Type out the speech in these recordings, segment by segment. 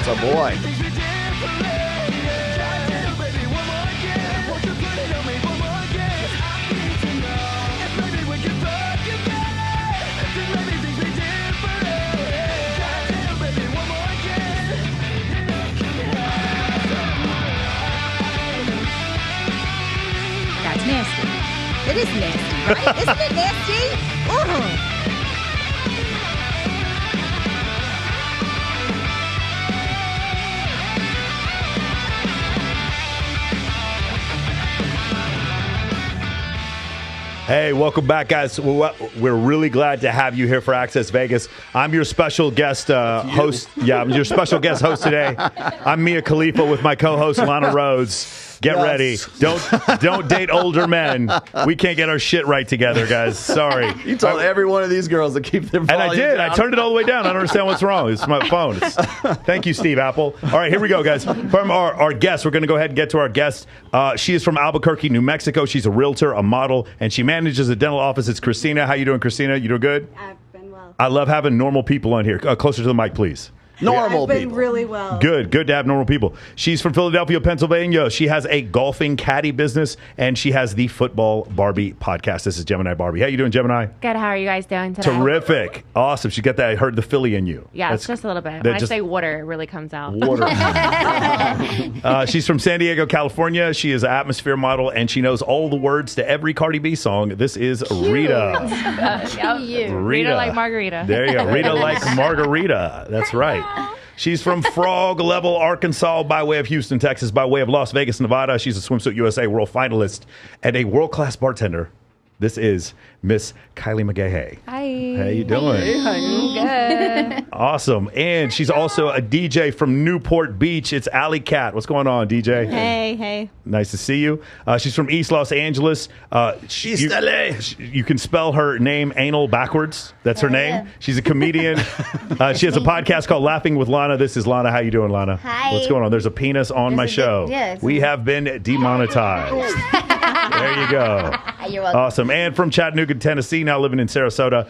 That's our boy. That's nasty. It is nasty, right? Isn't it nasty? Ooh. Hey, welcome back, guys. We're really glad to have you here for Access Vegas. I'm your special guest host. Yeah, I'm your special guest host today. I'm Mia Khalifa with my co-host Lana Rhodes. Get ready. Don't date older men. We can't get our shit right together, guys. Sorry. You told every one of these girls to keep their volume And I did. down. I turned it all the way down. I don't understand what's wrong. It's my phone. Thank you, Steve Apple. All right, here we go, guys. From our guest, we're going to go ahead and get to our guest. She is from Albuquerque, New Mexico. She's a realtor, a model, and she manages a dental office. It's Christina. How you doing, Christina? You doing good? I've been well. I love having normal people on here. Closer to the mic, please. Normal I've been people. really well. Good to have normal people. She's from Philadelphia, Pennsylvania. She has a golfing caddy business, and she has the Football Barbie podcast. This is Gemini Barbie. How you doing, Gemini? Good. How are you guys doing today? Terrific. Awesome. She got that. I heard the Philly in you. Yeah, it's just a little bit. When I say water, it really comes out. Water. She's from San Diego, California. She is an atmosphere model, and she knows all the words to every Cardi B song. This is Rita. Rita like margarita. There you go. Rita like margarita. That's right. She's from Frog Level, Arkansas, by way of Houston, Texas, by way of Las Vegas, Nevada. She's a Swimsuit USA World Finalist and a world-class bartender. This is Miss Kylie McGahey. Hi. How you doing? Good. Awesome. And she's also a DJ from Newport Beach. It's Alley Cat. What's going on, DJ? Hey. Nice to see you. She's from East Los Angeles. East LA. You can spell her name anal backwards. That's her name. yeah. She's a comedian. She has a podcast called Laughing with Lana. This is Lana. How you doing, Lana? Hi. What's going on? There's a penis on my show. yes. We have been demonetized. There you go. You're welcome. Awesome. And from Chattanooga, Tennessee, now living in Sarasota.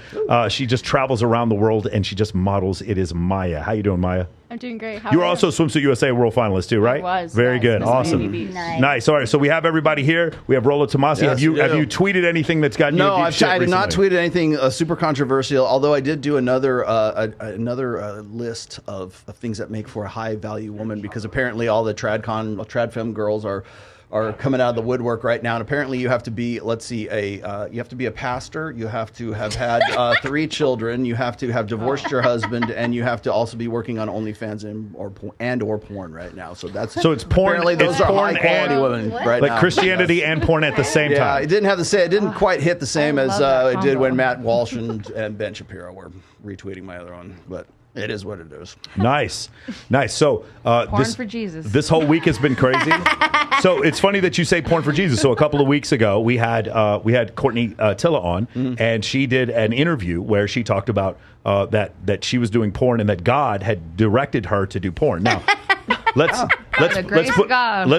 She just travels around the world and she just models. It is Maya. How you doing, Maya? I'm doing great. How You were are also a Swimsuit USA World Finalist too, right? I was. Very yes, good. Miss Awesome. Miami Beach. Nice. All right. So we have everybody here. We have Rollo Tomasi. Yes, have you we do. have you tweeted anything that's gotten No, you? I did not tweet anything super controversial. Although I did do another list of things that make for a high value woman, because apparently all the trad femme girls are coming out of the woodwork right now, and apparently you have to be, you have to be a pastor, you have to have had 3 children, you have to have divorced your husband, and you have to also be working on OnlyFans or porn right now. So it's porn. Apparently those it's are porn high quality and, women right like now. Christianity and porn at the same Yeah, time. it didn't quite hit the same I as love that it did combo. when Matt Walsh and Ben Shapiro were retweeting my other one, but it is what it is. Nice. So Porn for Jesus. This whole week has been crazy. So it's funny that you say porn for Jesus. So a couple of weeks ago, we had Courtney Tillia on, and she did an interview where she talked about that she was doing porn and that God had directed her to do porn. Now, let's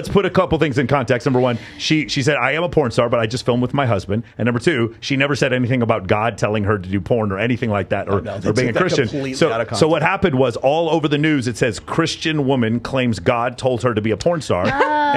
put a couple things in context. Number one, she said, I am a porn star, but I just filmed with my husband. And number two, she never said anything about God telling her to do porn or anything like that, or being a Christian. So what happened was, all over the news, it says Christian woman claims God told her to be a porn star.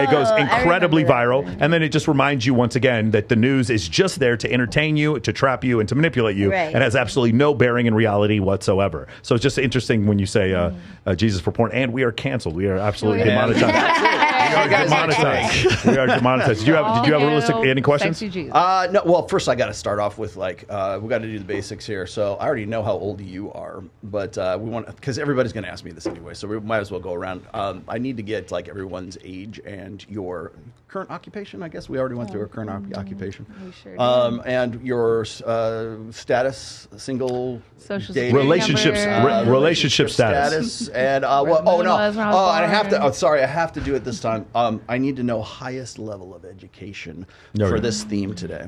It goes incredibly viral. And then it just reminds you once again that the news is just there to entertain you, to trap you, and to manipulate you, Right. and has absolutely no bearing in reality whatsoever. So it's just interesting when you say Jesus for porn, and we are canceled. We are absolutely demonetized. We are demonetized. We are demonetized. Did you have realistic any questions? Sexy Jesus. No. Well, first I got to start off with we got to do the basics here. So I already know how old you are, but we want, because everybody's going to ask me this anyway, so we might as well go around. I need to get everyone's age and your current occupation. I guess we already went through our current occupation. We sure did. And your status, single, Social dating, security Relationships, number. relationship status. and When was when I was and I have to. born. Oh, sorry, I have to do it this time. I need to know highest level of education No, for yeah. this theme today.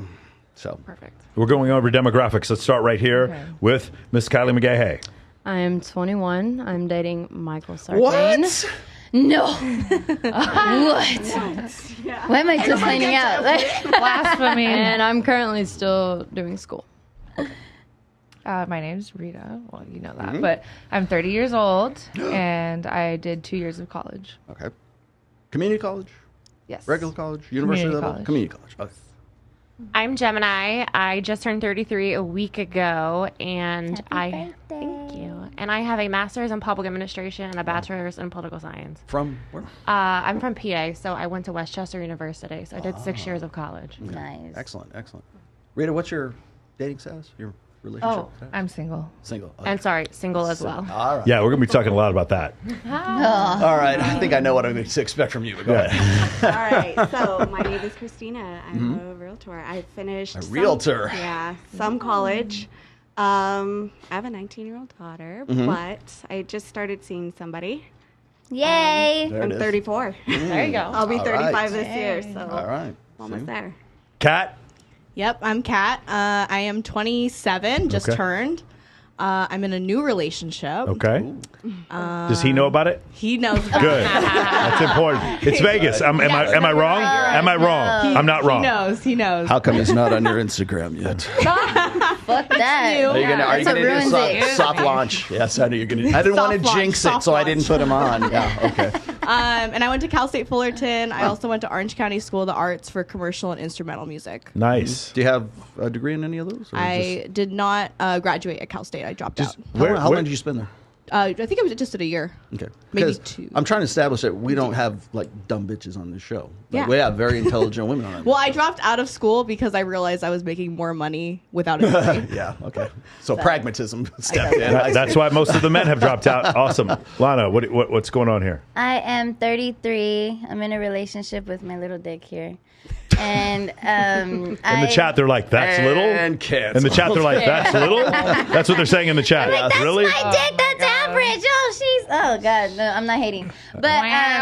So Perfect. We're going over demographics. Let's start right here Okay. with Miss Kylie McGahey. I'm 21. I'm dating Michael Sartain. what? No. What? Why am I just finding out? Blasphemy. And I'm currently still doing school. My name's Rita. Well, you know that. But I'm 30 years old, and I did 2 years of college. Okay. Community college? Yes. Regular college? University Community level? college. Community college. Okay. I'm Gemini. I just turned 33 a week ago, and Happy birthday. thank you. And I have a master's in public administration and a bachelor's in political science. From where? I'm from PA, so I went to Westchester University. So I did 6 years of college. Nice. Excellent. Rita, what's your dating status? Your relationship Oh, status? I'm single. Single. Okay. And sorry, single as well. All right. Yeah, we're going to be talking a lot about that. All right. I think I know what I'm going to expect from you. But go ahead. All right. So my name is Christina. I'm a realtor. I finished realtor. some college. I have a 19-year-old daughter, but I just started seeing somebody. Yay. There it I'm is. 34. There you go. I'll be All 35 right. this year, so All right. almost there. Kat? Yep, I'm Kat. I am 27, just Okay. turned. I'm in a new relationship. Okay. Does he know about it? He knows about Good. it. That's important. It's Vegas. Am I wrong? Am I wrong? I'm not wrong. He knows. How come he's not on your Instagram yet? Fuck that. you. Are you gonna That's what do a ruins it. soft launch? Yes, I knew you're gonna. I didn't want to Soft launch, jinx it, soft so I launch. didn't put him on. Yeah. Okay. And I went to Cal State Fullerton. I also went to Orange County School of the Arts for commercial and instrumental music. Nice. Do you have a degree in any of those? Or I did not graduate at Cal State. I dropped out. how long did you spend there? I think it was just at a year. Okay. Maybe Because 2. I'm trying to establish that we don't have like dumb bitches on this show. Like, Yeah. we have very intelligent women on it. Well, I dropped out of school because I realized I was making more money without a degree. Yeah. Okay. So pragmatism stepped in. That's why most of the men have dropped out. Awesome. Lana, what's going on here? I am 33. I'm in a relationship with my little dick here. And In the chat, they're like, that's little? And cancel. In the chat, they're like, that's little? That's what they're saying in the chat. That's Really? my dick. That's average. Oh God, no, I'm not hating. But I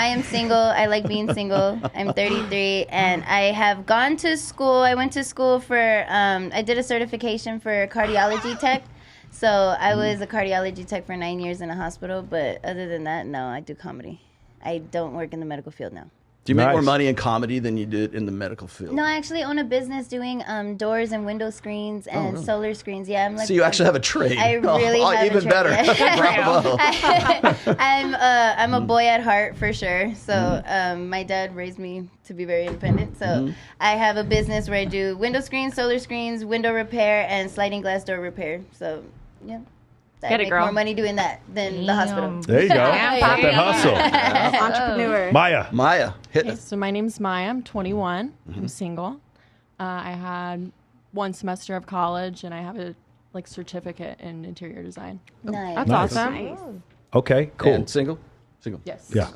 am single. I like being single. I'm 33, and I have gone to school. I went to school for. I did a certification for cardiology tech. So I was a cardiology tech for 9 years in a hospital. But other than that, no, I do comedy. I don't work in the medical field now. Do you make more Nice. money in comedy than you did in the medical field? No, I actually own a business doing doors and window screens and solar screens. Yeah, I'm like. So you actually have a trade. I really have even a trade. better. Yeah. Bravo. I'm a boy at heart for sure. So my dad raised me to be very independent. So I have a business where I do window screens, solar screens, window repair, and sliding glass door repair. So yeah. I Get it, make girl. more money doing that than the hospital. There you go. Got that hustle. Entrepreneur. Maya, hit Okay, us. so my name's Maya. I'm 21. I'm single. I had 1 semester of college, and I have a certificate in interior design. Nice. That's Nice. awesome. Okay, cool. And single? Single. Yes. Yeah.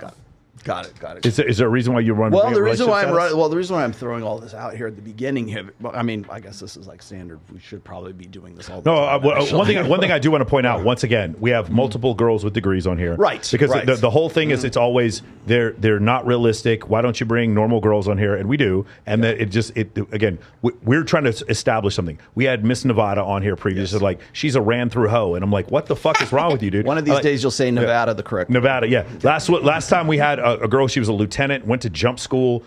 Got it. Is there a reason why you run? Well, the reason why I'm I'm throwing all this out here at the beginning here, I mean, I guess this is like standard. We should probably be doing this all the No, time. one thing I do want to point out. Once again, we have multiple girls with degrees on here, Right, Because right. the whole thing is it's always they're not realistic. Why don't you bring normal girls on here? And we do, and that again we're trying to establish something. We had Miss Nevada on here previously, like she's a ran through hoe, and I'm like, what the fuck is wrong with you, dude? One of these Like, days you'll say Nevada the correct way. Nevada, yeah. Last time we had a girl. She was a lieutenant, went to jump school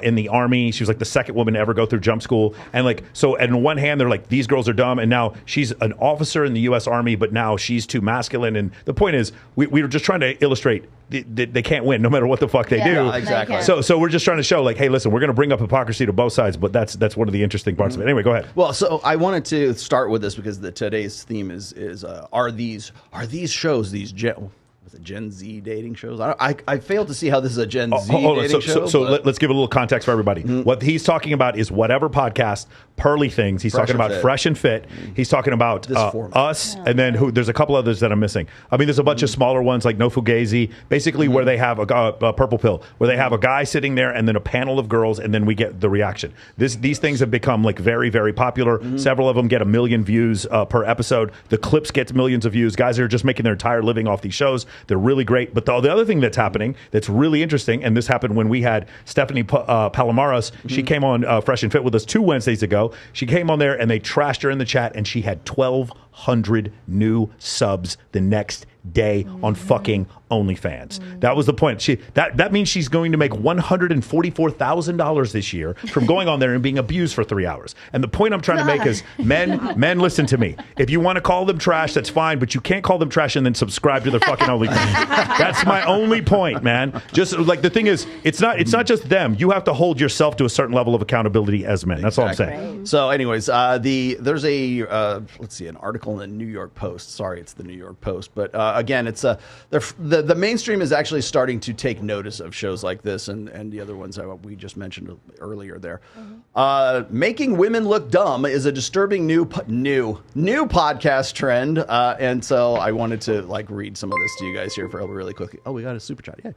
in the Army. She was like the second woman to ever go through jump school. And like, so on one hand, they're like, these girls are dumb. And now she's an officer in the U.S. Army, but now she's too masculine. And the point is, we were just trying to illustrate they can't win no matter what the fuck they do. Yeah, exactly. So we're just trying to show like, hey, listen, we're going to bring up hypocrisy to both sides, but that's one of the interesting parts of it. Anyway, go ahead. Well, so I wanted to start with this because today's theme is are these shows Gen Z dating shows? I failed to see how this is a Gen Z Hold on. dating show. So but- let's give a little context for everybody. What he's talking about is whatever podcast, Pearly Things. He's Fresh talking and about Fit. Fresh and Fit. He's talking about This format. us, and then there's a couple others that I'm missing. I mean, there's a bunch of smaller ones like No Fugazi, basically where they have a Purple Pill, where they have a guy sitting there and then a panel of girls, and then we get the reaction. These things have become like very, very popular. Several of them get 1 million views per episode. The clips get millions of views. Guys are just making their entire living off these shows. They're really great. But the other thing that's happening that's really interesting, and this happened when we had Stephanie Palomares. She came on Fresh and Fit with us 2 Wednesdays ago. She came on there and they trashed her in the chat, and she had 1,200 new subs the next day on fucking OnlyFans. That was the point. That means she's going to make $144,000 this year from going on there and being abused for 3 hours. And the point I'm trying to make is, men, listen to me. If you want to call them trash, that's fine, but you can't call them trash and then subscribe to their fucking OnlyFans. That's my only point, man. Just like the thing is, it's not just them. You have to hold yourself to a certain level of accountability as men. That's all I'm saying. Right. So, anyways, there's a let's see, an article in the New York Post. Sorry, it's the New York Post, but again, it's the mainstream is actually starting to take notice of shows like this and the other ones that we just mentioned earlier. There, making women look dumb is a disturbing new podcast trend, and so I wanted to read some of this to you guys here for really quickly. Oh, we got a super chat. Yeah.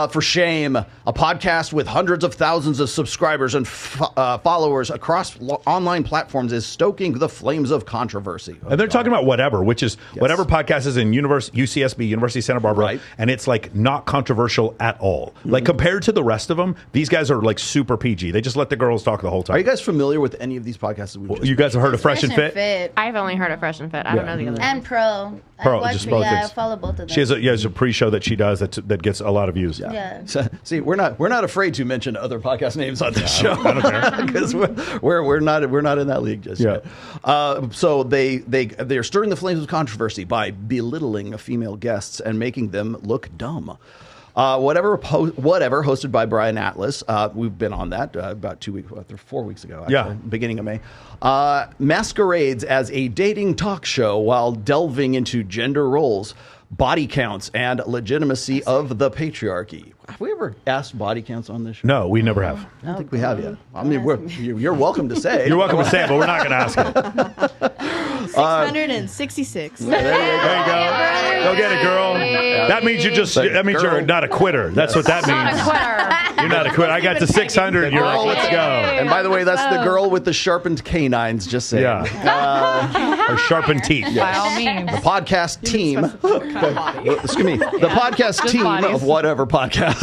For shame, a podcast with hundreds of thousands of subscribers and followers across online platforms is stoking the flames of controversy. And they're talking about whatever, which is whatever podcast is in UCSB, University of Santa Barbara, and it's not controversial at all. Like compared to the rest of them, these guys are super PG. They just let the girls talk the whole time. Are you guys familiar with any of these podcasts? You guys have heard of Fresh and Fit? I've only heard of Fresh and Fit. I don't know the other. And Pro. I follow both of them. She has a pre-show that she does that gets a lot of views. Yeah. So, see, we're not afraid to mention other podcast names on this show because we're not in that league just yet. So they're stirring the flames of controversy by belittling female guests and making them look dumb. Whatever, hosted by Brian Atlas. We've been on that about 4 weeks ago, actually, beginning of May. Masquerades as a dating talk show while delving into gender roles, body counts, and legitimacy of the patriarchy. Have we ever asked body counts on this show? No, we never have. I don't think we have yet. I mean, you're welcome to say. You're welcome to say it, but we're not going to ask it. 666. There you go. Go get it, girl. That means you're not a quitter. That's what that means. You're not a quitter. I got to 600. You're like, let's go. And by the way, that's the girl with the sharpened canines. Just saying. Yeah. Or sharpened teeth. By all means. The podcast team. Excuse me. The podcast team of whatever podcast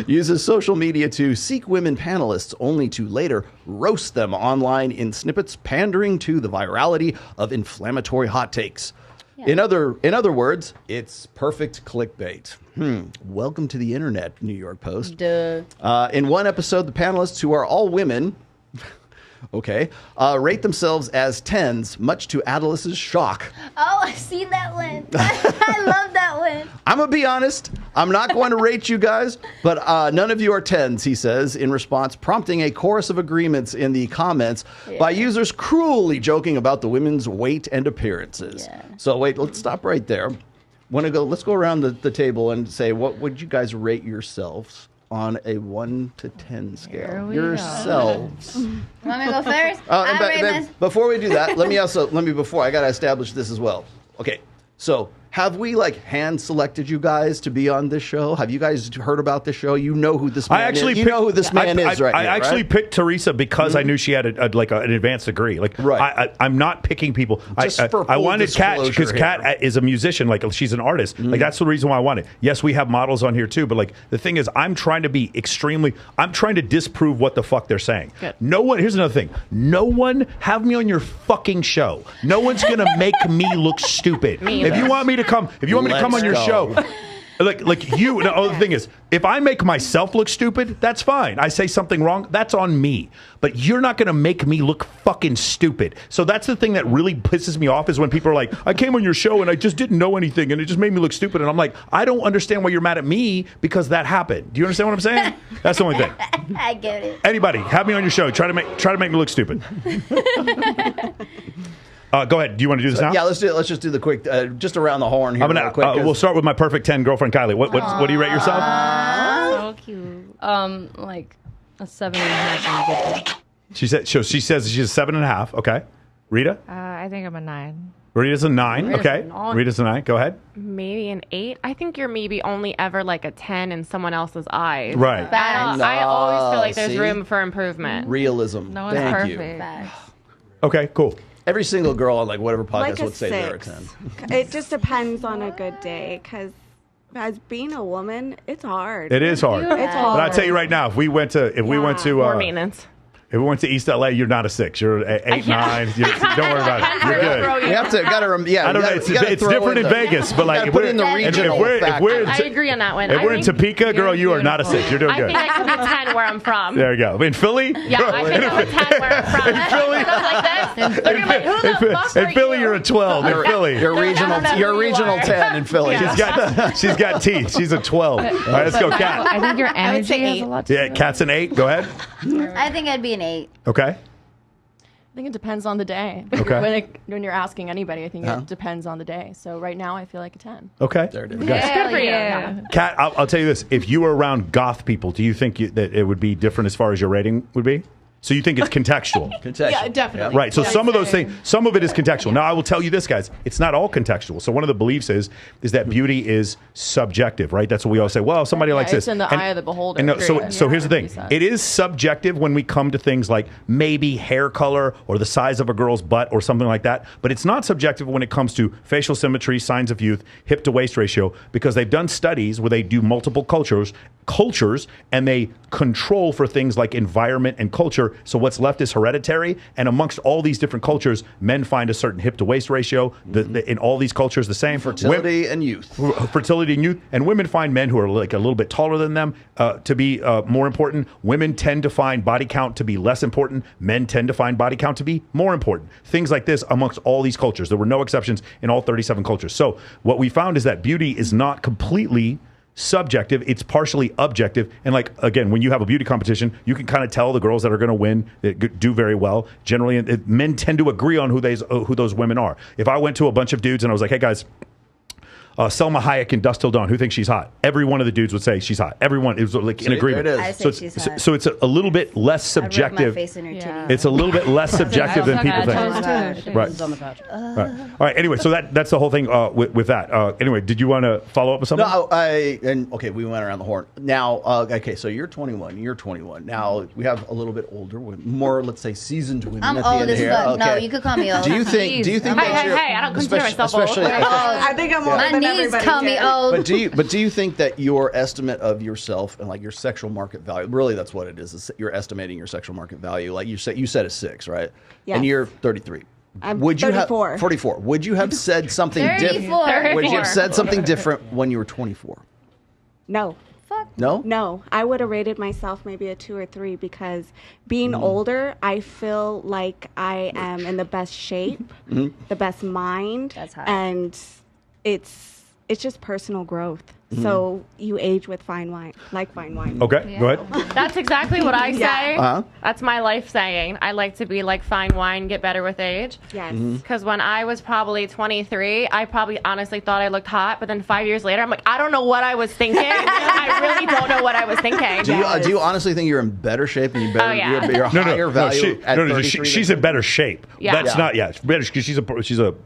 uses social media to seek women panelists, only to later roast them online in snippets, pandering to the virality of inflammatory hot takes. Yeah. In other words, it's perfect clickbait. Welcome to the internet, New York Post. Duh. In one episode, the panelists, who are all women, rate themselves as 10s, much to Adelis's shock. Oh, I've seen that one. I love that one. I'm going to be honest. I'm not going to rate you guys, but none of you are 10s, he says, in response, prompting a chorus of agreements in the comments by users cruelly joking about the women's weight and appearances. Yeah. So wait, let's stop right there. Let's go around the table and say, what would you guys rate yourselves on a 1 to 10 scale? Yourselves. You want me to go first? Before we do that, I got to establish this as well. Okay, so have we hand selected you guys to be on this show? Have you guys heard about this show? You know who this man is. You know who this man is, right? I actually picked Teresa because I knew she had an advanced degree. I'm not picking people. I wanted Kat because Kat is a musician. She's an artist. That's the reason why I wanted. Yes, we have models on here too, but the thing is, I'm trying to disprove what the fuck they're saying. Good. Here's another thing. No one have me on your fucking show. No one's gonna make me look stupid. If you want me to come on your show, the thing is, if I make myself look stupid, that's fine. I say something wrong, that's on me. But you're not going to make me look fucking stupid. So that's the thing that really pisses me off is when people are like, I came on your show and I just didn't know anything and it just made me look stupid. And I'm like, I don't understand why you're mad at me because that happened. Do you understand what I'm saying? That's the only thing. I get it. Anybody, have me on your show. Try to make me look stupid. Go ahead. Do you want to do this now? Yeah, let's do it. Let's just do the quick, just around the horn here. We'll start with my perfect 10 girlfriend, Kylie. What do you rate yourself? So cute. Like a 7.5. She says she's a 7.5. Okay. Rita? I think I'm a 9. Rita's a 9. Okay. Rita's a 9. Go ahead. Maybe an 8. I think you're maybe only ever a 10 in someone else's eyes. Right. I always feel like there's room for improvement. Realism. No one's perfect. Okay, cool. Every single girl on whatever podcast would say they're a 10. It just depends on a good day, because as being a woman, it's hard. It is hard. It's hard. But I'll tell you right now, if we went to more maintenance. If we went to East LA, you're not a 6. You're an 8, 9. Don't worry about it. You're good. You have to, I don't know. It's different in Vegas, but like put in the regional factor. I agree on that one. If we're in Topeka, girl, you are not a 6. You're doing good. I think I could be 10 where I'm from. There you go. In Philly? Yeah, I think I'm a 10 where I'm from. In Philly? In Philly, you're a 12. In Philly. You're regional 10 in Philly. She's got teeth. She's a 12. All right, let's go, Kat. I think your energy has a lot to do with it. Kat's an 8. Go ahead. I think I'd be an 8. Okay. I think it depends on the day. Okay. When you're asking anybody, I think it depends on the day. So right now, I feel like a 10. Okay. There it is. Good. Good for you. Kat, I'll tell you this. If you were around goth people, do you think that it would be different as far as your rating would be? So you think it's contextual? Yeah, definitely. Right. So some of those things, some of it is contextual. Now, I will tell you this, guys. It's not all contextual. So one of the beliefs is that beauty is subjective, right? That's what we always say. Well, somebody likes this. It's in the eye of the beholder. So here's the thing. It is subjective when we come to things like maybe hair color or the size of a girl's butt or something like that. But it's not subjective when it comes to facial symmetry, signs of youth, hip to waist ratio, because they've done studies where they do multiple cultures and they control for things like environment and culture. So what's left is hereditary. And amongst all these different cultures, men find a certain hip to waist ratio. In all these cultures, the same. Fertility and youth. Fertility and youth. And women find men who are like a little bit taller than them to be more important. Women tend to find body count to be less important. Men tend to find body count to be more important. Things like this amongst all these cultures. There were no exceptions in all 37 cultures. So what we found is that beauty is not completely subjective, it's partially objective. And like, again, when you have a beauty competition, you can kind of tell the girls that are going to win, that do very well. Generally, men tend to agree on who those women are. If I went to a bunch of dudes and I was like, hey guys, Selma Hayek and Dust Till Dawn, who thinks she's hot? Every one of the dudes would say she's hot. Everyone, it was like in agreement. I say she's hot. So it's a little bit less subjective. I rub my face in her titties. It's a little bit less subjective than people think. Right. All right. Anyway, so that's the whole thing with that. Anyway, did you want to follow up with something? No, okay, we went around the horn. Now, okay, so you're 21. You're 21. Now we have a little bit older, more, let's say, seasoned women. I'm at the old end as here. fuck. Okay. No, you could call me old. Do you think that you're? Hey, I don't consider myself old. I think I'm older My than knees everybody. call me old. But do you think that your estimate of yourself and like your sexual market value, really that's what it is you're estimating your sexual market value. Like you said a 6, right? Yes. And you're 33. I'm Would you 34. have 44? Would you have said something different? 34. Would you have said something different when you were 24? No. No? No, I would have rated myself maybe a 2 or 3 because being older, I feel like I am in the best shape, the best mind, That's hot. and it's just personal growth. So you age with fine wine, like fine wine. Okay, go ahead. That's exactly what I say. Uh-huh. That's my life saying. I like to be like fine wine, get better with age. Yes. Because when I was probably 23, I probably honestly thought I looked hot. But then 5 years later, I'm like, I don't know what I was thinking. I really don't know what I was thinking. Do you honestly think you're in better shape and you're higher value at 33? She's in better shape. Yeah. That's not better because she's a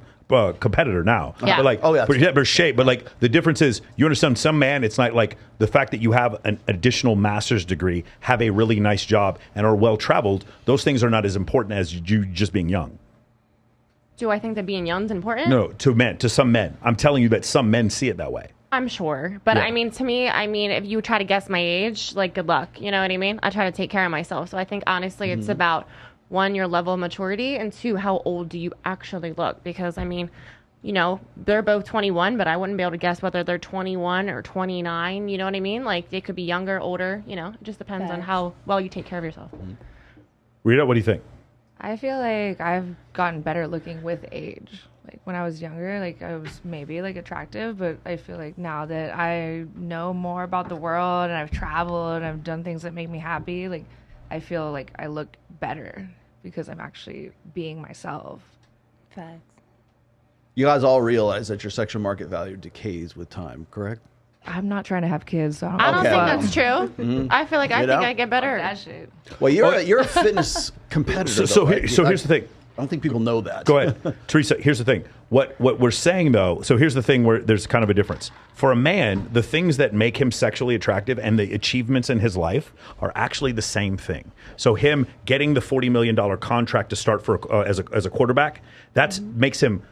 competitor now. Yeah. But like, Oh, yeah. but she's in better shape. But like, the difference is, you understand, some man, it's not like the fact that you have an additional master's degree, have a really nice job, and are well traveled. Those things are not as important as you just being young. Do I think that being young is important? No, to some men. I'm telling you that some men see it that way. I'm sure. But Yeah. I mean, to me, if you try to guess my age, like, good luck. You know what I mean? I try to take care of myself. So I think, honestly, it's about, 1, your level of maturity, and 2, how old do you actually look? Because, I mean, you know, they're both 21, but I wouldn't be able to guess whether they're 21 or 29. You know what I mean? Like, they could be younger, older. You know, it just depends on how well you take care of yourself. Rita, what do you think? I feel like I've gotten better looking with age. Like when I was younger, like I was maybe like attractive, but I feel like now that I know more about the world and I've traveled and I've done things that make me happy, like I feel like I look better because I'm actually being myself. Facts. You guys all realize that your sexual market value decays with time, correct? I'm not trying to have kids, so I don't Okay. think that's true. I feel like I think I get better. that shit. Well, you're a fitness competitor. So though, right? here's the thing. I don't think people know that. Go ahead. Teresa, here's the thing. What we're saying, though, so here's the thing where there's kind of a difference. For a man, the things that make him sexually attractive and the achievements in his life are actually the same thing. So him getting the $40 million contract to start as a quarterback, that makes him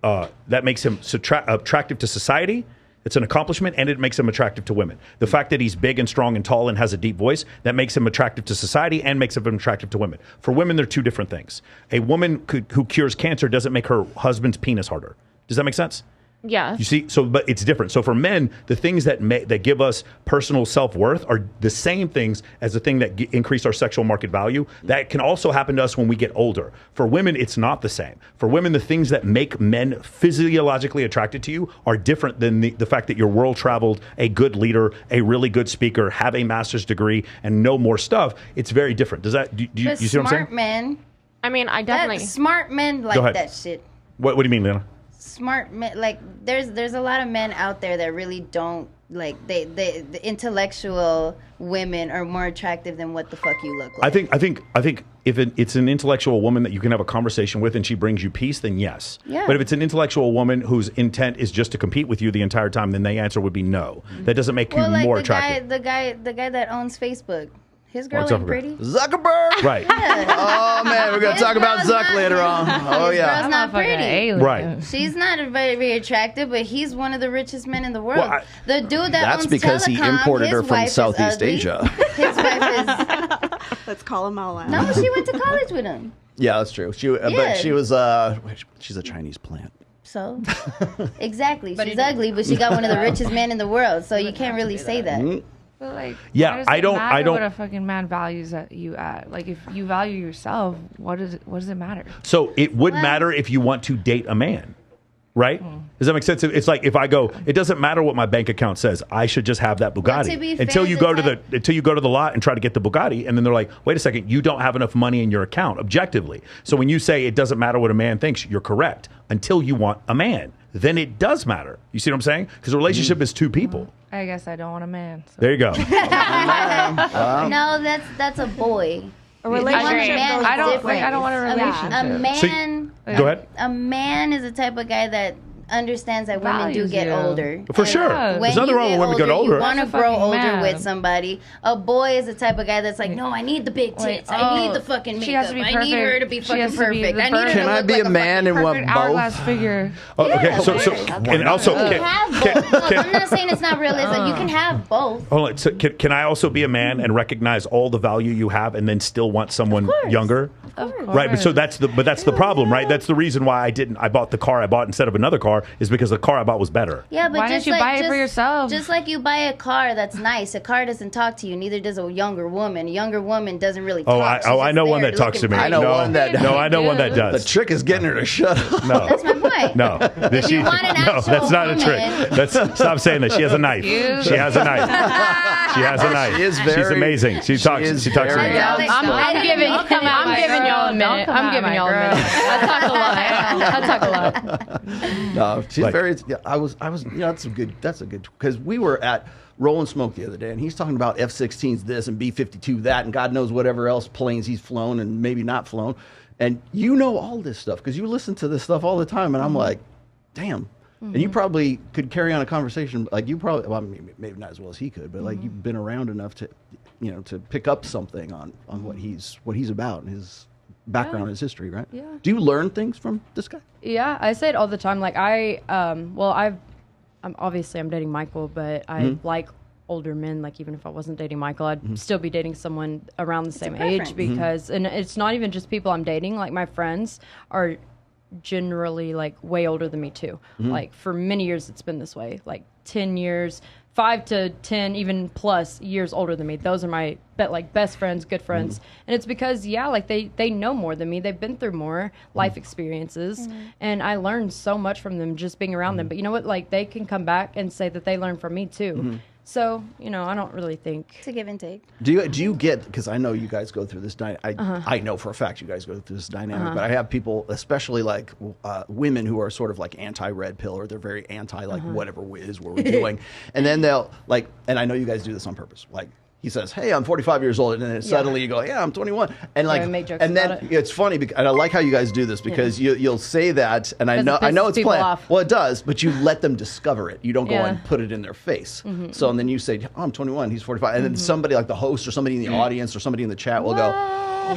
attractive to society. It's an accomplishment, and it makes him attractive to women. The fact that he's big and strong and tall and has a deep voice, that makes him attractive to society and makes him attractive to women. For women, they're two different things. A woman who cures cancer doesn't make her husband's penis harder. Does that make sense? Yeah. You see, but it's different. So for men, the things that give us personal self-worth are the same things as the thing that increase our sexual market value. That can also happen to us when we get older. For women, it's not the same. For women, the things that make men physiologically attracted to you are different than the fact that you're world-traveled, a good leader, a really good speaker, have a master's degree, and know more stuff. It's very different. Does that, do you see what I'm saying? Smart men. I mean, I definitely. Smart men like that shit. What do you mean, Lena? Smart men, like there's a lot of men out there that really don't like the intellectual women are more attractive than what the fuck you look like. I think if it's an intellectual woman that you can have a conversation with and she brings you peace, then yes. Yeah. But if it's an intellectual woman whose intent is just to compete with you the entire time, then the answer would be no. That doesn't make you like more the attractive. the guy that owns Facebook. His girl Mark ain't Zuckerberg. pretty. Zuckerberg. Right. Oh man, we're gonna talk about Zuck later on. Oh yeah. Girl's not pretty. Right. She's not very, very attractive, but he's one of the richest men in the world. Well, the dude that That's owns because he Telecom, imported his her from wife is Southeast ugly. Asia. His wife is. Let's call him all out. No, she went to college with him. Yeah, that's true. Yeah. But she was she's a Chinese plant. So, exactly. She's ugly, but she got one of the richest men in the world. So you can't really say that. But like, Yeah, why does I it don't- matter I don't- what a fucking man values that you at. Like, if you value yourself, what does it matter? So it would matter if you want to date a man, right? Does that make sense? It's like if I go, it doesn't matter what my bank account says. I should just have that Bugatti to be until fair, you go to the lot and try to get the Bugatti, and then they're like, wait a second, you don't have enough money in your account objectively. So when you say it doesn't matter what a man thinks, you're correct until you want a man. Then it does matter. You see what I'm saying? Because a relationship is two people. I guess I don't want a man. So. There you go. No, that's a boy. A relationship goes I don't different. I don't want a relationship. A man. Go ahead. A man is the type of guy that understands that women do Values get you. older. For And sure. when There's nothing you wrong with women getting older. You want to That's a grow fucking older man. with somebody. A boy is the type of guy that's like, no, I need the big tits. I need the fucking she has makeup. to be I need her to be She fucking has to be perfect. the I need her to Can look I be like a man and want perfect hourglass both? figure. Oh, okay. So and also, You can have both. No, I'm not saying it's not realistic. You can have both. hold on. So can I also be a man and recognize all the value you have, and then still want someone younger? Of course. Right, but so that's the problem, right? That's the reason why I bought the car I bought instead of another car, is because the car I bought was better. Yeah, but Why just didn't you like buy it for yourself? Just like you buy a car that's nice, a car doesn't talk to you. Neither does a younger woman. A younger woman doesn't really talk. I know one that talks to me. I know one that does. No, I know one that The does. trick is getting her to shut up. No. That's my point. No, If you want an actual that's not woman, a trick. Stop saying that. She has a knife. She has a knife. She has a knife. She is She's very- amazing. She talks to me. I'm giving y'all a minute. I'm giving y'all a minute. I talk a lot. No, she's Like- very. Yeah, I was. That's a good. Because we were at Roll and Smoke the other day, and he's talking about F-16s this and B-52 that, and God knows whatever else planes he's flown and maybe not flown. And you know all this stuff because you listen to this stuff all the time, and I'm like, damn. And you probably could carry on a conversation like you probably. Well, maybe not as well as he could, but like you've been around enough to, to pick up something on what he's about and his background, his history, right? Yeah. Do you learn things from this guy? Yeah, I say it all the time. Like I'm obviously I'm dating Michael, but I like older men. Like even if I wasn't dating Michael, I'd still be dating someone around the same age because, and it's not even just people I'm dating. Like my friends are generally like way older than me too. Like for many years it's been this way. Like 10 years, 5 to 10, even plus years older than me. Those are my best friends, good friends. And it's because, like they know more than me. They've been through more life experiences. And I learned so much from them just being around them. But you know what? Like they can come back and say that they learned from me too. So, I don't really think. It's a give and take. Do you get, because I know you guys go through this, I know for a fact you guys go through this dynamic, but I have people, especially like women who are sort of like anti-red pill or they're very anti like whatever it is what we're doing. And then they'll like, and I know you guys do this on purpose, like he says, hey, I'm 45 years old, and then suddenly you go, yeah, I'm 21. And like, make jokes and then about it. it's funny, and I like how you guys do this because you'll say that, and I know pisses it's people planned. off. Well, it does, but you let them discover it. You don't go Yeah. and put it in their face. So, and then you say, oh, I'm 21, he's 45. And then somebody like the host or somebody in the audience or somebody in the chat will go,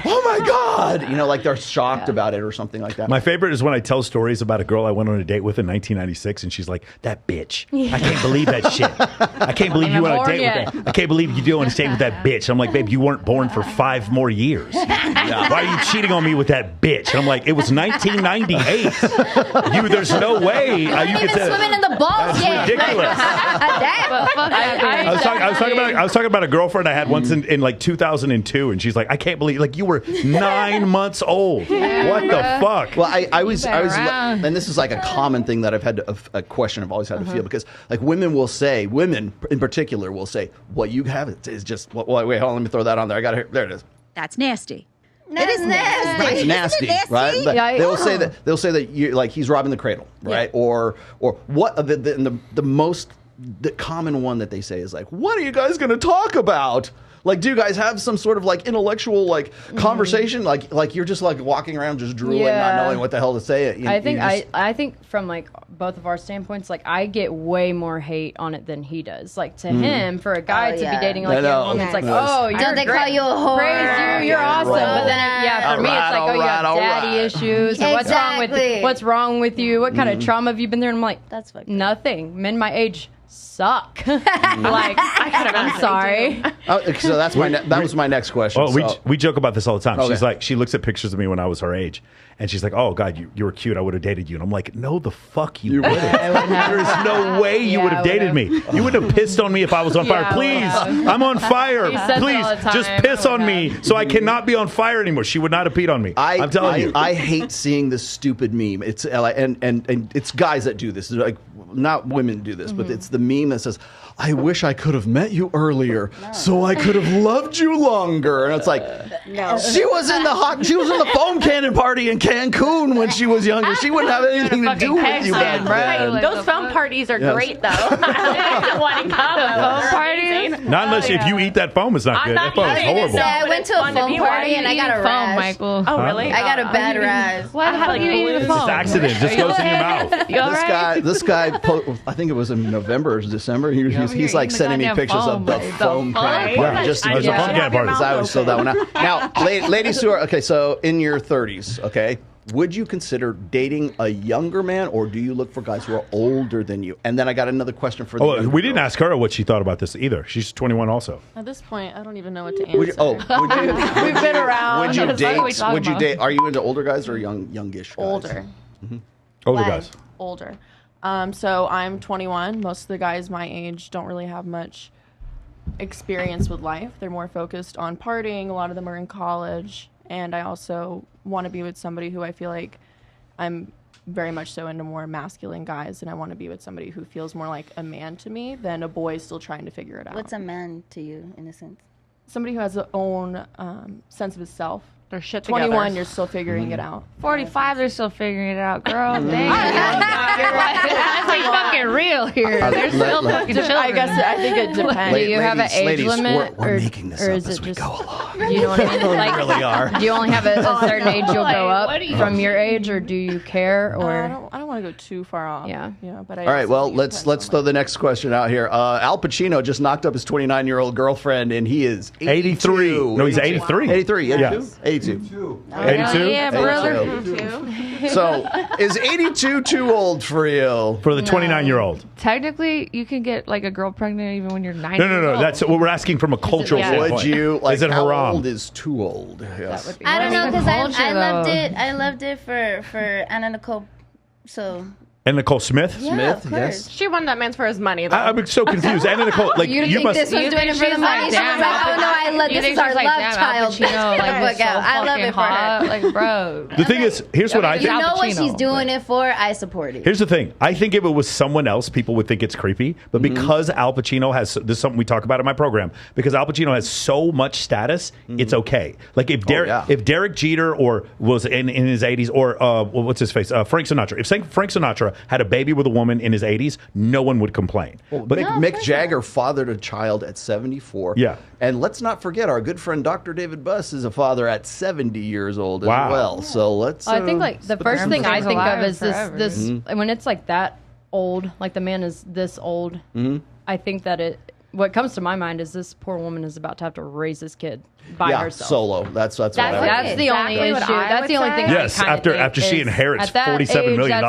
oh my God, you know, like they're shocked about it or something like that. My favorite is when I tell stories about a girl I went on a date with in 1996, and she's like, "That bitch! I can't believe that shit. I can't believe you went on a date with that. I can't believe you doing a date with that bitch." I'm like, "Babe, you weren't born for 5 more years. Why are you cheating on me with that bitch?" And I'm like, "It was 1998. There's no way you could say swimming in the balls yet. Ridiculous." I was talking about a girlfriend I had once in like 2002, and she's like, "I can't believe like you were 9 months old. What the fuck?" Well, I was, and this is like a common thing that I've had a question I've always had to feel, because like women in particular will say, "What you have is just wait, hold on, let me throw that on there. I got it. There it is." That's nasty. It is nasty. It's nasty, right? But they'll say that you like he's robbing the cradle, right? Or what the most common one that they say is like, "What are you guys going to talk about?" Like, do you guys have some sort of like intellectual like conversation? Like you're just like walking around just drooling, not knowing what the hell to say. I think from like both of our standpoints, like I get way more hate on it than he does. Like to him, for a guy to be dating like a woman, it's like, "Oh, you're don't they call you a whore? Praise you, you're awesome." But then, for me, it's like, "Oh, you have daddy issues. Or what's wrong with you? What kind of trauma have you been there?" And I'm like, "That's fucked up. Nothing. Men my age suck." Like, I'm sorry. So that was my next question. Oh, we joke about this all the time. Okay. She's like, she looks at pictures of me when I was her age, and she's like, "Oh God, you were cute. I would have dated you." And I'm like, "No, the fuck you wouldn't. There is no way you would have dated me. You wouldn't have pissed on me if I was on fire. Please, I'm on fire. Please, just piss on me so I cannot be on fire anymore." She would not have peed on me. I'm telling you. I hate seeing this stupid meme. It's and it's guys that do this. It's like, not women do this, but it's the meme that says, "I wish I could have met you earlier, so I could have loved you longer." And it's like, she was in the foam cannon party in Cancun when she was younger. She wouldn't have anything to do with you back then. Those foam parties are great, though. I want to come. Foam parties? Not unless if you eat that foam, it's not good. That foam is horrible. I went to a foam party and I got a rash. Michael. Oh, really? I got a bad rash. Why the hell are you eating the It's foam? an accident. Just goes in your mouth. This guy, I think it was in November or December. He's like sending me pictures of the foam cannon party. Just There's a foam cannon party. I always fill that one out. Now, ladies who are so in your 30s, okay, would you consider dating a younger man, or do you look for guys who are older than you? And then I got another question for the we didn't ask her what she thought about this either. She's 21 also. At this point, I don't even know what to answer. We've been around. Would you date? Are you into older guys or youngish guys? Older. Older guys. Older. So I'm 21. Most of the guys my age don't really have much experience with life. They're more focused on partying. A lot of them are in college. And I also want to be with somebody who I feel like I'm very much so into more masculine guys, and I want to be with somebody who feels more like a man to me than a boy still trying to figure it out. What's a man to you, in a sense? Somebody who has their own sense of himself. They're shit 21, together. You're still figuring it out. 45, they're still figuring it out, girl. Dang. That's like fucking real here. They're still fucking children. I think it depends. Do you have an age limit? We're making this up as we go along. You know what I mean? Like, We really are. Do you only have a certain age you'll go up from your age, or do you care? Or I don't want to go too far off. Yeah. But all right, well, let's throw the next question out here. Al Pacino just knocked up his 29-year-old girlfriend, and he is 83. No, he's 83. 83. 82. 82? Yeah, brother. 82. So, is 82 too old for you? For the 29-year-old. Technically, you can get like a girl pregnant even when you're 90. No. That's what we're asking from a cultural standpoint. Would you, like, is it how haram? old is too old? Yes. I don't know, because I loved it for Anna Nicole. So And Nicole Smith? yeah, of course. Yes. She won that man for his money, though. I'm so confused. Anna Nicole, like, You you think must. this was doing it for the money? She was like, "Oh no, this is our love child." Like, I love it for her. Like, bro. The thing is, here's what I You think. know what Pacino, she's doing it for? I support it. Here's the thing. I think if it was someone else, people would think it's creepy. But because Al Pacino has, this is something we talk about in my program, because Al Pacino has so much status, it's okay. Like if Derek Jeter or was in his 80s, or what's his face, Frank Sinatra. If Frank Sinatra had a baby with a woman in his 80s, no one would complain. Well, but Mick Jagger fathered a child at 74. Yeah. And let's not forget, our good friend Dr. David Buss is a father at 70 years old as well. So let's. I think like the first thing I think of is this Mm-hmm. when it's like that old, like the man is this old. I think that what comes to my mind is this poor woman is about to have to raise this kid by herself. Solo. That's the only issue. That's the only thing. Yes, after she inherits $47 million.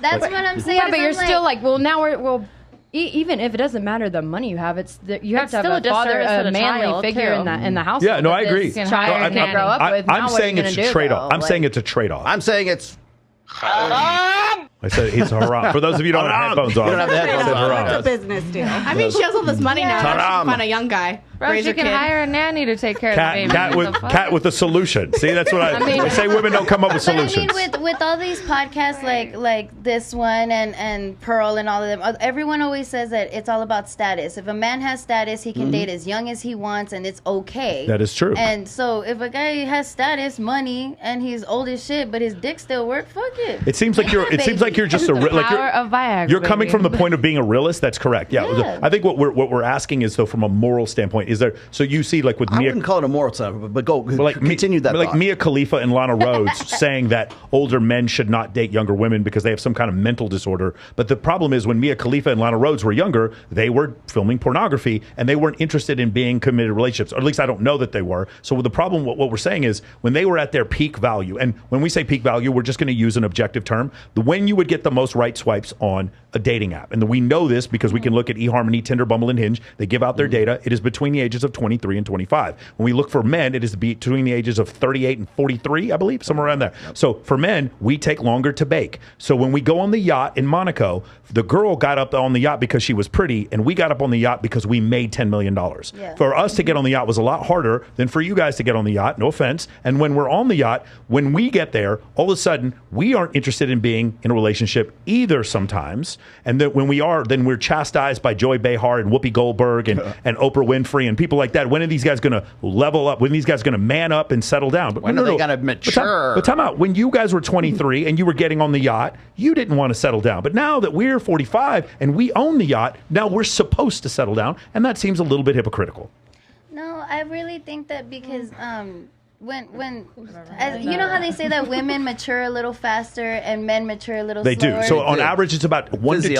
That's what I'm saying. Yeah, but you're still like, well, now even if it doesn't matter the money you have, you have to have a father, a manly figure in the household. Yeah, no, I agree. Child can grow up with. I'm saying it's a trade-off. I'm saying it's a trade-off. I'm saying it's. I said it's haram. For those of you who don't have headphones on, you don't have the headphones on. It's a business deal. I mean, she has all this money now. She can find a young guy. Bro, she can hire a nanny to take care of the baby. Cat with a solution. See, that's what I say. Women don't come up with solutions. I mean, with all these podcasts like this one and Pearl and all of them, everyone always says that it's all about status. If a man has status, he can date as young as he wants, and it's okay. That is true. And so if a guy has status, money, and he's old as shit, but his dick still work, fuck it. It seems like you're just you're coming from the point of being a realist. That's correct. Yeah. I think what we're asking is, though, from a moral standpoint, is there? So you see, like with Mia, I wouldn't call it a moral standpoint, but continue that. Like Mia Khalifa and Lana Rhoades saying that older men should not date younger women because they have some kind of mental disorder. But the problem is, when Mia Khalifa and Lana Rhoades were younger, they were filming pornography and they weren't interested in being committed relationships, or at least I don't know that they were. So the problem, what we're saying is, when they were at their peak value, and when we say peak value, we're just going to use an objective term. When you would get the most right swipes on a dating app, and we know this because we can look at eHarmony, Tinder, Bumble, and Hinge. They give out their data. It is between the ages of 23 and 25. When we look for men, it is between the ages of 38 and 43, I believe, somewhere around there. Yep. So for men, we take longer to bake. So when we go on the yacht in Monaco, the girl got up on the yacht because she was pretty, and we got up on the yacht because we made $10 million. Yeah. For us to get on the yacht was a lot harder than for you guys to get on the yacht, no offense. And when we're on the yacht, when we get there, all of a sudden, we aren't interested in being in a relationship either sometimes. And then when we are, then we're chastised by Joy Behar and Whoopi Goldberg and Oprah Winfrey and people like that. When are these guys going to level up? When are these guys going to man up and settle down? But when are they going to mature? But time out. When you guys were 23 and you were getting on the yacht, you didn't want to settle down. But now that we're 45 and we own the yacht, now we're supposed to settle down. And that seems a little bit hypocritical. No, I really think that because when you know how they say that women mature a little faster and men mature a little slower? They do. So on average, it's about 1 to 2.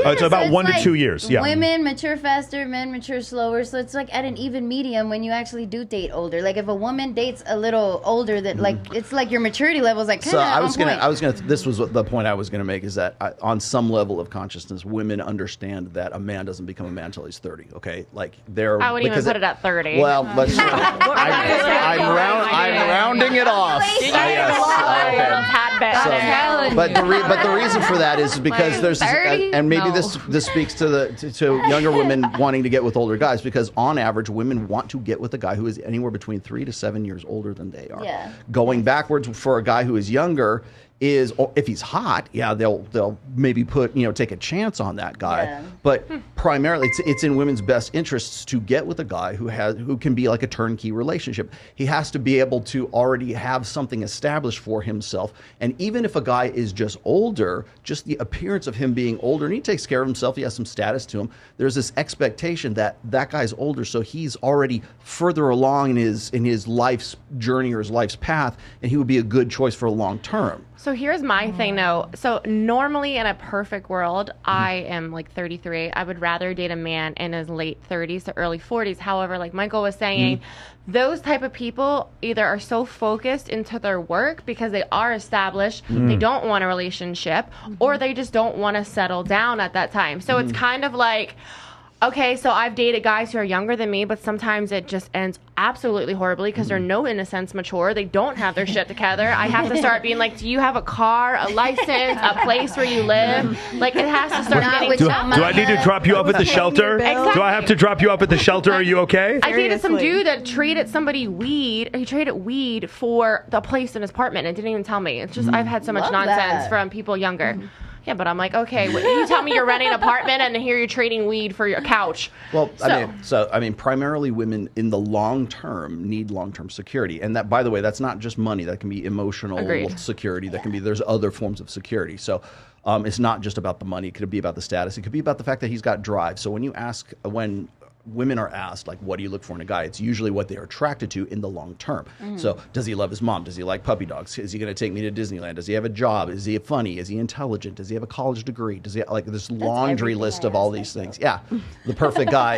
It's about 1 to 2 years. Yeah. Women mature faster, men mature slower. So it's like at an even medium when you actually do date older. Like if a woman dates a little older, that like it's like your maturity level is like kind of I was gonna. This was the point I was gonna make, is that on some level of consciousness, women understand that a man doesn't become a man until he's 30. Okay, like I would even put it at 30. Well, let's. I'm rounding it off. But the reason for that is because there's and maybe this speaks to younger women wanting to get with older guys, because on average women want to get with a guy who is anywhere between 3 to 7 years older than they are. Yeah. Going backwards for a guy who is younger is, if he's hot, they'll maybe take a chance on that guy. Yeah. But primarily, it's in women's best interests to get with a guy who can be like a turnkey relationship. He has to be able to already have something established for himself. And even if a guy is just older, just the appearance of him being older, and he takes care of himself, he has some status to him, there's this expectation that that guy's older, so he's already further along in his life's journey or his life's path, and he would be a good choice for a long term. So here's my thing, though. So normally in a perfect world, I am like 33. I would rather date a man in his late 30s to early 40s. However, like Michael was saying, those type of people either are so focused into their work because they are established, they don't want a relationship, or they just don't want to settle down at that time. So it's kind of like, okay, so I've dated guys who are younger than me, but sometimes it just ends absolutely horribly because they're no innocence mature. They don't have their shit together. I have to start being like, do you have a car, a license, a place where you live? Like, it has to start getting do I need to drop you off at the shelter? Exactly. Do I have to drop you off at the shelter? Are you okay? I dated some dude that traded somebody weed. He traded weed for the place in his apartment and didn't even tell me. It's just, I've had so much nonsense from people younger. Yeah, but I'm like, okay, you tell me you're renting an apartment and here you're trading weed for your couch. Well, I mean, primarily women in the long term need long-term security. And that, by the way, that's not just money. That can be emotional security. That can be, there's other forms of security. So it's not just about the money. It could be about the status. It could be about the fact that he's got drive. So when you ask, when women are asked, like, what do you look for in a guy? It's usually what they're attracted to in the long term. So does he love his mom? Does he like puppy dogs? Is he going to take me to Disneyland? Does he have a job? Is he funny? Is he intelligent? Does he have a college degree? Does he like this laundry list of all these things? Yeah, the perfect guy.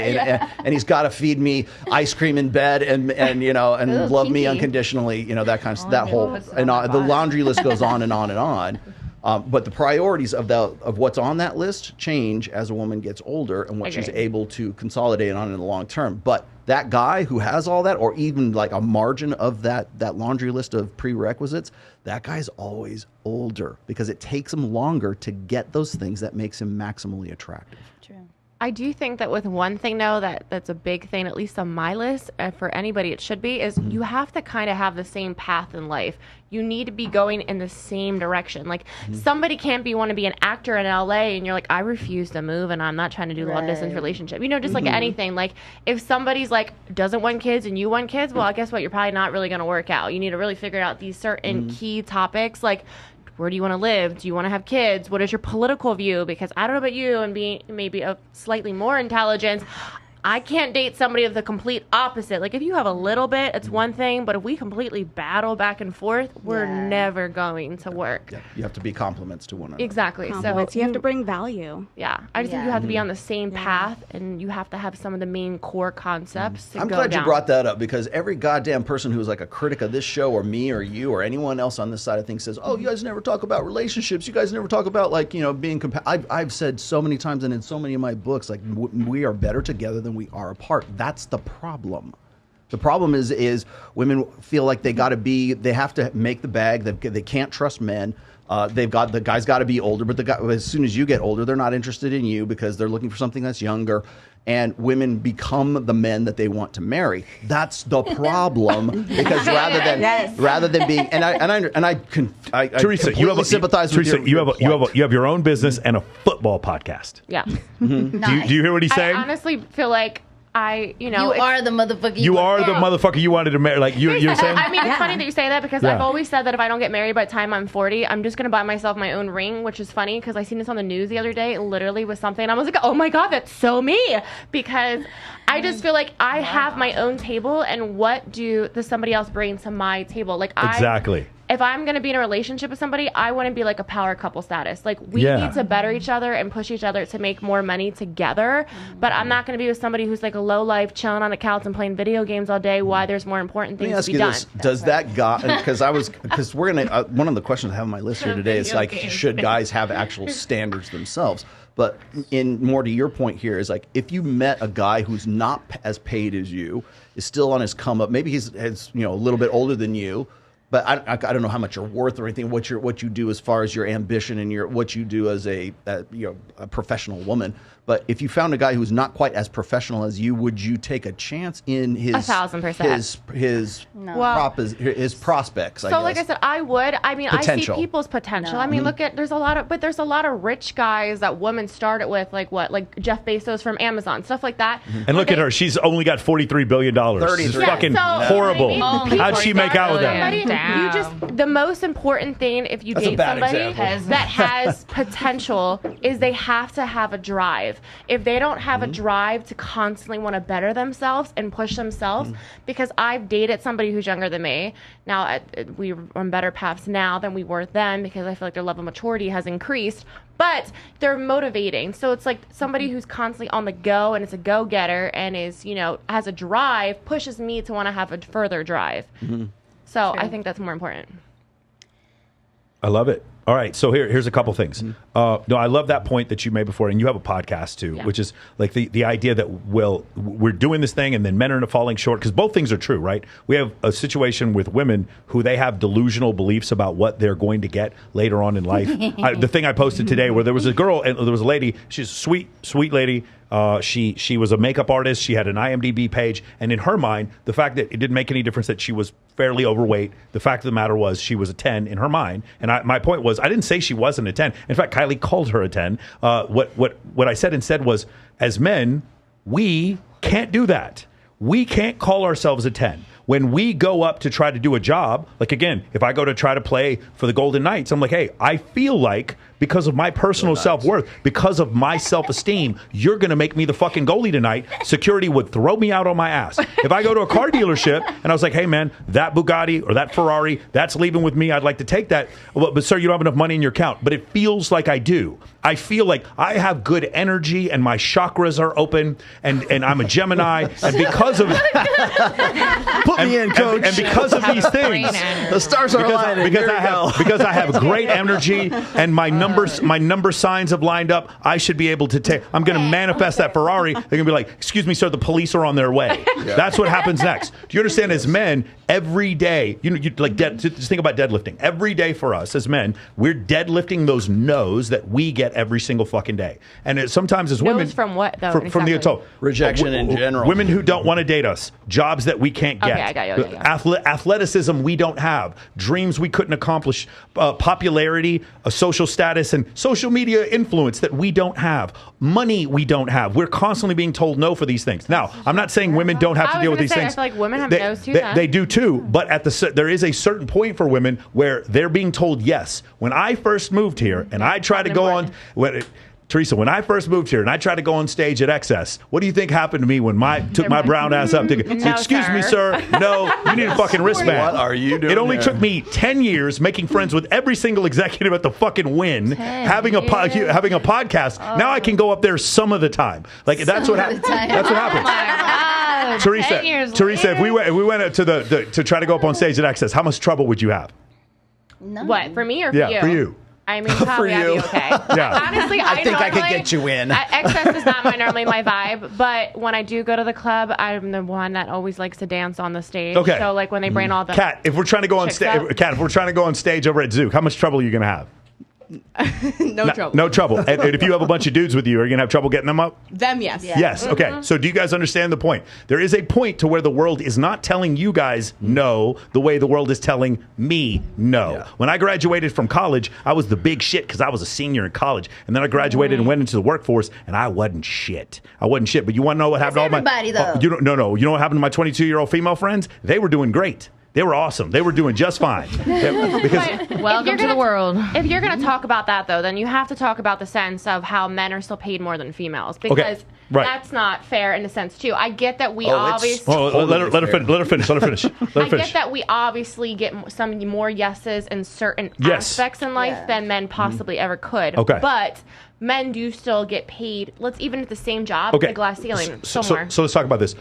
And he's got to feed me ice cream in bed and you know, and Ooh, love me kinky. unconditionally. You know, that kind of, that whole, and the laundry list goes on and on and on. But the priorities of what's on that list change as a woman gets older and what she's able to consolidate on in the long term. But that guy who has all that, or even like a margin of that laundry list of prerequisites, that guy's always older because it takes him longer to get those things that makes him maximally attractive. True. I do think that with one thing, though, that's a big thing, at least on my list, and for anybody it should be, is you have to kind of have the same path in life. You need to be going in the same direction. Like, somebody can't want to be an actor in LA, and you're like, I refuse to move, and I'm not trying to do long distance relationship. You know, just like anything. Like, if somebody's like, doesn't want kids and you want kids, well, guess what? You're probably not really going to work out. You need to really figure out these certain key topics, like, where do you want to live? Do you want to have kids? What is your political view? Because I don't know about you, and being maybe a slightly more intelligent, I can't date somebody of the complete opposite. Like, if you have a little bit, it's one thing, but if we completely battle back and forth, we're never going to work. Yeah, you have to be complements to one another. Exactly. Compliments. So you have to bring value. Yeah, I just think you have to be on the same path, and you have to have some of the main core concepts. To I'm go glad down. you brought that up, because every goddamn person who's like a critic of this show, or me, or you, or anyone else on this side of things says, "Oh, you guys never talk about relationships. You guys never talk about, like, you know, being I've said so many times, and in so many of my books, like, we are better together than we are apart. That's the problem. The problem is women feel like they have to make the bag. They can't trust men. The guy's got to be older, but as soon as you get older, they're not interested in you because they're looking for something that's younger. And women become the men that they want to marry. That's the problem, because rather than being I Teresa, sympathize with you have your own business and a football podcast. Yeah. Do you hear what he's saying? I honestly feel like you are the motherfucker. You are the motherfucker you wanted to marry. Like you're saying. I mean, it's funny that you say that, because I've always said that if I don't get married by the time I'm 40, I'm just going to buy myself my own ring, which is funny because I seen this on the news the other day. It literally was something. I was like, oh my God, that's so me. Because I just feel like I have my own table, and what does somebody else bring to my table? Like, Exactly. If I'm going to be in a relationship with somebody, I want to be like a power couple status. Like, we need to better each other and push each other to make more money together. But I'm not going to be with somebody who's like a low life, chilling on the couch and playing video games all day. Why there's more important things to be done. Does that guy? Because we're gonna one of the questions I have on my list here today is like, should guys have actual standards themselves? But in more to your point here is like, if you met a guy who's not as paid as you, is still on his come up, maybe he's a little bit older than you. But I don't know how much you're worth or anything. What you do as far as your ambition and what you do as a professional woman. But if you found a guy who's not quite as professional as you, would you take a chance in his 1,000%. his prospects? So, like I said, I would. I mean, Potential. I see people's potential. I mean, look at there's a lot of rich guys that women started with, like Jeff Bezos from Amazon, stuff like that. And look at her; she's only got $43 billion. It's fucking horrible. How'd she make out with that? The most important thing if you date somebody that has potential is they have to have a drive. If they don't have a drive to constantly want to better themselves and push themselves, because I've dated somebody who's younger than me. Now, we're on better paths now than we were then, because I feel like their level of maturity has increased. But they're motivating. So it's like somebody who's constantly on the go and is a go-getter and is, has a drive, pushes me to want to have a further drive. So I think that's more important. I love it. All right, so here's a couple things. No, I love that point that you made before, and you have a podcast too, which is like the idea that we're doing this thing, and then men are falling short, because both things are true, right? We have a situation with women who they have delusional beliefs about what they're going to get later on in life. The thing I posted today, where there was a girl and there was a lady. She's a sweet lady. She was a makeup artist. She had an IMDb page, and in her mind, the fact that it didn't make any difference that she was fairly overweight. The fact of the matter was she was a 10 in her mind. And my point was, I didn't say she wasn't a 10. In fact, Kylie called her a 10. What I said instead was, as men, we can't do that. We can't call ourselves a 10. when we go up to try to do a job, like again, if I go to try to play for the Golden Knights, I'm like, hey, I feel like because of my personal self-worth, because of my self-esteem, you're going to make me the fucking goalie tonight. Security would throw me out on my ass. If I go to a car dealership and I was like, hey, man, that Bugatti or that Ferrari, that's leaving with me. I'd like to take that. Well, but, sir, you don't have enough money in your account. But it feels like I do. I feel like I have good energy and my chakras are open and I'm a Gemini. And because of Put me in, coach. And because of these things, the stars are aligning. because I have great energy and my number signs have lined up, I should be able to take. I'm going to manifest that Ferrari. They're going to be like, excuse me, sir, the police are on their way. Yeah. That's what happens next. Do you understand? As men, every day, you like just think about deadlifting. Every day for us as men, we're deadlifting those no's that we get every single fucking day. And sometimes as women, from what though? From the rejection in general. Women who don't want to date us, jobs that we can't get, Okay, I got you. Athleticism we don't have, dreams we couldn't accomplish, popularity, a social status, and social media influence that we don't have, money we don't have. We're constantly being told no for these things. Now, I'm not saying women don't have to deal with these things. I feel like women have no's too. They do too, but there is a certain point for women where they're being told yes. When I first moved here and I tried to go on, Teresa, when I first moved here and I tried to go on stage at XS, what do you think happened to me when took my brown ass up? Excuse me, sir. No, you need a fucking wristband. What are you doing? It only took me 10 years making friends with every single executive at the fucking Win, having a podcast. Now I can go up there some of the time. Like that's what happens. That's what happens. Teresa, if we went to try to go up on stage at XS, how much trouble would you have? No. What, for me or for you? Yeah, for you. I mean, probably I'd be okay. Yeah. Honestly, I think I could get you in. Excess is not normally my vibe, but when I do go to the club, I'm the one that always likes to dance on the stage. Okay. So like when they bring all the Kat, if we're trying to go on stage, Kat, if we're trying to go on stage over at Zook, how much trouble are you going to have? No trouble. No trouble. And if you have a bunch of dudes with you, are you going to have trouble getting them up? Them, yes. Yeah. Yes. Okay. So do you guys understand the point? There is a point to where the world is not telling you guys no the way the world is telling me no. Yeah. When I graduated from college, I was the big shit because I was a senior in college. And then I graduated and went into the workforce, and I wasn't shit. But you want to know what happened to all everybody, though. You know what happened to my 22-year-old female friends? They were doing great. They were awesome. They were doing just fine. Welcome to the world. If you're going to talk about that, though, then you have to talk about the sense of how men are still paid more than females. Because that's not fair in a sense, too. I get that we obviously... let her finish. I get that we obviously get some more yeses in certain aspects in life than men possibly ever could. Okay. But men do still get paid. Let's even at the same job, the glass ceiling. So let's talk about this.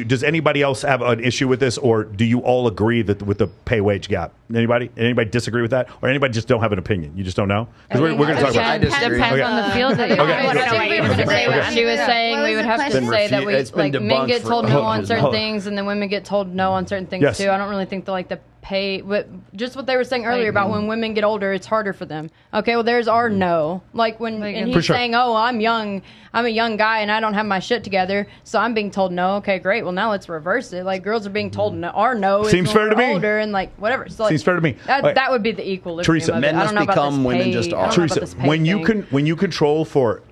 Does anybody else have an issue with this, or do you all agree that with the pay wage gap? Anybody disagree with that, or anybody just don't have an opinion? You just don't know? Because we're going to talk about it. It depends on the field that you're in. Okay. If we were to say what she was saying, we would have to say that men get told no on certain things, and then women get told no on certain things too. I don't really think the pay, but just what they were saying earlier about when women get older, it's harder for them. Okay, well, there's our no. Like when and he's saying, "Oh, I'm young. I'm a young guy, and I don't have my shit together, so I'm being told no." Okay, great. Well, now let's reverse it. Like girls are being told no. Our no seems is fair to me. Older and like whatever. So, like, seems fair to me. That would be the equilibrium. Teresa, of men it. must become women just are. Teresa, when you control for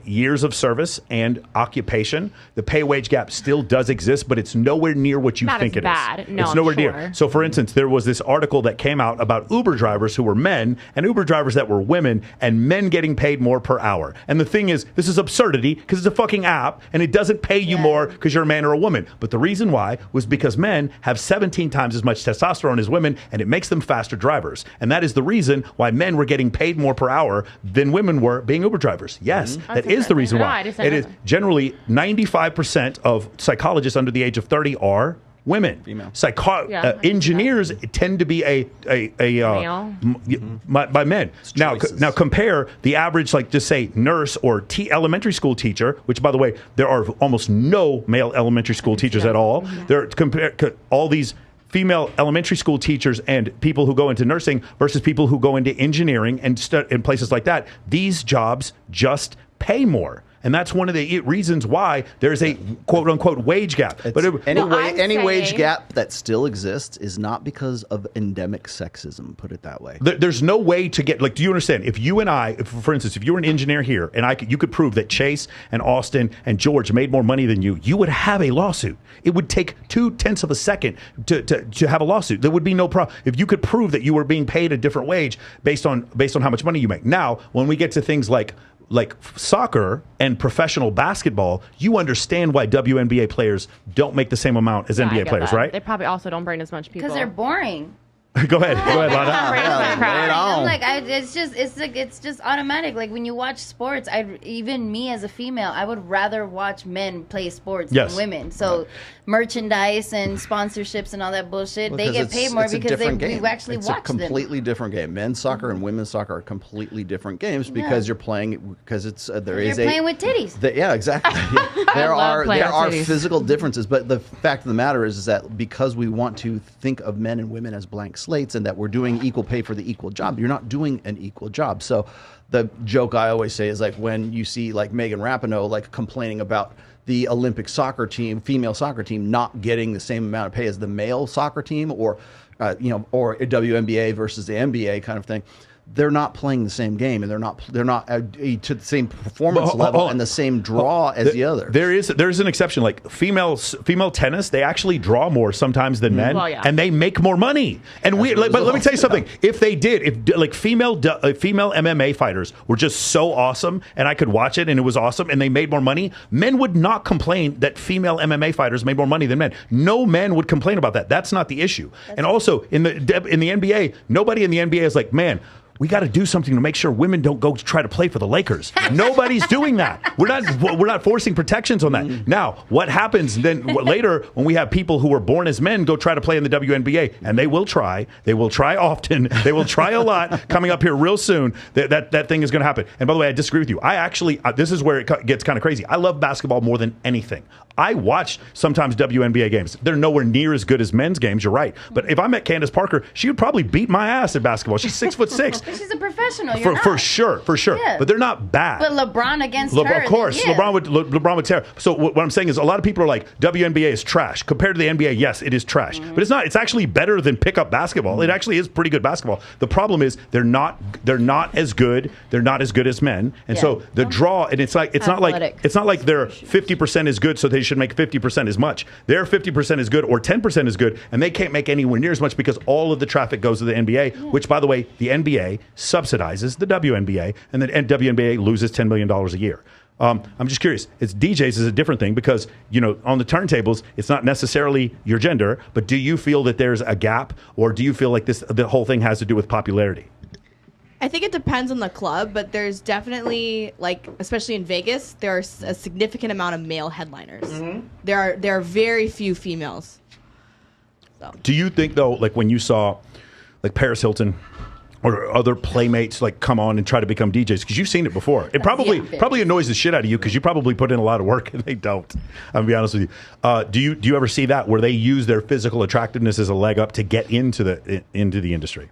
years of service and occupation, the pay wage gap still does exist, but it's nowhere near what you think it is. No, it's nowhere near. So, for instance, there was this article that came out about Uber drivers who were men and Uber drivers that were women, and men getting paid more per hour. And the thing is, this is absurdity because it's a fucking app and it doesn't pay you more because you're a man or a woman. But the reason why was because men have 17 times as much testosterone as women, and it makes them faster drivers. And that is the reason why men were getting paid more per hour than women were being Uber drivers. Yes, that is the reason why. It is generally 95% of psychologists under the age of 30 are women. Female. Engineers tend to be by men. Now compare the average, like just say nurse or elementary school teacher, which by the way, there are almost no male elementary school teachers at all. There compare all these female elementary school teachers and people who go into nursing versus people who go into engineering and places like that. These jobs just pay more. and that's one of the reasons why there's a quote unquote wage gap. But any wage gap that still exists is not because of endemic sexism. Put it that way. There's no way to get, like, do you understand? If you and I, for instance, if you were an engineer here and you could prove that Chase and Austin and George made more money than you would have a lawsuit. It would take 0.2 of a second to have a lawsuit. There would be no problem if you could prove that you were being paid a different wage based on how much money you make. Now, when we get to things like soccer and professional basketball, you understand why WNBA players don't make the same amount as NBA players, right? They probably also don't bring as much people. Because they're boring. Go ahead, Lana. I'm like, it's just automatic. Like when you watch sports, even me as a female, I would rather watch men play sports than women. So merchandise and sponsorships and all that bullshit, they get paid more because we actually watch them. It's a completely different game. Men's soccer and women's soccer are completely different games because you're playing because you're playing with titties. Yeah, exactly. There are physical differences, but the fact of the matter is that because we want to think of men and women as blank slates and that we're doing equal pay for the equal job, you're not doing an equal job. So the joke I always say is like when you see like Megan Rapinoe like complaining about the Olympic soccer team, female soccer team, not getting the same amount of pay as the male soccer team, or or a WNBA versus the NBA kind of thing. They're not playing the same game, and they're not to the same performance level and the same draw as the other. There's an exception. Like female tennis, they actually draw more sometimes than men, and they make more money. And but let me tell you something. If female MMA fighters were just so awesome, and I could watch it and it was awesome, and they made more money, men would not complain that female MMA fighters made more money than men. No man would complain about that. That's not the issue. And also in the NBA, nobody in the NBA is like, man, we got to do something to make sure women don't go try to play for the Lakers. Nobody's doing that. We're not forcing protections on that. Now, what happens then later when we have people who were born as men go try to play in the WNBA, and they will try. They will try often. They will try a lot. Coming up here real soon, that thing is going to happen. And by the way, I disagree with you. I actually, this is where it gets kind of crazy. I love basketball more than anything. I watch sometimes WNBA games. They're nowhere near as good as men's games. You're right. But if I met Candace Parker, she would probably beat my ass at basketball. She's 6'6". But she's a professional. For sure. Yeah. But they're not bad. But LeBron against her. Of course, LeBron would tear. So what I'm saying is, a lot of people are like, WNBA is trash compared to the NBA. Yes, it is trash, but it's not. It's actually better than pickup basketball. It actually is pretty good basketball. The problem is they're not as good. They're not as good as men, and so the draw. And it's not like they're 50% as good, so they should make 50% as much. They're 50% as good or 10% as good, and they can't make anywhere near as much because all of the traffic goes to the NBA, which, by the way, the NBA subsidizes the WNBA, and the WNBA loses $10 million a year. I'm just curious. DJs is a different thing because, on the turntables, it's not necessarily your gender, but do you feel that there's a gap, or do you feel like the whole thing has to do with popularity? I think it depends on the club, but there's definitely, especially in Vegas, there are a significant amount of male headliners. Mm-hmm. There are very few females. So. Do you think, though, when you saw, Paris Hilton or other playmates come on and try to become DJs, because you've seen it before, it probably annoys the shit out of you because you probably put in a lot of work and they don't. I'm gonna be honest with you. Do you ever see that where they use their physical attractiveness as a leg up to get into the industry?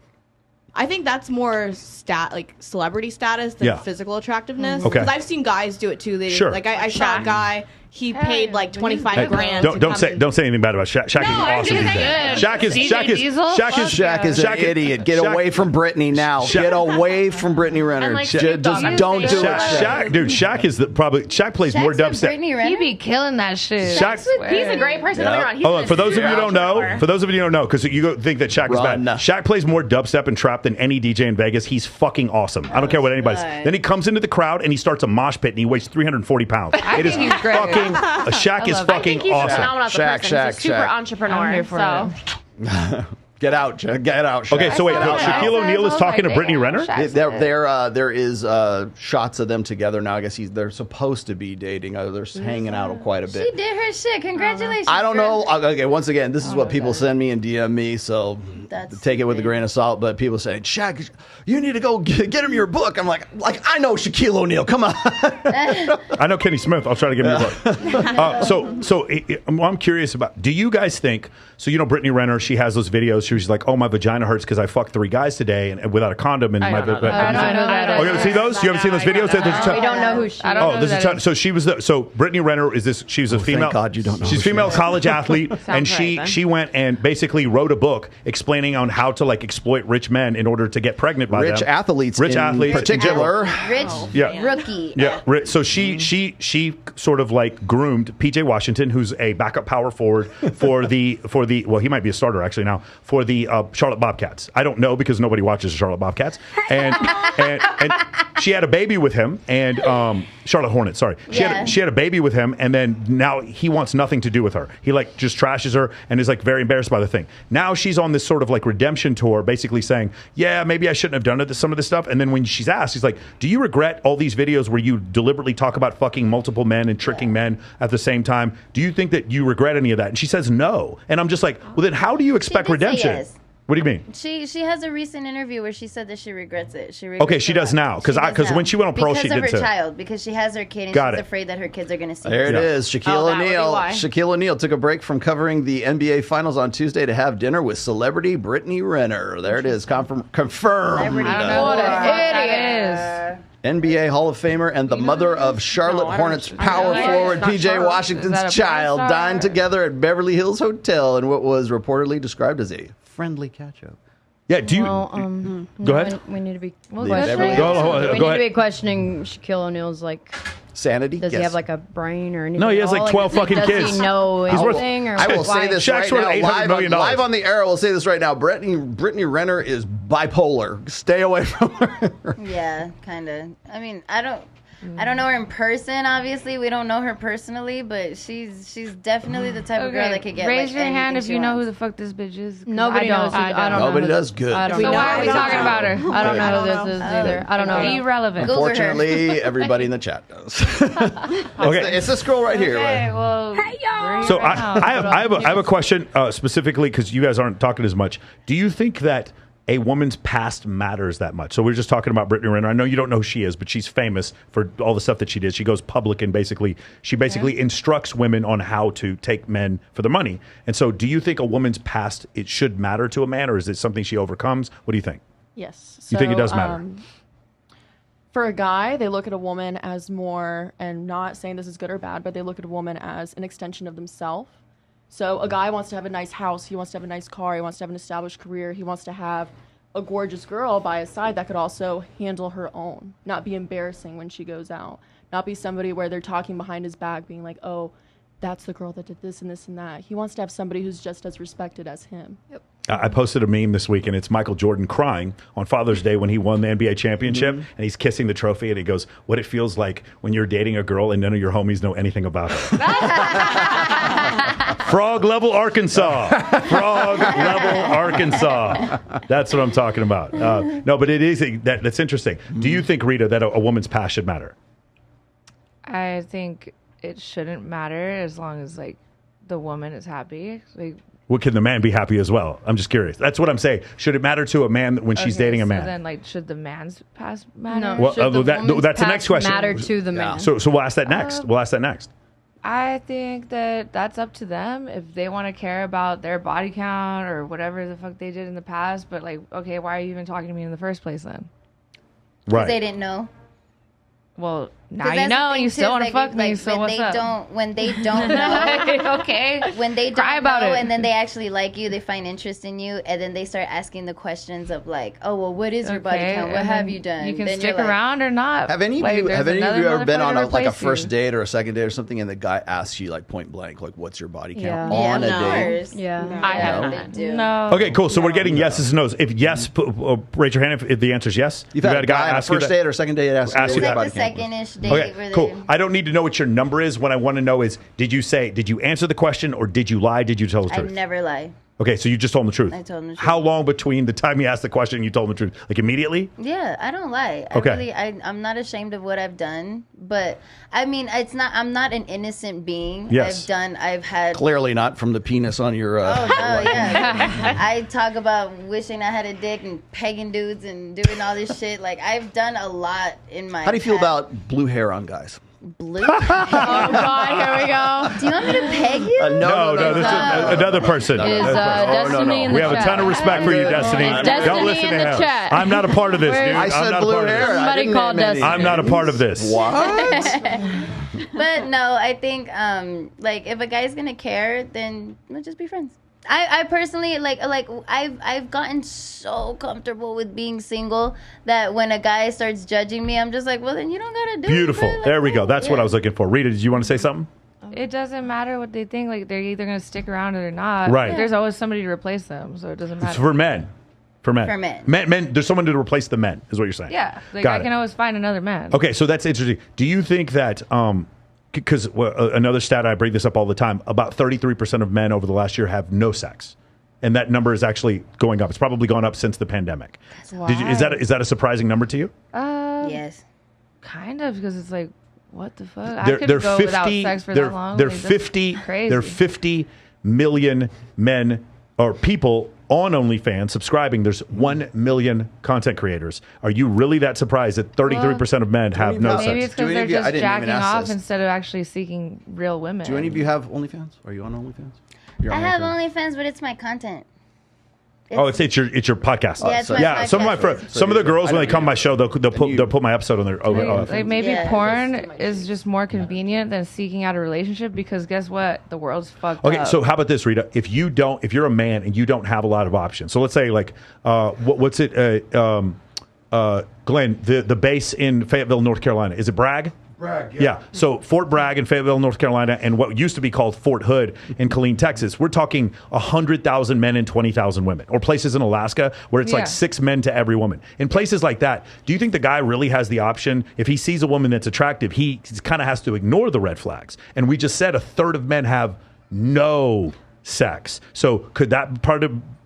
I think that's more celebrity status than physical attractiveness. Okay. Because I've seen guys do it too. Sure. I saw a guy. He paid $25 grand. Don't say anything bad about Shaq. Shaq is awesome. Shaq is an idiot. Get away from Brittany now. Get away from Brittany Renner. Just don't do it. Shaq is Shaq plays more dubstep. He be killing that shit. He's a great person to be around. Hold on, for those of you who don't know, because you think that Shaq is bad. Shaq plays more dubstep and trap than any DJ in Vegas. He's fucking awesome. I don't care what anybody says. Then he comes into the crowd and he starts a mosh pit and he weighs 340 pounds. It is fucking. Shaq is fucking awesome. Shaq. Super entrepreneur. Get out, Shaq. Okay, so wait, Shaquille O'Neal is talking to Brittany Renner? There is shots of them together now. I guess they're supposed to be dating. They're hanging out quite a bit. She did her shit. Congratulations. I don't know. Okay, once again, this is what people send me and DM me, so take it with a grain of salt. But people say, Shaq, you need to go get him your book. I'm like I know Shaquille O'Neal. Come on. I know Kenny Smith. I'll try to give him your book. So I'm curious about, do you guys think, Brittany Renner, she has those videos. She's like, "Oh, my vagina hurts because I fucked 3 guys today and without a condom." And I don't know that. Oh, you haven't seen those? You haven't seen those videos? We don't know who she is. Oh, there's a ton. So she was so Brittany Renner is this? She's a female. Thank God you don't know. She's a female college athlete, and she went and basically wrote a book explaining on how to like exploit rich men in order to get pregnant by rich them. athletes, rich in athletes, particular. Rich Yeah. rookie. Yeah. So she sort of like groomed PJ Washington, who's a backup power forward for the well, he might be a starter actually now for the Charlotte Bobcats. I don't know because nobody watches the Charlotte Bobcats, and she had a baby with him, and Charlotte Hornets. Sorry, she had a baby with him, and then now he wants nothing to do with her. He like just trashes her and is like very embarrassed by the thing. Now she's on this sort of like redemption tour, basically saying, "Yeah, maybe I shouldn't have done some of this stuff." And then when she's asked, he's like, "Do you regret all these videos where you deliberately talk about fucking multiple men and tricking men at the same time? Do you think that you regret any of that?" And she says no. And I'm just like, well, then how do you expect redemption? Yes. What do you mean? She has a recent interview where she said that she regrets it. Okay, she does now because when she went on Pearl, she did too. Because of her child, because she has her kid and she's afraid that her kids are going to see. There it is. Shaquille O'Neal. why. Shaquille O'Neal took a break from covering the NBA Finals on Tuesday to have dinner with celebrity Brittany Renner. There it is. Confirmed. I don't know what it is. NBA Hall of Famer and the mother of Charlotte Hornets power forward PJ Washington's child dined together at Beverly Hills Hotel in what was reportedly described as a friendly catch-up. Yeah, do you go ahead? We need to be Go to be questioning Shaquille O'Neal's like sanity. Does he have like a brain or anything? No, he has like 12 fucking kids. Does he know anything? I will say this Shaq's right worth now, $800 million. live on the air. I will say this right now. Brittany Renner is bipolar. Stay away from her. Yeah, kind of. I mean, I don't know her in person. Obviously, we don't know her personally, but she's definitely the type of girl that could get. Raise like, your hand if you know who wants. the fuck this bitch is. Nobody knows. I don't know. Nobody does. Good. I don't So know. why are we talking about her? I don't know who this is either. I don't know. Irrelevant. Unfortunately, everybody in the chat does. Okay, it's a scroll right here. Okay, well, hey y'all. So I have a question specifically because you guys aren't talking as much. Do you think that a woman's past matters that much? So we're just talking about Brittany Renner. I know you don't know who she is, but she's famous for all the stuff that she did. She goes public and basically instructs women on how to take men for the money. And so do you think a woman's past, it should matter to a man, or is it something she overcomes? What do you think? Yes. You think it does matter? For a guy, they look at a woman as more, and not saying this is good or bad, but they look at a woman as an extension of themselves. So a guy wants to have a nice house, he wants to have a nice car, he wants to have an established career, he wants to have a gorgeous girl by his side that could also handle her own, not be embarrassing when she goes out, not be somebody where they're talking behind his back being like, oh, that's the girl that did this and this and that. He wants to have somebody who's just as respected as him. Yep. I posted a meme this week, and it's Michael Jordan crying on Father's Day when he won the NBA championship, and he's kissing the trophy, and he goes, "What it feels like when you're dating a girl and none of your homies know anything about her." Frog level Arkansas. Frog level Arkansas. That's what I'm talking about. No, but it is that's interesting. Do you think, Rita, that a woman's past should matter? I think it shouldn't matter as long as like the woman is happy. Like, Well, can the man be happy as well? I'm just curious. That's what I'm saying. Should it matter to a man when she's dating a man? So then, like, should the man's past matter? No. Well, Should the that's woman's the next past question. matter to the man? So we'll ask that next. We'll ask that next. I think that that's up to them if they want to care about their body count or whatever the fuck they did in the past. But like, okay, why are you even talking to me in the first place then? Right. They didn't know. Well, now you know, and you still want to fuck me. So what's up? When they don't know, okay. When they don't Cry about know, it. and then they actually like you, they find interest in you, and then they start asking the questions of like, oh, well, what is your body count? What and have then you done? You can Then stick you're like, around or not. Have any of Like, you there's another ever been on motherfucker to like a replace first you. date or a second date or something, and the guy asks you like point blank, like, "What's your body count?" Yeah. on a of date? course. Yeah. I No. haven't. They do. No. Okay, cool. So we're getting yeses and nos. If yes, raise your hand if the answer is yes. You've had a guy on a ask you first that? date or second date ask Ask you you what that. your Like the body count was. second-ish date Okay, where cool. they... I don't need to know what your number is. What I want to know is, did you answer the question, or did you lie? Did you tell the I truth? never lie. Okay, so you just told him the truth. I told him the truth. How long between the time you asked the question and you told him the truth? Like immediately? Yeah, I don't lie. Okay. I'm not ashamed of what I've done, but I mean, I'm not an innocent being. Yes. I've had. Clearly not from the penis on your. Oh no, yeah. I talk about wishing I had a dick and pegging dudes and doing all this shit. Like I've done a lot in my. How do you feel past. about blue hair on guys? Blue. Oh God, here we go. Do you want me to peg you? No, this is another person. Is Destiny in the We have a chat? ton of respect for you, Destiny. Destiny Don't listen in to the him. chat. I'm not a part of this, dude. I I'm said not a blue part of hair. this. I Somebody didn't called name any Destiny. I'm not a part of this. What? But no, I think like if a guy's gonna care, then let's just be friends. I personally like I've gotten so comfortable with being single that when a guy starts judging me, I'm just like, well then you don't gotta do Beautiful. it. Like, There we go. That's what I was looking for. Rita, did you want to say something? It doesn't matter what they think. Like they're either gonna stick around or not. Right. There's always somebody to replace them, so it doesn't It's matter. for men. For men. For men. Men. There's someone to replace the men, is what you're saying. Yeah, like Got I it. can always find another man. Okay, so that's interesting. Do you think that, because another stat, I bring this up all the time, about 33% of men over the last year have no sex. And that number is actually going up. It's probably gone up since the pandemic. Is that a surprising number to you? Yes. Kind of, because it's like, what the fuck? I They're could go without sex for that long. They're Like, that's 50. Crazy. There are 50 million men or people on OnlyFans subscribing. There's 1 million content creators. Are you really that surprised that 33% of men have no Maybe sex? it's because they're I just didn't even jacking ask off this. instead of actually seeking real women. Do any of you have OnlyFans? Are you on OnlyFans? You're I on have OnlyFans? OnlyFans, but it's my content. It's your podcast. Yeah, it's my Some of my podcast. friends, some of the girls when they come to my show, they'll put my episode on their. Like maybe Yeah. porn is just more convenient than seeking out a relationship because guess what? The world's fucked Okay, up. so how about this, Rita? If you're a man and you don't have a lot of options, so let's say like, what's it, Glenn, the base in Fayetteville, North Carolina, is it Bragg? Bragg, Yeah. So Fort Bragg in Fayetteville, North Carolina, and what used to be called Fort Hood in Killeen, Texas. We're talking 100,000 men and 20,000 women. Or places in Alaska where it's like 6 men to every woman. In places like that, do you think the guy really has the option? If he sees a woman that's attractive, he kind of has to ignore the red flags. And we just said a third of men have no sex. So could that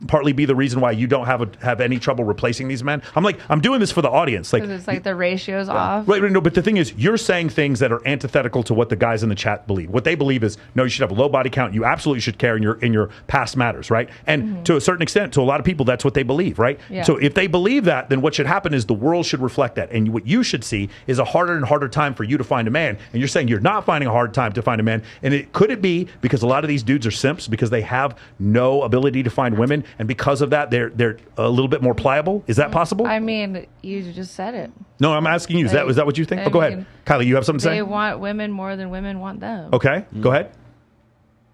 partly be the reason why you don't have any trouble replacing these men? I'm doing this for the audience. Like, 'Cause it's like the ratio's off. right, no, but the thing is, you're saying things that are antithetical to what the guys in the chat believe. What they believe is, no, you should have a low body count. You absolutely should care, in your past matters, right? And to a certain extent, to a lot of people, that's what they believe, right? Yeah. So if they believe that, then what should happen is the world should reflect that. And what you should see is a harder and harder time for you to find a man. And you're saying you're not finding a hard time to find a man. And could it be because a lot of these dudes are simps because they have no ability to find women, and because of that, they're a little bit more pliable? Is that possible? I mean, you just said it. No, I'm asking you. Is that what you think? I Go ahead. mean, Kylie, you have something to They say? want women more than women want them. Okay, go ahead.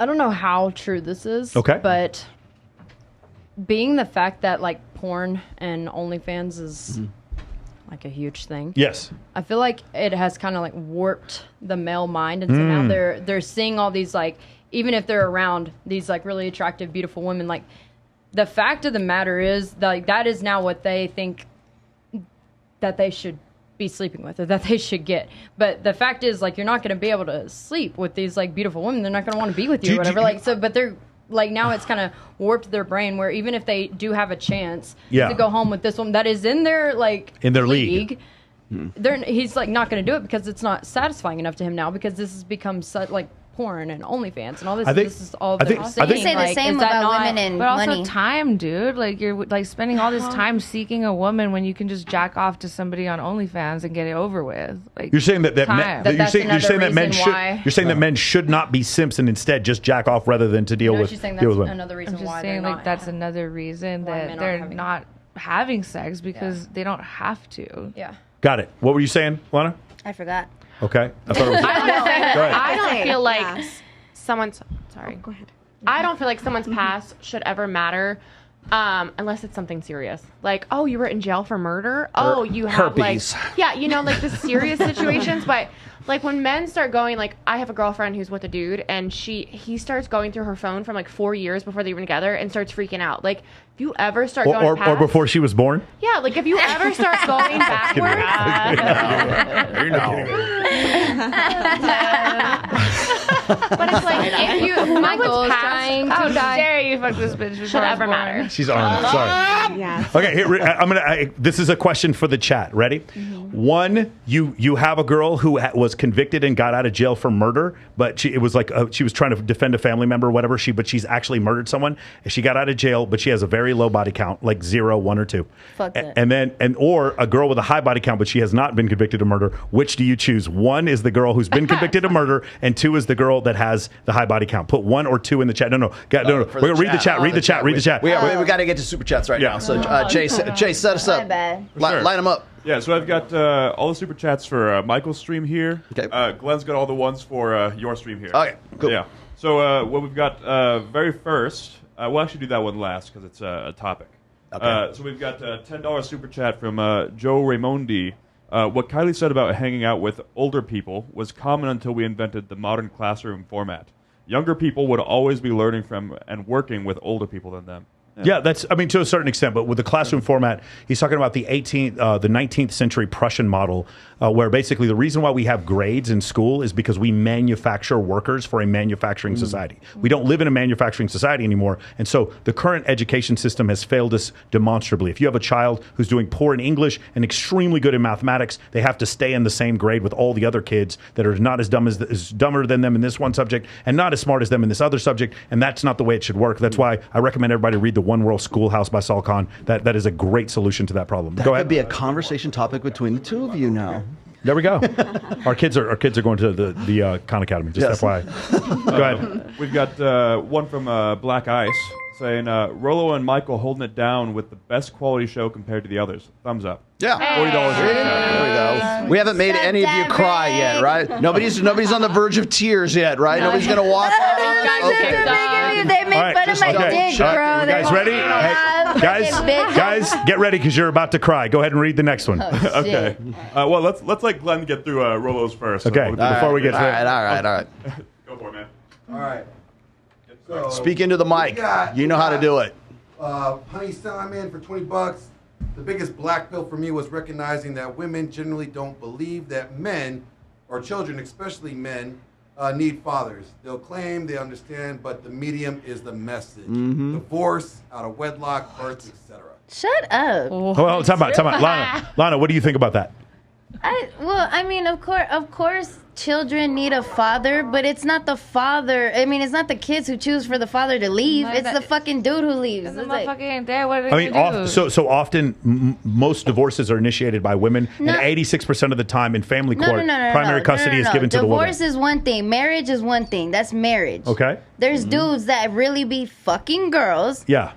I don't know how true this is. Okay. But being the fact that like porn and OnlyFans is like a huge thing. Yes. I feel like it has kind of like warped the male mind, and so now they're seeing all these like, even if they're around these like really attractive, beautiful women, like the fact of the matter is like that is now what they think that they should be sleeping with or that they should get. But the fact is like you're not going to be able to sleep with these like beautiful women. They're not going to want to be with you or whatever. Like so, but they're like now it's kind of warped their brain where even if they do have a chance to go home with this woman that is in their like in their league. He's like not going to do it because it's not satisfying enough to him now because this has become such like porn and OnlyFans and all this. This is all. I think You say the same about women and But also money. time, dude. Like you're like spending all this time seeking a woman when you can just jack off to somebody on OnlyFans and get it over with. Like You're saying that time. you're saying that men should why- you're saying that men should not be simps and instead just jack off rather than to deal with she's saying deal that's with women. another reason I'm just why saying they're like not that's another reason why that men aren't they're having- not having sex because they don't have to. Yeah. Got it. What were you saying, Lana? I forgot. Okay. I thought it was. Go ahead. I don't feel like Yeah. someone's sorry. Go ahead. I don't feel like someone's past should ever matter unless it's something serious. Like, oh, you were in jail for murder? Oh, you have herpes. like yeah, you know, like the serious situations, but like when men start going like I have a girlfriend who's with a dude and he starts going through her phone from like 4 years before they were together and starts freaking out. Like if you ever start going Or past, before she was born. yeah, like if you ever start going backwards, You know. but it's like if you Michael's trying How to die. dare you fuck this bitch? Should ever matter. She's armed. Sorry. Yes. Okay, here, I'm gonna. This is a question for the chat. Ready? One, you have a girl who was convicted and got out of jail for murder, but she was trying to defend a family member or whatever. But she's actually murdered someone. She got out of jail, but she has a very low body count, like 0, 1, or 2. Fuck that. Or a girl with a high body count, but she has not been convicted of murder. Which do you choose? 1 is the girl who's been convicted of murder, and 2 is the girl that has the high body count. Put 1 or 2 in the chat. No. We're gonna read the chat. Read the chat. Read the chat. We got to get to super chats right now. So Chase, set us up. My bad. Line them up. Yeah, so I've got all the super chats for Michael's stream here. Okay. Glenn's got all the ones for your stream here. Okay, cool. Yeah. So what we've got very first, we'll actually do that one last because it's a topic. Okay. So we've got $10 super chat from Joe Raimondi. What Kylie said about hanging out with older people was common until we invented the modern classroom format. Younger people would always be learning from and working with older people than them. Yeah, that's, I mean, to a certain extent, but with the classroom format, he's talking about the 19th century Prussian model, where basically the reason why we have grades in school is because we manufacture workers for a manufacturing society. We don't live in a manufacturing society anymore, and so the current education system has failed us demonstrably. If you have a child who's doing poor in English and extremely good in mathematics, they have to stay in the same grade with all the other kids that are not as dumb as dumber than them in this one subject and not as smart as them in this other subject, and that's not the way it should work. That's why I recommend everybody read the One World Schoolhouse by Saul Kahn. That is a great solution to that problem. That Go ahead. could be a conversation topic between the two of you now. There we go. Our kids are going to the Khan Academy. Just FYI. Go ahead. We've got one from Black Ice saying Rollo and Michael holding it down with the best quality show compared to the others. Thumbs up. Yeah. $40. There we go. We haven't made any of you cry yet, right? Nobody's on the verge of tears yet, right? Nobody's gonna walk out. They make fun of my dick, bro. You guys ready? Hey, guys, get ready because you're about to cry. Go ahead and read the next one. Okay. Well, let's let Glenn get through Rollo's first. Okay. Before we get to it. All right. Go for it, man. All right. So Speak into the mic. You know how to do it. Honey Simon for $20. The biggest black pill for me was recognizing that women generally don't believe that men, or children, especially men, need fathers. They'll claim they understand, but the medium is the message. Divorce, out of wedlock, birth, etc. Shut up. Well, time out. Lana, what do you think about that? I mean, of course, children need a father, but it's not the father. I mean, it's not the kids who choose for the father to leave. No, it's the fucking dude who leaves. The motherfucker ain't there. What are they I mean, gonna do? so often most divorces are initiated by women, and 86% of the time in family court, primary custody is given to the woman. Divorce is one thing. Marriage is one thing. That's marriage. Okay. There's dudes that really be fucking girls. Yeah.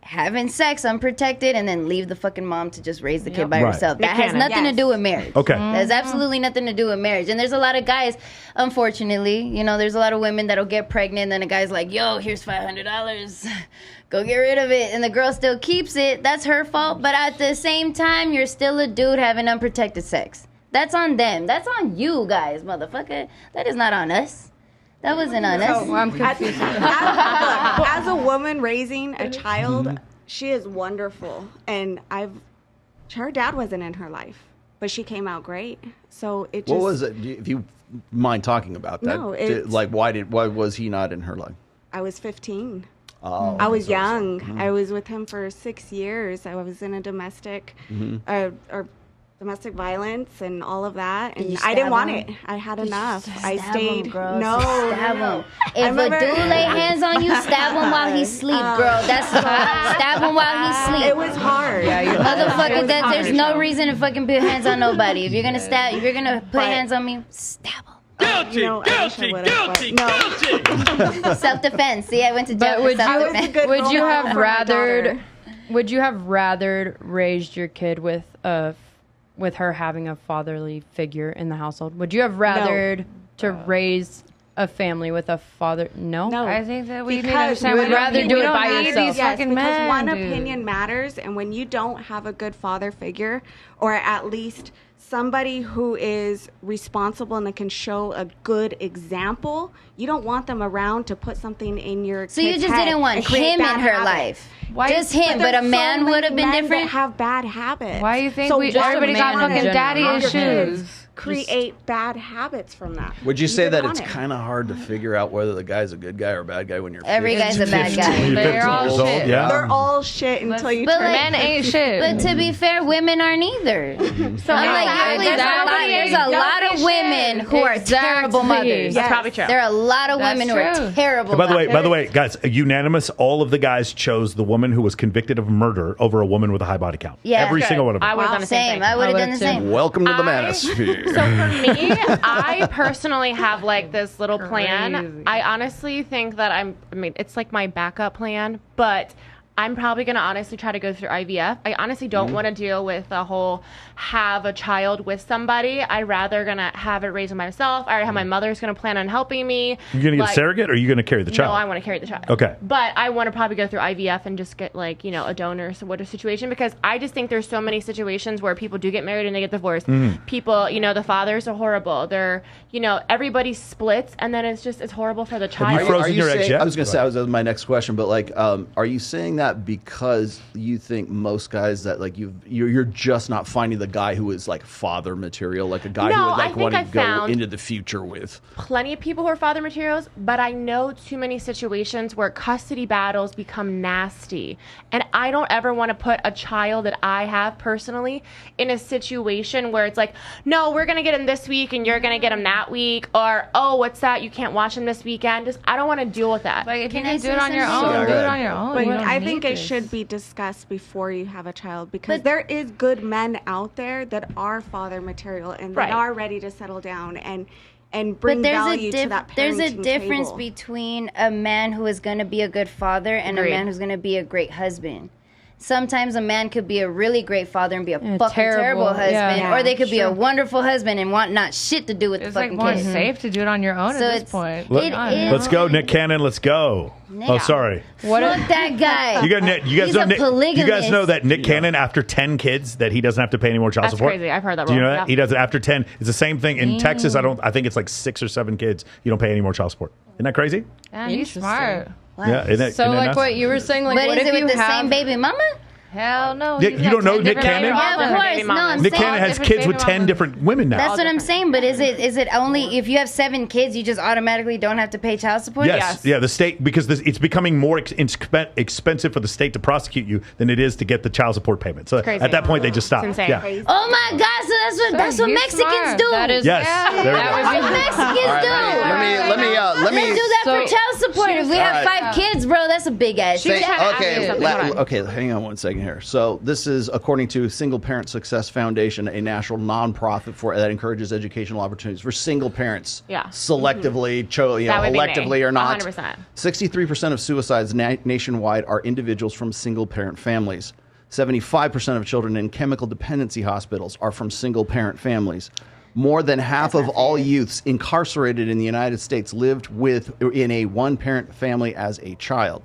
Having sex unprotected and then leave the fucking mom to just raise the kid by Right. herself. That has nothing to do with marriage. Okay. There's absolutely nothing to do with marriage. And there's a lot of guys, unfortunately, there's a lot of women that'll get pregnant and then a guy's like, yo, here's $500. Go get rid of it. And the girl still keeps it. That's her fault. But at the same time, you're still a dude having unprotected sex. That's on them. That's on you guys, motherfucker. That is not on us. That wasn't on us. I'm confused. As a woman raising a child, she is wonderful, and her dad wasn't in her life, but she came out great. So it just. What was it? If you mind talking about that, No, why was he not in her life? I was 15. Oh, I was young. I was with him for 6 years. I was in a domestic violence and all of that, and I didn't want it. I had enough. I stayed. No, stab him. If a dude lay hands on you, stab him while he sleep, girl. That's stab him while he sleep. It was hard. Motherfucker, there's no reason to fucking put hands on nobody. If you're gonna put hands on me, stab him. Guilty. Self-defense. See, I went to jail for self-defense. Would you have rather raised your kid with her having a fatherly figure in the household? Would you have rather to raise a family with a father? No. I think that we because need to would rather do it by yourself. These fucking men, one dude. opinion matters, and when you don't have a good father figure, or at least somebody who is responsible and that can show a good example, you don't want them around to put something in your So you just didn't want him in her life. Just him, but a man would have been different. Have bad habits. Why do you think So everybody got fucking daddy issues? create bad habits from that. Would you say that wouldn't it's want it. kind of hard to figure out whether the guy's a good guy or a bad guy when you're Every 50? guy's a bad guy. They're all shit. Yeah. They're all shit until you But turn. like- Men ain't shit. But to be fair, women aren't either. So there's a lot of women who are terrible mothers. That's probably true. There are a lot of That's women who are true. terrible. By the mothers. way, guys, unanimous. All of the guys chose the woman who was convicted of murder over a woman with a high body count. Yeah. Every Good. single one of them. I would have done the same Same. thing. I would have done the too. same. Welcome to the I- manosphere. So for me, I personally have like this little plan. Crazy. I honestly think that I mean, it's like my backup plan, but I'm probably going to honestly try to go through IVF. I honestly don't want to deal with the whole have a child with somebody. I'd rather going to have it raised by myself. I already have my mother's going to plan on helping me. You going to get Like, a surrogate or are you going to carry the child? No, I want to carry the child. Okay. But I want to probably go through IVF and just get like, a donor sort of situation, because I just think there's so many situations where people do get married and they get divorced. People, the fathers are horrible. They're, everybody splits, and then it's horrible for the child. you frozen your eggs saying, yet? I was going to say, that was my next question, but like, are you saying that because you think most guys that like you're just not finding the guy who is like father material, like a guy who No, would I like think want to I go found- into the future with? Plenty of people who are father materials, but I know too many situations where custody battles become nasty. And I don't ever want to put a child that I have personally in a situation where it's like, no, we're going to get him this week and you're going to get him that week. Or, oh, what's that? You can't watch him this weekend. I don't want to deal with that. Like, if you Can I can do say it on your something? own, Yeah, do go it ahead. on your own. But You don't I need think it this. should be discussed before you have a child, because But- there is good men out there that are father material and that Right. are ready to settle down and bring But there's value a to that there's a parenting difference table. between a man who is going to be a good father and Agreed. a man who's going to be a great husband. Sometimes a man could be a really great father and be a Yeah, fucking terrible husband, yeah. or they could be a Sure. wonderful husband and want not shit to do with It's the like fucking more kids. safe to do it on your own So at this it's- point. It is- Let's go, Nick Cannon. Let's go. Oh, sorry. Fuck that guy. You guys He's know a Nick, you polygamist. guys know that Nick Cannon, after 10 kids, that he doesn't have to pay any more child That's support. crazy. I've heard that Do you know rule. that Yeah. he does it after 10? It's the same thing in Texas. I think it's like 6 or 7 kids. You don't pay any more child support. Isn't that crazy? Damn, you smart. Yeah. Isn't it, So, isn't it like nuts? what you were saying, like, But what is if it you with the have same baby mama? Hell no. Yeah, he's you got don't know 10 Nick different Cannon? baby Yeah, of mamas. course. baby No, mamas. I'm Nick saying Cannon has different kids with baby 10 mamas. different women now. that's what I'm saying. But is it only if you have 7 kids, you just automatically don't have to pay child support? Yes. Yeah, the state, because it's becoming more expensive for the state to prosecute you than it is to get the child support payment. So crazy. at that point, they just stop. It's insane. Yeah. Oh my God! So that's what he's Mexicans smart. do. That is- Yes. Yeah, There we that go. was That's what Mexicans All do. right, let me Let's do that So- for child support. If we have Alright. 5 kids, bro, that's a big ass. Say- just had to ask okay, you something. Hold on. okay, hang on one second here. So this is according to Single Parent Success Foundation, a national nonprofit that encourages educational opportunities for single parents. Yeah. Selectively, That would be me. electively or not. 100%. 63% of suicides nationwide are individuals from single parent families. 75% of children in chemical dependency hospitals are from single parent families. More than half of all youths incarcerated in the United States lived in a one-parent family as a child.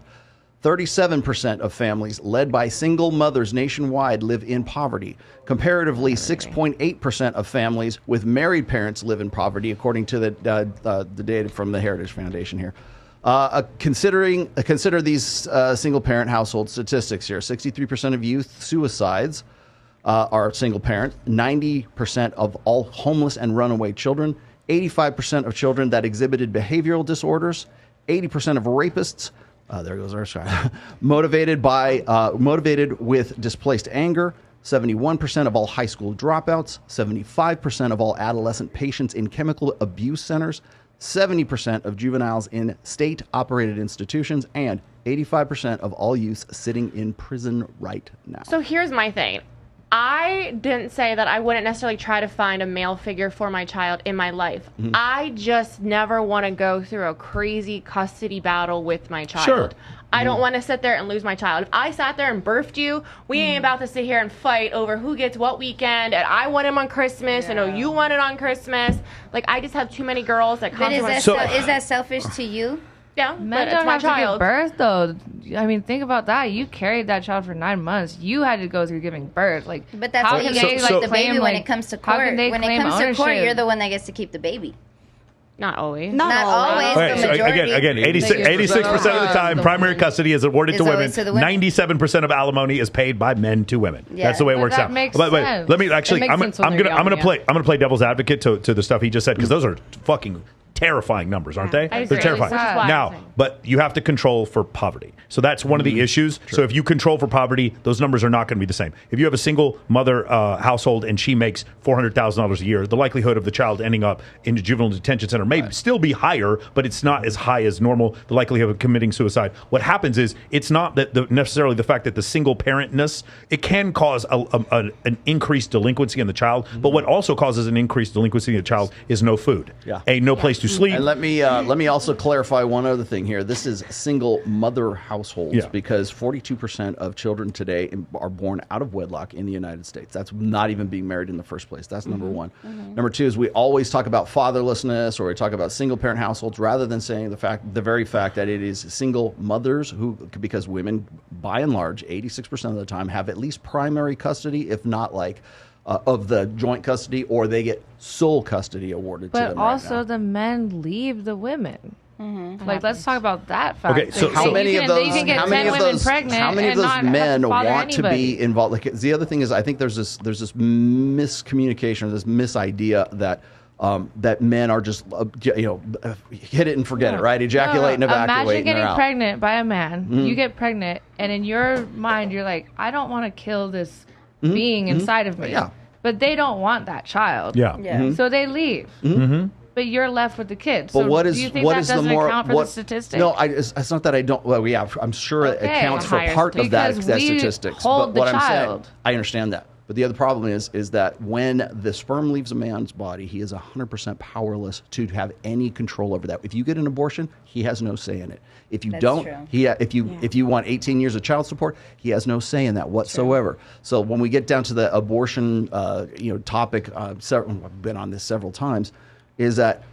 37% of families led by single mothers nationwide live in poverty. Comparatively, 6.8% of families with married parents live in poverty, according to the data from the Heritage Foundation here. Consider these single-parent household statistics here. 63% of youth suicides are single parent. 90% of all homeless and runaway children. 85% of children that exhibited behavioral disorders. 80% of rapists. There goes our child. motivated with displaced anger. 71% of all high school dropouts. 75% of all adolescent patients in chemical abuse centers. 70% of juveniles in state-operated institutions, and 85% of all youths sitting in prison right now. So here's my thing. I didn't say that I wouldn't necessarily try to find a male figure for my child in my life. Mm-hmm. I just never want to go through a crazy custody battle with my child. Sure. I don't want to sit there and lose my child. If I sat there and birthed you, we ain't about to sit here and fight over who gets what weekend, and I want him on Christmas, and oh, you want it on Christmas. Like, I just have too many girls that But constantly is that selfish to you? yeah, Men but it's don't my have to give child. birth, though. I mean, think about that. You carried that child for 9 months. You had to go through giving birth. Like, But that's how what you can get they, like the claim, baby when like, it comes to how court. can they When it claim comes to court, ownership? you're the one that gets to keep the baby. Not always. Not always. the Okay, so majority. again, 86% of the time, primary custody is awarded to It's women. always to the women. 97% of alimony is paid by men to women. Yeah. That's the way it But works that out. makes But sense. let me actually, It makes I'm sense when gonna they're young, play. I'm gonna play devil's advocate to the stuff he just said because those are fucking terrifying numbers, aren't they? I They're agree. terrifying. Which is why I'm Now, saying. but you have to control for poverty. So that's one of the issues. So if you control for poverty, those numbers are not going to be the same. If you have a single mother household and she makes $400,000 a year, the likelihood of the child ending up in a juvenile detention center may still be higher, but it's not as high as normal. The likelihood of committing suicide. What happens is it's not that necessarily the fact that the single parentness, it can cause an increased delinquency in the child. But what also causes an increased delinquency in the child is no food, no place to sleep. And let me also clarify one other thing here. This is single mother households because 42% of children today are born out of wedlock in the United States. That's not even being married in the first place. That's number one. Number two is we always talk about fatherlessness or we talk about single parent households rather than saying the very fact that it is single mothers because women, by and large, 86% of the time have at least primary custody, if not of the joint custody, or they get sole custody awarded to them. But also the men leave the women. Like, let's talk about that fact. Okay, so how many of those? You can get How 10 many of women those? pregnant How many of and those not have men to father want to anybody. be involved? Like, the other thing is, I think there's this miscommunication, or this misidea that men are just hit it and forget it, right? Ejaculate and evacuate. Imagine and getting they're out. pregnant by a man. You get pregnant, and in your mind, you're like, I don't want to kill this being inside of me. Yeah. But they don't want that child. Yeah. So they leave. But you're left with the kids. But So what is do you think what that is doesn't the more account for what? the statistics? No, it's not that I don't. Well, yeah, I'm sure it Okay. accounts for Higher part of that because we statistics. hold But the what I'm saying, child. I understand that. But the other problem is that when the sperm leaves a man's body, he is 100% powerless to have any control over that. If you get an abortion, he has no say in it. If you That's don't, true. if you want 18 years of child support, he has no say in that whatsoever. So when we get down to the abortion, topic, I've been on this several times, is that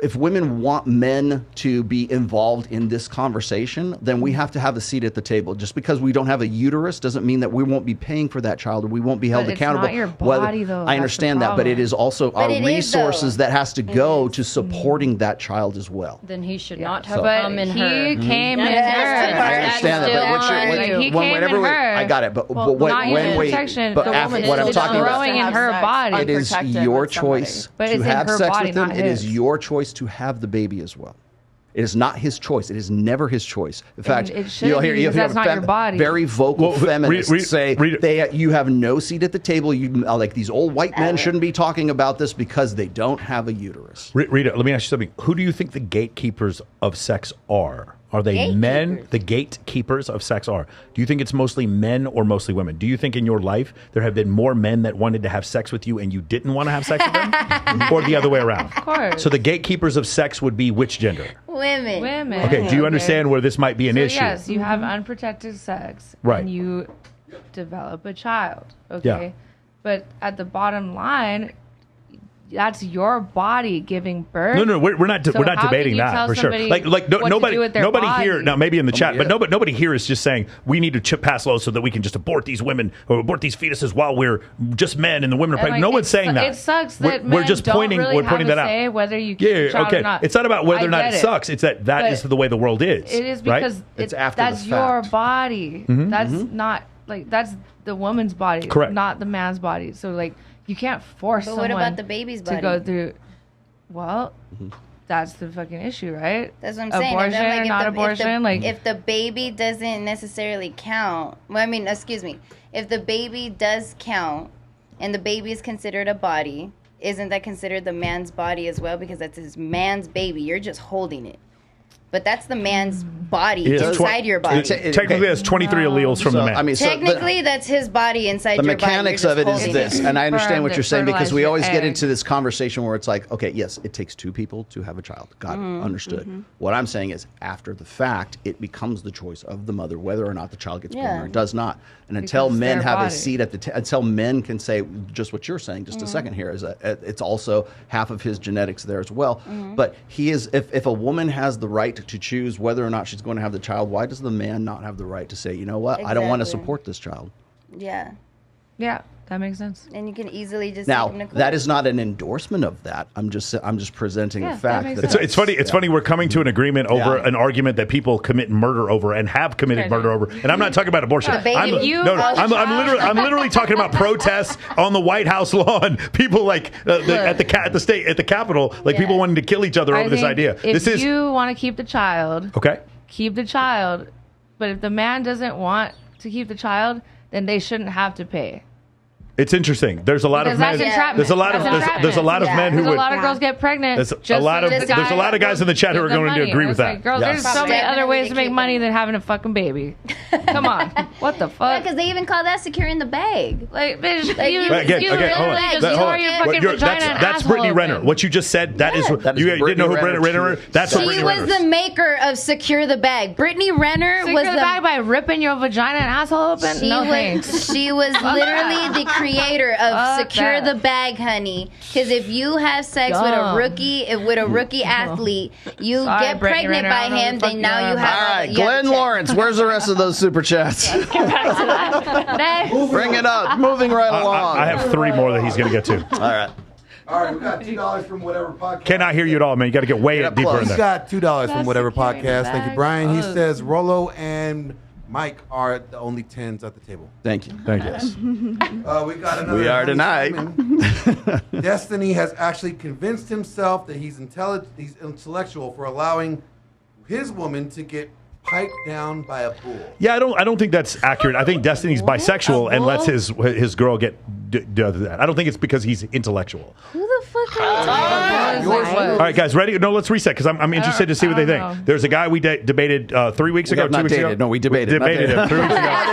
if women want men to be involved in this conversation, then we have to have a seat at the table. Just because we don't have a uterus doesn't mean that we won't be paying for that child or we won't be held But it's accountable. not your body, though. I That's understand the that, but it problem. is also But our it is, resources though. that has to go to supporting that child as well. Then he should not have So- come in he her. came in That's her. the part. I understand that, but He came whenever in we, her. I got it. But Well, when not using we, protection, but the after, woman what I'm is talking about, growing in her body. it is unprotected your with somebody. choice But to it's in have her sex body, with him. not It is his. your choice to have the baby as well. It is not his choice. It is never his choice. In fact, it shouldn't be because that's not your body. very vocal Well, feminists read say it. you have no seat at the table. You like these old white men shouldn't be talking about this because they don't have a uterus. Rita, let me ask you something. Who do you think the gatekeepers of sex are? Are they men? The gatekeepers of sex are. Do you think it's mostly men or mostly women? Do you think in your life there have been more men that wanted to have sex with you and you didn't want to have sex with them? Or the other way around? Of course. So the gatekeepers of sex would be which gender? Women. Women. Okay, do you understand where this might be an So issue? yes, you have unprotected sex. Right. And you develop a child. Okay. Yeah. But at the bottom line, that's your body giving birth. No, we're not So we're not how can debating you that tell for sure. somebody Like what to nobody do with their here body? now maybe in the chat, yeah. but nobody here is just saying we need to pass laws so that we can just abort these women or abort these fetuses while we're just men and the women are And, pregnant. like, No one's saying that. It sucks We're- that we're men just don't pointing really we're pointing have that a say out. whether you keep your child okay. or not. It's not about whether I or not get it sucks. It's that But is the way the world is. It is right? because It's after that's the your fact. body. That's not like that's the woman's body, Correct. not the man's body. So like you can't force But someone what about the baby's to body? go through. Well, that's the fucking issue, right? That's what I'm saying. Abortion And then, or if not the, abortion, if the baby doesn't necessarily count, well, I mean, excuse me, if the baby does count, and the baby is considered a body, isn't that considered the man's body as well? Because that's his man's baby. You're just holding it. But that's the man's body It is inside your body. Technically, that's 23 alleles from the man. I mean, Technically, that's his body inside the your body. mechanics You're of it just is holding this, it. and I understand what Sperm you're saying because we fertilize always your get egg. into this conversation where it's like, okay, yes, it takes two people to have a child. Got it, understood. What I'm saying is, after the fact, it becomes the choice of the mother whether or not the child gets born Yeah. or it does not. And until Because men their have a body. seat at the until men can say just what you're saying, just a second here, is that it's also half of his genetics there as well. But he is, if a woman has the right to choose whether or not she's going to have the child, why does the man not have the right to say, you know what, I don't want to Exactly. support this child? Yeah. Yeah, that makes sense. And you can easily just Now, take them to court. that is not an endorsement of that. I'm just presenting Yeah, a that fact. makes that sense. It's funny. It's funny. We're coming to an agreement over Yeah. an argument that people commit murder over and have committed murder over. And I'm not talking about abortion. The baby. I'm, You no, are the I'm literally talking about protests on the White House lawn. People like at the Capitol, like people wanting to kill each other over this think idea. If you want to keep the child, Okay. keep the child. But if the man doesn't want to keep the child, then they shouldn't have to pay. It's interesting. There's a lot Because of men. that's entrapment. There's a lot of That's there's a lot of men who Because would. a lot of girls get pregnant. There's just a lot so of that the there's a lot of guys in the chat who are give them going to money. agree And with it's that. like, girls, Yes. there's so many other ways to Definitely make money than having a fucking baby. Come on, what the fuck? Because they even call that securing the bag. Like, bitch, Like, you, Again, you hold literally on. just Hold tore on. your fucking vagina and That's asshole Brittany open. Renner. What you just said, that is Yeah. what you didn't know who Brittany Renner is. That's what She Brittany was Renner the is. maker of Secure the Bag. Brittany Renner Secure was the bag by ripping your vagina and asshole open? She No was, thanks. she was literally the creator of Fuck Secure that. the Bag, honey. Because if you have sex with a Dumb. rookie athlete, you Sorry, get Brittany pregnant Renner, I by don't know him, the fuck then you now are you about. have All all right, the- you have Glenn the check. Lawrence. Where's the rest of those super chats? Next. Bring it up. Moving right along. I have 3 more that he's going to get to. All right. All right, we got $2 from whatever podcast. Cannot hear you at all, man. You got to get way Get up deeper close. in We there. got $2 from That's whatever securing the podcast. Thank you, bag. Brian. He Oh. says Rollo and Mike are the only 10s at the table. Thank you. Thank you. We got another. We are tonight. Destiny has actually convinced himself that he's intellectual for allowing his woman to get piped down by a bull. Yeah, I don't think that's accurate. I think Destiny's bisexual and lets his girl get do that. I don't think it's because he's intellectual. Who the fuck are you talking about? All right, guys, ready? No, let's reset because I'm interested to see what they think. know. There's a guy we debated 3 weeks ago, have not 2 weeks ago. dated. No, we debated. Not Debated him dated. 3 weeks ago.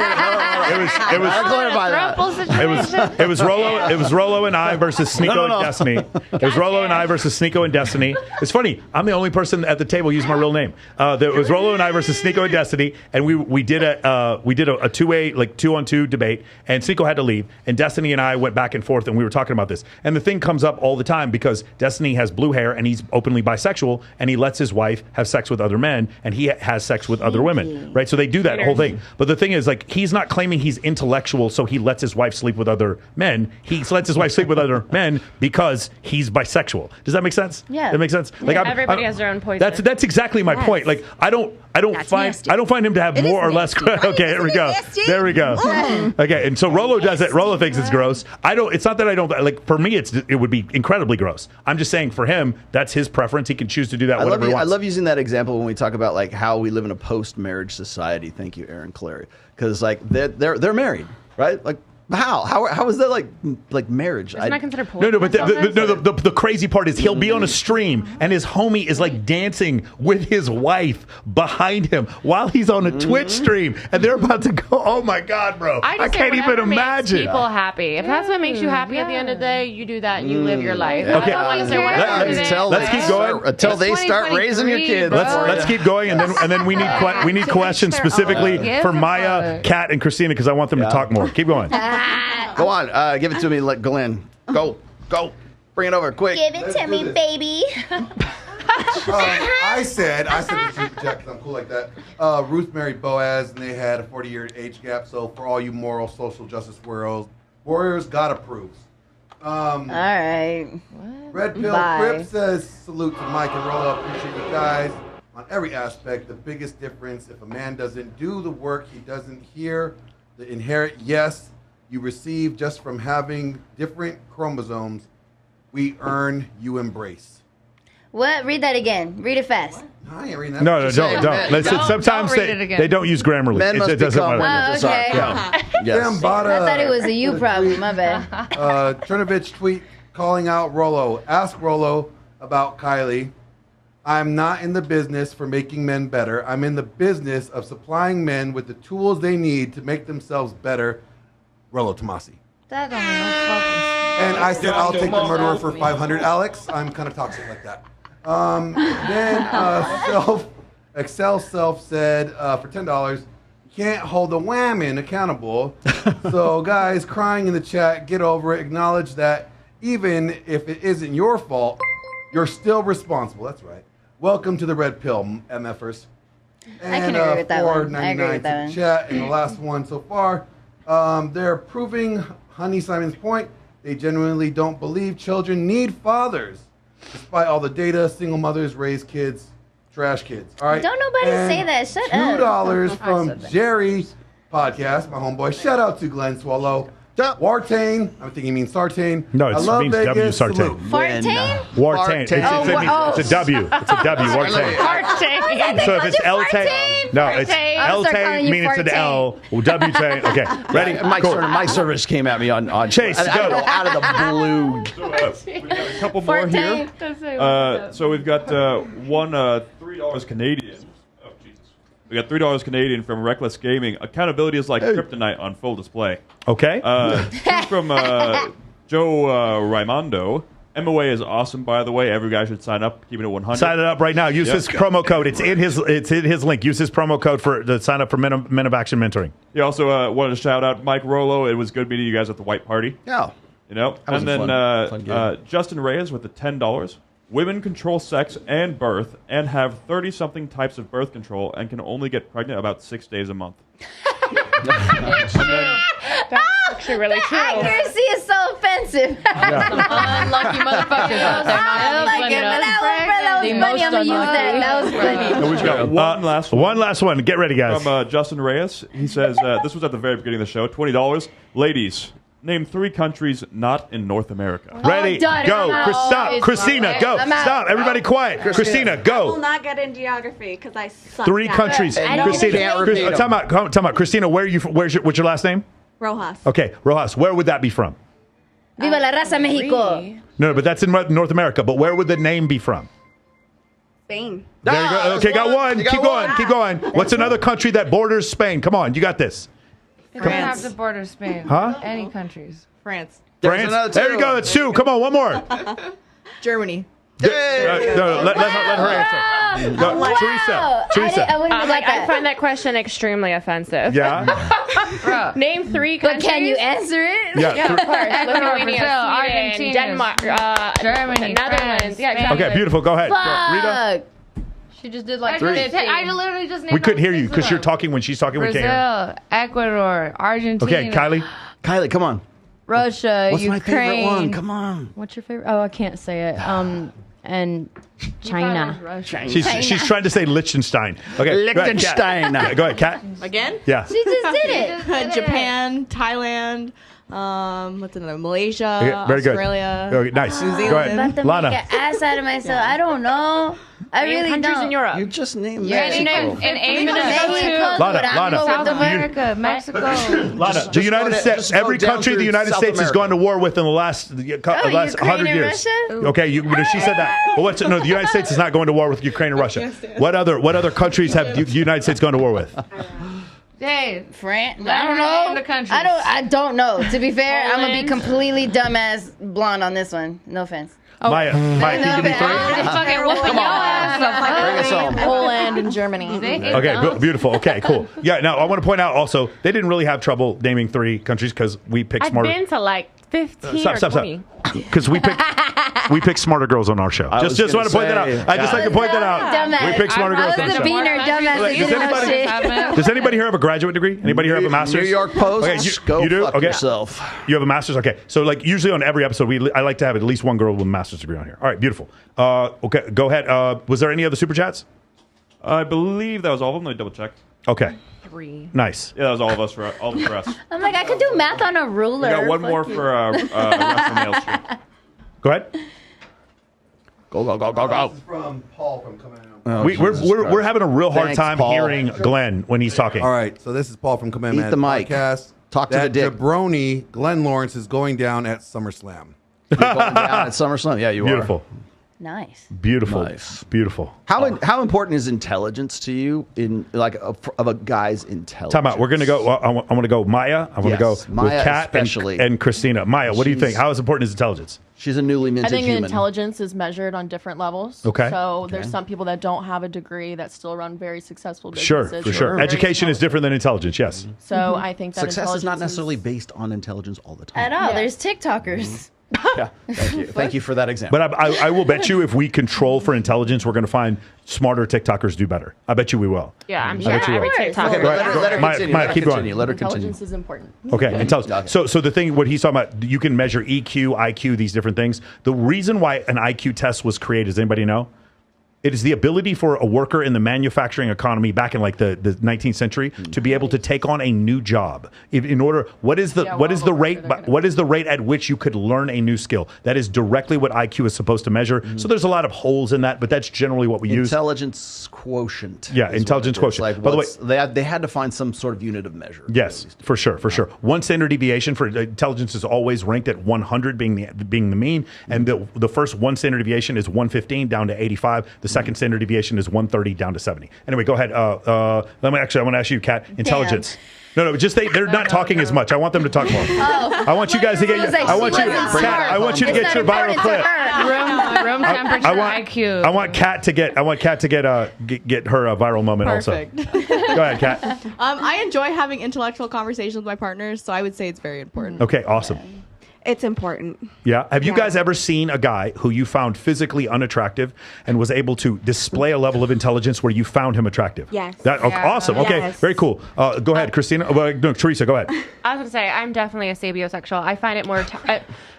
It was Clarify that. Throuple situation. It was Rollo and I versus Sneeko No. and Destiny. It was Rollo and I versus Sneeko and Destiny. It's funny. I'm the only person at the table using my real name. It was Rollo and I versus Sneeko and Destiny, and we did a 2-way, like 2-on-2 debate, and Sneeko had to leave, and Destiny and I went back and forth, and we were talking about this. And the thing comes up all the time because Destiny has blue hair and he's openly bisexual, and he lets his wife have sex with other men, and he has sex with other women, right? So they do that whole thing. But the thing is, like, he's not claiming he's intellectual, so he lets his wife sleep with other men. He lets his wife sleep with other men because he's bisexual. Does that make sense? Yeah. That makes sense. Like, Everybody has their own poison. That's exactly my point. Like, I don't That's nasty. find him to have It is more or less. nasty, right? Okay, here we Isn't it go. nasty? There we go. Okay, and so Rollo does it. Rollo thinks it's gross. I don't. It's not that I don't like. For me, it would be incredibly gross. I'm just saying for him, that's his preference. He can choose to do that. Whatever he I wants. love using that example when we talk about like how we live in a post-marriage society. Thank you, Aaron Clary, because like they're married, right? Like how is that like marriage? Isn't that considered No, but polygamous? the crazy part is he'll be on a stream and his homie is like dancing with his wife behind him while he's on a Twitch stream, and they're about to go. Oh my God, bro! I just say can't even whatever makes imagine. people happy. If that's what makes you happy at the end of the day, you do that and you live your life. Okay. I don't want to say whatever it is. Let's keep going until they start raising your kids. Let's keep going, and then we need questions specifically for Maya, Kat, and Christina because I want them to talk more. Keep going. Go on, give it to me, like Glenn. Go, bring it over, quick. Give it to me, baby. I said the super chat because I'm cool like that. Ruth married Boaz, and they had a 40-year age gap. So for all you moral, social justice warriors, God approves. All right. Red Pill Bye. Crip says, salute to Mike and Rollo. Appreciate you guys on every aspect. The biggest difference, if a man doesn't do the work, he doesn't hear the inherent yes you receive just from having different chromosomes. We earn, you embrace. What? Read that again. Read it fast. I ain't reading that. No, don't. Listen, sometimes don't read it again. they don't use Grammarly. Men must It doesn't become matter. women. Sorry. okay. Yes. Zambada, I thought it was a you problem. My bad. Trinovich tweet calling out Rollo. Ask Rollo about Kylie. I'm not in the business for making men better. I'm in the business of supplying men with the tools they need to make themselves better. Rollo Tomasi. That don't make no fucking sense. And I said, I'll take the murderer for 500, Alex. I'm kind of toxic like that. Then Excel Self said for $10, can't hold the whammon accountable. So guys, crying in the chat, get over it. Acknowledge that even if it isn't your fault, you're still responsible. That's right. Welcome to the Red Pill, MFers. And, I can agree with that one. I agree $4.99 with that to one. chat. And the last one so far, they're proving Honey Simon's point, they genuinely don't believe children need fathers. Despite all the data, single mothers raise kids, trash kids. All right. Don't nobody And say that. Shut up. $2 from Jerry's podcast, my homeboy. Shout out to Glenn Swallow. Wartane. I'm thinking he means Sartane. No, I it love means W Vegas. Sartane. Salute. Fartane? Wartane. It's a W. It's a W. Wartane. So if it's L-tane, no, it's L-tane, meaning it's an L. W-tane. Okay, ready? My service came at me on Chase. out of the blue. We got a couple more here. So we've got one $3 Canadian. Oh, Jesus. We got $3 Canadian from Reckless Gaming. Accountability is like kryptonite on full display. Okay. Two from Joe Raimondo. MOA is awesome, by the way. Every guy should sign up. Keeping it 100. Sign it up right now. Use this promo code. It's in his link. Use this promo code to sign up for Men of Action mentoring. He also wanted to shout out Mike Rollo. It was good meeting you guys at the white party. Yeah. You know, That was and a then fun game. Justin Reyes with the $10. Women control sex and birth and have 30-something types of birth control and can only get pregnant about 6 days a month. That's actually really true. Accuracy is so offensive. Unlucky motherfuckers out there. I like it, but that was funny. I'm gonna use that. That was funny. And we've got one last one. One last one. Get ready, guys. From Justin Reyes. He says, this was at the very beginning of the show, $20. Ladies, name 3 countries not in North America. Ready, done. go. I'm out. Stop. Christina, go. I'm out. Stop. Everybody quiet. Christina, I will go. not get in geography because I suck. 3 at countries. it. Christina, time out. Christina, what's your last name? Rojas. Okay, Rojas. Where would that be from? Viva la raza Mexico. No, but that's in North America. But where would the name be from? Spain. There you go. Okay, got one. Keep going. Keep going. What's another country that borders Spain? Come on, you got this. It doesn't have to border Spain. Huh? Any countries. France. France. There you go. That's 2. Come on, one more. Germany. No, let her answer. No, Teresa. I wouldn't have got I that. find that question extremely offensive. Yeah. Name 3 But countries. can you answer it? Yeah. Yeah, of course. Ecuador, Lithuania, Brazil, Sweden, Argentina, Denmark, Germany, Netherlands. France, Yeah, exactly. Okay, beautiful. Go ahead. Rita. Fuck. She just did like 3. 15. I literally just named We couldn't hear you six of because you're them. talking when she's talking. We can't hear. Brazil, Ecuador, Argentina. Okay, Kylie, come on. Russia, What's my favorite Ukraine. one? Come on. What's your favorite? Oh, I can't say it. And China. She's trying to say Liechtenstein. Okay, Liechtenstein. Go ahead, Kat. Again? Yeah. She just did it. Japan, Thailand, what's another? Malaysia, Okay, very good. Australia. Okay, nice. New Go Zealand. ahead. About to Lana. make an ass out of myself. I don't know. I Name really countries don't. in Europe. You just named Yeah, Mexico. And aim Mexico, Lana, Durango, Lana. South Do you- America, Mexico. Lana, the United go States, just go every down country the through United South States has America. gone to war with in the last Ukraine 100 and years. Russia? Okay, she said that. Well, no, the United States is not going to war with Ukraine and Russia. What other countries have the United States gone to war with? Hey, France. Let I don't her name know. the countries. I don't know. To be fair, I'm gonna be Poland. completely dumbass blonde on this one. No offense. Maya, can you give me 3? fucking whooping your ass. Bring us home. Poland and Germany. Okay, beautiful. Okay, cool. Yeah, now I want to point out also, they didn't really have trouble naming 3 countries because we picked I've smarter. been to like 15 Stop. or 20. Because we pick smarter girls on our show. I was Just want to gonna point that out. say, I just like to point that out. Dumbass. We pick smarter girls on I our was show. the beaner dumbass that Does didn't know shit. Does anybody here have a graduate degree? Anybody here have a master's? New York Post. Okay, Go you do? fuck Okay. yourself. You have a master's? Okay. So, like, usually on every episode, I like to have at least one girl with a master's degree on here. All right, beautiful. Okay, go ahead. Was there any other super chats? I believe that was all of them. Let me double check. Okay. 3. Nice. Yeah, that was all of us for us. I'm like, I could do math on a ruler. We got one Fuck more you. for Wrestle Street. Go ahead. Go. This is from Paul from Command. We're having a real hard Thanks, time Paul. hearing Glenn when he's talking. All right, so this is Paul from Command Eat Man the mic. Podcast. Talk to the that dick. jabroni Glenn Lawrence is going down at SummerSlam. You're going down at SummerSlam. Yeah, you Beautiful. Nice. Beautiful. Nice. Beautiful. How important is intelligence to you in like of a guy's intelligence? Time out. We're going to go. I want to go Maya. I want to Yes, go Maya with Kat especially. and Christina. Maya, what do you think? She's- How is important is intelligence? She's a newly minted I think human. intelligence is measured on different levels. Okay. So there's some people that don't have a degree that still run very successful Sure, businesses. for that are sure. very Education is intelligent. different than intelligence. Yes. So I think that Success is not intelligence necessarily based on intelligence all the time. At all. Yeah. There's TikTokers. Yeah, thank you. Thank you for that example. But I will bet you if we control for intelligence, we're going to find smarter TikTokers do better. I bet you we will. Yeah, I'm I sure bet you every will. TikTok. Okay, let her continue. Maya, keep going. Let her continue. Intelligence is important. Okay, intelligence. So the thing, what he's talking about, you can measure EQ, IQ, these different things. The reason why an IQ test was created, does anybody know? It is the ability for a worker in the manufacturing economy back in like the 19th century to be able to take on a new job. What is the rate at which you could learn a new skill? That is directly what IQ is supposed to measure. So there's a lot of holes in that, but that's generally what we use. Intelligence quotient. Yeah, intelligence quotient. Like, by the way, they had to find some sort of unit of measure. Yes, for sure. One standard deviation for intelligence is always ranked at 100 being the mean, and the first one standard deviation is 115 down to 85. The second standard deviation is 130 down to 70. Anyway, go ahead. I want to ask you, Kat, intelligence. No, just they're not talking as much. I want them to talk more. I want you guys to get. I want you to get your viral clip. Room temperature, IQ. I want Kat to get her viral moment Perfect. also. Go ahead, Kat. I enjoy having intellectual conversations with my partners, so I would say it's very important. Okay, awesome. It's important. Yeah. Have you guys ever seen a guy who you found physically unattractive and was able to display a level of intelligence where you found him attractive? Yes. Awesome. Okay. Yes. Very cool. Go ahead, Christina. No, Teresa, go ahead. I was going to say, I'm definitely a sapiosexual. I find it more...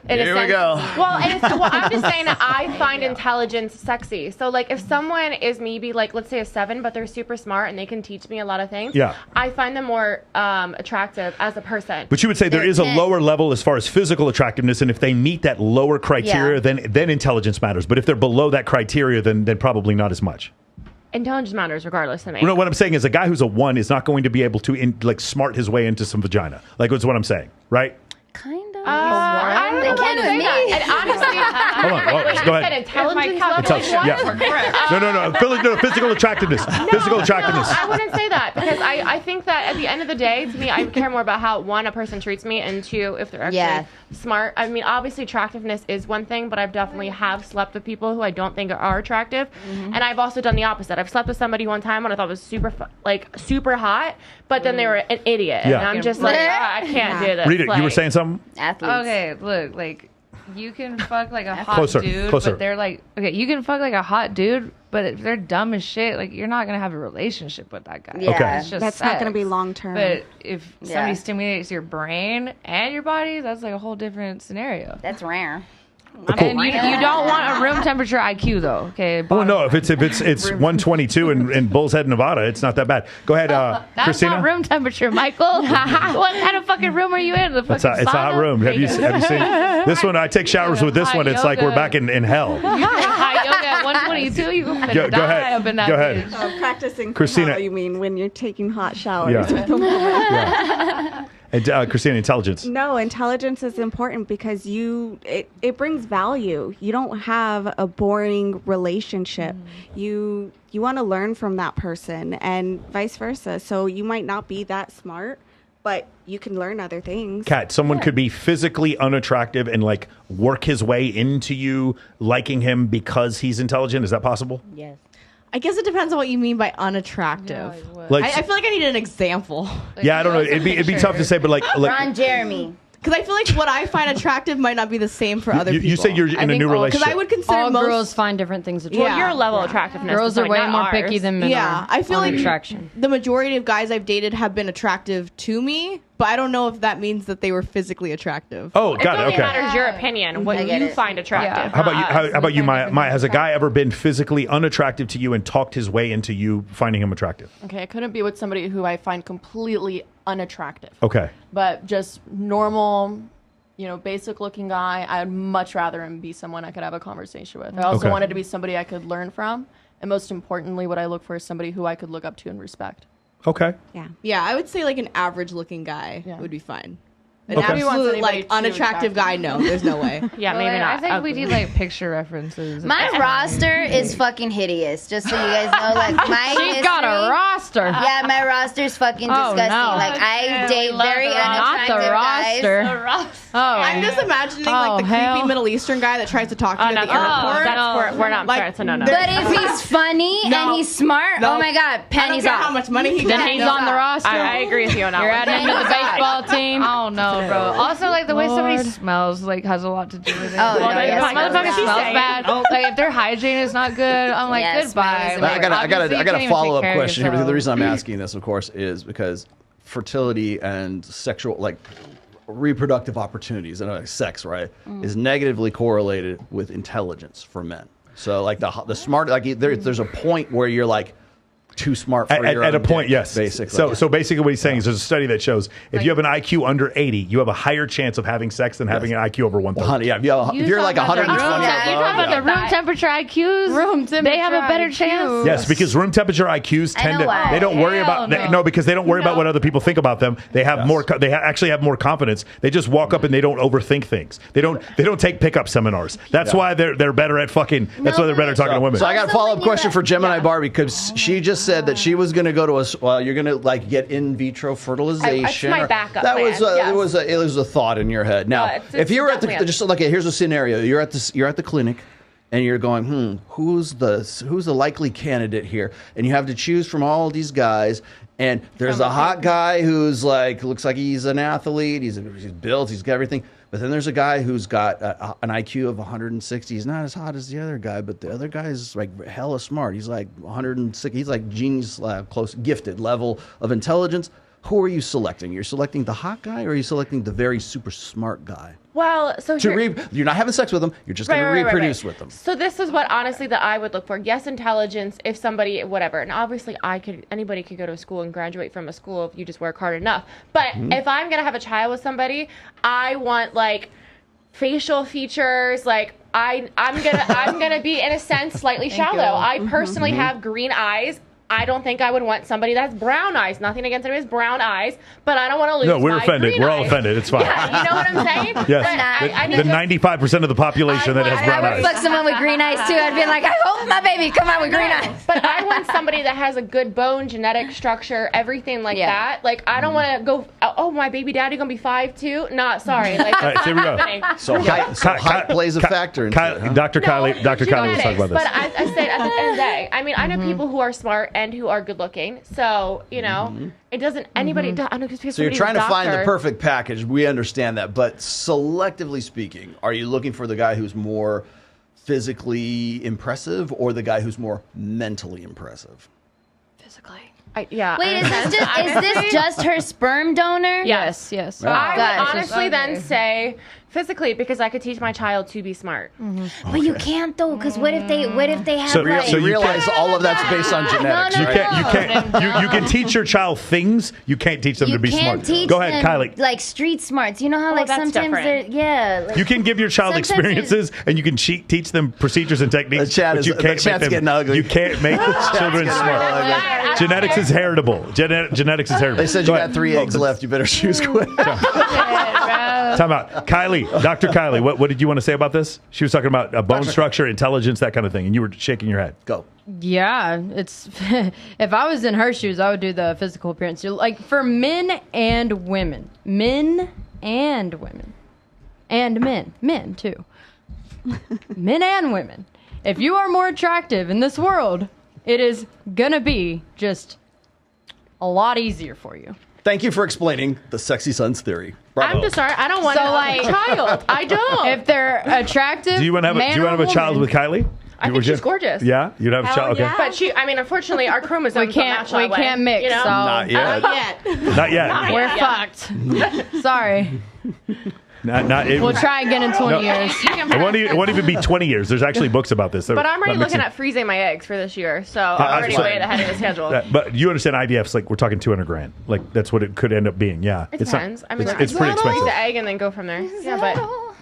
Here we go. Well, I'm just saying that I find intelligence sexy. So, like, if someone is maybe, like, let's say a 7, but they're super smart and they can teach me a lot of things, I find them more attractive as a person. But you would say there is a lower level as far as physical attractiveness, and if they meet that lower criteria, then intelligence matters. But if they're below that criteria, then probably not as much. Intelligence matters regardless to me. No, what I'm saying is a guy who's a 1 is not going to be able to smart his way into some vagina. Like, that's what I'm saying, right? Kind of. I don't know why to say that. And honestly, Hold on. Go ahead. Intelligence level. No. Physical attractiveness. Physical attractiveness. I wouldn't say that because I think that at the end of the day, to me, I care more about how 1, a person treats me, and 2, if they're actually smart. I mean, obviously, attractiveness is one thing, but I've definitely have slept with people who I don't think are attractive, and I've also done the opposite. I've slept with somebody one time when I thought was super hot, but then they were an idiot, and I'm just like, I can't do this. Read it. You were saying something? Athletes. Okay, look, like, you can fuck like a hot dude, but they're like, okay, you can fuck like a hot dude, but if they're dumb as shit, like, you're not gonna have a relationship with that guy. Yeah. Okay. It's just That's not gonna be long term. But if somebody stimulates your brain and your body, that's like a whole different scenario. That's rare. And you don't want a room temperature IQ though. Okay. Well, no, if it's 122 in Bull's Head, Nevada, it's not that bad. Go ahead, that's Christina. Not room temperature, Michael. What kind of fucking room are you in? It's a hot room. Have you seen this one? I take showers with this one. It's like we're back in hell. You take hot yoga at 122. You can die up in that. Go ahead. Practicing Christina. How you mean when you're taking hot showers? Yeah. And Christina, intelligence. No, intelligence is important because it brings value. You don't have a boring relationship. You want to learn from that person and vice versa. So you might not be that smart, but you can learn other things. Kat, someone could be physically unattractive and like work his way into you liking him because he's intelligent. Is that possible? Yes. I guess it depends on what you mean by unattractive. Like, I feel like I need an example. Yeah, I don't know. It'd be tough to say, but like Ron Jeremy. Because I feel like what I find attractive might not be the same for other people. You say you're in a new relationship. Because I would consider all most girls find different things attractive. Well, your level of attractiveness. Girls are way more picky than men. Yeah, I feel like attraction. The majority of guys I've dated have been attractive to me, but I don't know if that means that they were physically attractive. Oh, got it. Okay. It matters your opinion, what you find attractive. How about you? How about you, Maya? Maya, has a guy ever been physically unattractive to you and talked his way into you finding him attractive? Okay, I couldn't be with somebody who I find completely unattractive. Okay. But just normal, basic looking guy, I'd much rather him be someone I could have a conversation with. I also wanted to be somebody I could learn from. And most importantly, what I look for is somebody who I could look up to and respect. Okay. Yeah, I would say like an average looking guy would be fine. An Okay. absolute like unattractive guy, no, there's no way. Yeah, maybe not. I think we need like picture references. My roster is fucking hideous. Just so you guys know, like my She's got a roster. roster. Yeah, my roster's fucking disgusting. no. Like I date very Not the unattractive roster. guys. Oh, I'm just imagining like the hell. creepy Middle Eastern guy that tries to talk to you at the airport. We're not Like, sorry, so no. But if he's funny and he's smart, oh my god, I don't panties care off. how much money he Then gets. he's on the roster. I agree with you on that You're one. adding him to the baseball team. Oh no, bro. Also, like the way somebody smells, like has a lot to do with it. Oh, like, no, if yes, a motherfucker yes. smells bad, like if their hygiene is not good, I'm like, Yes, goodbye. smells Like, I got obviously you a can't even follow take up care of question here. yourself. The reason I'm asking this, of course, is because fertility and sexual, like reproductive opportunities and sex, right, is negatively correlated with intelligence for men. So, like the smart, like there's a point where you're like too smart for your at own a point, dick, yes. basically. So basically, what he's saying is there's a study that shows if you have an IQ under 80, you have a higher chance of having sex than having an IQ over 130. Yeah, if you're like 120 You talk about the room temperature IQs. They have a better chance. Yes, because room temperature IQs I tend know to why. they don't worry about because they don't worry about what other people think about them. They have more actually have more confidence. They just walk up and they don't overthink things. They don't take pickup seminars. That's why they're better at fucking. That's why they're better at talking to women. So I got a follow up question for Gemini Barbie because she just said that she was going to go to you're going to like get in vitro fertilization. That's my backup That plan, was yes. it was a thought in your head. Now, it's if you were at the definitely just like here's a scenario, you're at the clinic. And you're going, who's the likely candidate here? And you have to choose from all these guys. And there's a hot guy who's like looks like he's an athlete. He's built. He's got everything. But then there's a guy who's got an IQ of 160. He's not as hot as the other guy, but the other guy is like hella smart. He's like 106. He's like genius, close, gifted level of intelligence. Who are you selecting? You're selecting the hot guy, or are you selecting the very super smart guy? Well, so You're not having sex with them. You're just going to reproduce with them. So this is what honestly that I would look for. Yes, intelligence. If somebody, whatever, and obviously anybody could go to a school and graduate from a school if you just work hard enough. But if I'm gonna have a child with somebody, I want like facial features. Like I'm gonna be in a sense slightly shallow. I personally have green eyes. I don't think I would want somebody that has brown eyes. Nothing against anybody with brown eyes, but I don't want to lose. No, we're my offended. green We're all eyes. offended. It's fine. Yeah, you know what I'm saying? Yes. But I need The to- 95% of the population that has brown I would eyes. fuck someone with green eyes too. I'd be like, I hope my baby come out with green eyes. But I want somebody that has a good bone, genetic structure, everything like that. Like I don't want to go. Oh, my baby daddy gonna be 5'2". Not sorry. Like that's All right, here we go. not happening. So height plays a factor into it, huh? Dr. Kylie, Dr. Kylie, let's talk about this. But I said at the end of the day, I mean, I know people who are smart and who are good looking. So you know, it doesn't anybody. I know because So you're trying to find the perfect package. We understand that, but selectively speaking, are you looking for the guy who's more physically impressive or the guy who's more mentally impressive? physically. Yeah. Wait, is this just her sperm donor? Yes. Yes. I Gosh. would honestly then say physically because I could teach my child to be smart. But you can't though, because what if they have So- like? so You realize all of that's based on genetics, no, right? You can teach your child things. You can't teach them you to be can't smart. teach Go ahead, them, Kylie. like street smarts. You know how Oh, like that's sometimes different. they're like, You can give your child sometimes experiences, and you can teach them procedures and techniques. The chat but is- you the can't chat's make them, getting ugly. You can't make children getting smart. ugly. Genetics is heritable. Genetics is heritable. They said you got 3 eggs left. You better choose quick. Time out. Kylie, Dr. Kylie, what did you want to say about this? She was talking about bone structure, intelligence, that kind of thing, and you were shaking your head. Go. Yeah, it's if I was in her shoes, I would do the physical appearance. Like for men and women, men and women, and men too, men and women. If you are more attractive in this world, it is gonna be just a lot easier for you. Thank you for explaining the sexy sons theory. Bravo. I'm just sorry. I don't want So, a like- child. I don't. If they're attractive, Do you want to have a child with Kylie? I think she's gorgeous. Yeah, you'd have a child. Okay, But unfortunately, our chromosomes we can't don't match that way, mix. You know? So Not yet. not yet. we're fucked. Sorry. We'll try again in 20 years. It won't even be 20 years. There's actually books about this. But I'm already looking at freezing my eggs for this year, so I'm already way ahead of the schedule. But you understand IVF's like we're talking $200,000. Like that's what it could end up being. Yeah, It depends. It's pretty freeze expensive. the egg and then go from there. Yeah, but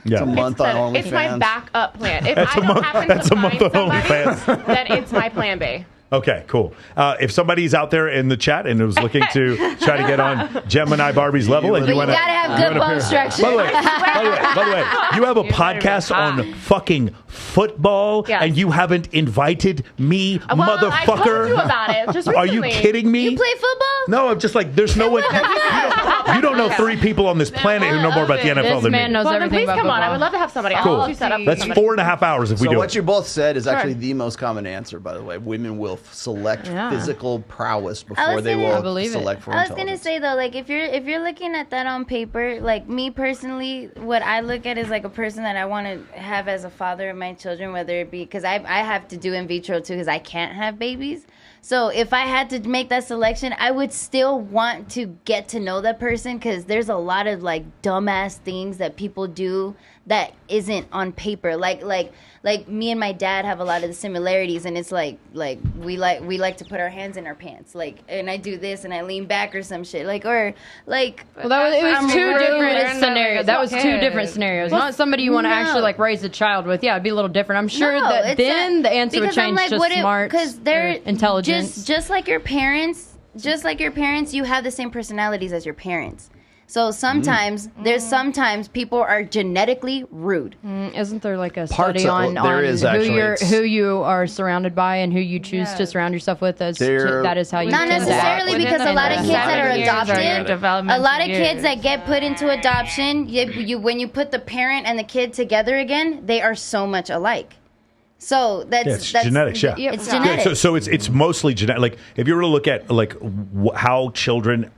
Yeah. It's a month on it's my OnlyFans. backup plan. If That's I a don't month- happen that's to a month find on somebody, OnlyFans. then it's my plan B. Okay, cool. If somebody's out there in the chat and was looking to try to get on Gemini Barbie's level, and you want to, gotta have good bone structure. By the way, you have a podcast on fucking football, and you haven't invited me, motherfucker. I told you about it just recently. Are you kidding me? You play football? No, I'm just like, there's no one. You don't know 3 people on this planet who know more about the NFL than me. Man knows Well, then everything please about come on. football. I would love to have somebody. Cool. I'll set up That's somebody. 4.5 hours if we So do what it. you both said is actually the most common answer, by the way. Women will select physical prowess before they will select for I was intelligence. gonna say though, like if you're looking at that on paper, like me personally, what I look at is like a person that I want to have as a father of my children, whether it be because I have to do in vitro too because I can't have babies. So if I had to make that selection, I would still want to get to know that person because there's a lot of like dumbass things that people do that isn't on paper. Like me and my dad have a lot of the similarities, and it's like we like to put our hands in our pants, like, and I do this and I lean back or some shit, like, or like. Well, it was two different scenarios. That was two different scenarios. Well, Not somebody you want to actually like raise a child with. Yeah, it'd be a little different. I'm sure that then the answer would change just smart, because they're intelligence. Just like your parents, you have the same personalities as your parents. So sometimes sometimes people are genetically rude. Isn't there like a Parts study of- on there is actually. who you are surrounded by and who you choose to surround yourself with? That is how you Not tend to necessarily act. because a lot of kids that are adopted, a lot of years. kids that get put into adoption, when you put the parent and the kid together again, they are so much alike. So that's genetics. Yeah, it's genetics. So it's mostly genetic. Like if you were to look at like how children.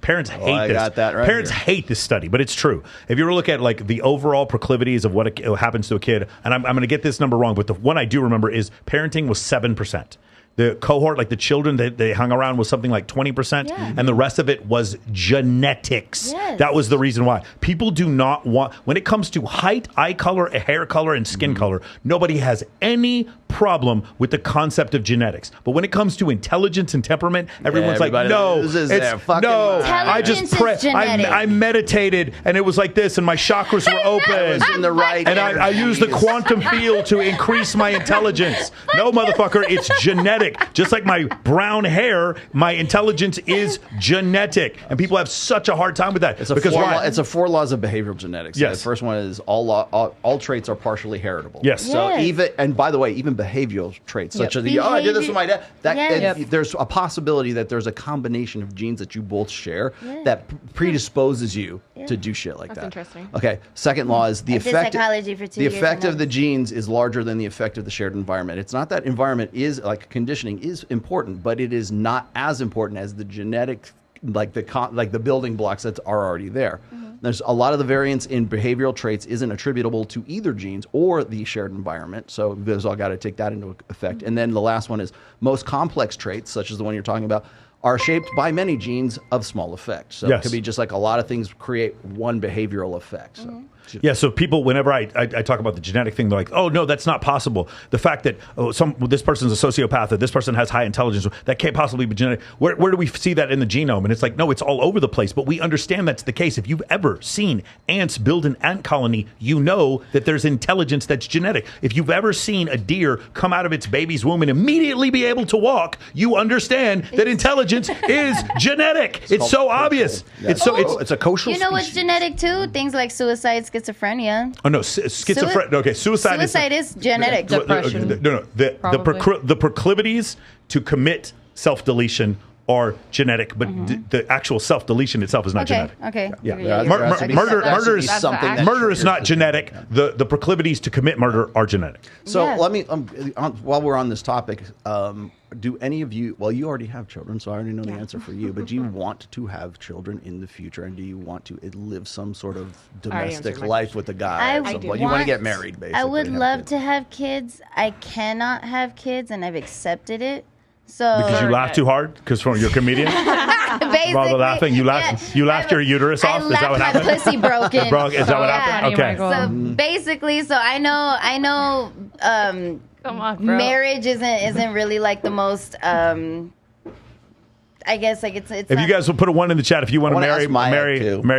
Parents hate I this. got that right Parents here. hate this study, but it's true. If you were to look at like the overall proclivities of what happens to a kid, and I'm going to get this number wrong, but the one I do remember is parenting was 7%. The cohort, like the children that they hung around, was something like 20%, and the rest of it was genetics. Yes. That was the reason why. People do not want, when it comes to height, eye color, hair color, and skin color, nobody has any problem with the concept of genetics. But when it comes to intelligence and temperament, everyone's like, no, I just pray. I meditated, and it was like this, and my chakras were open. in the right and I used the quantum field to increase my intelligence. No, motherfucker, it's genetic. Just like my brown hair, my intelligence is genetic. And people have such a hard time with that. It's a 4 laws of behavioral genetics. Yes. The first one is all traits are partially heritable. Yes. So even by the way, even behavioral traits such as I did this with my dad. There's a possibility that there's a combination of genes that you both share that predisposes you to do shit like that. That's interesting. Okay. Second law is the I did effect. psychology for 2 The years effect and of the genes is larger than the effect of the shared environment. It's not that environment is like conditioning is important, but it is not as important as the genetic, like the building blocks that are already there. There's a lot of the variance in behavioral traits isn't attributable to either genes or the shared environment. So there's all got to take that into effect. And then the last one is most complex traits, such as the one you're talking about, are shaped by many genes of small effect. So it could be just like a lot of things create one behavioral effect. So. Yeah, so people, whenever I talk about the genetic thing, they're like, oh, no, that's not possible. The fact that this person's a sociopath, that this person has high intelligence, that can't possibly be genetic. Where do we see that in the genome? And it's like, no, it's all over the place. But we understand that's the case. If you've ever seen ants build an ant colony, you know that there's intelligence that's genetic. If you've ever seen a deer come out of its baby's womb and immediately be able to walk, you understand that intelligence is genetic. It's so obvious. Yeah. It's a kosher You know what's genetic too? Things like suicide, schizophrenia. Oh no, schizophrenia. Okay, suicide is genetic. Depression. No. The proclivities to commit self-deletion are genetic, but the actual self-deletion itself is not genetic. Okay. Yeah. Murder is not genetic. The proclivities to commit murder are genetic. So let me, while we're on this topic, do any of you, well, you already have children, so I already know the answer for you, but do you want to have children in the future, and do you want to live some sort of domestic life with a guy? You want to get married, basically. I would love to have kids. I cannot have kids, and I've accepted it. So because you laugh too hard? Because from your comedian? Rather laughing, you laughed your uterus off? Is that what happened? My pussy broken. Is that what happened? Okay. So basically, I know Come on, bro. marriage isn't really like the most I guess like it's if you guys will put a 1 in the chat if you want to marry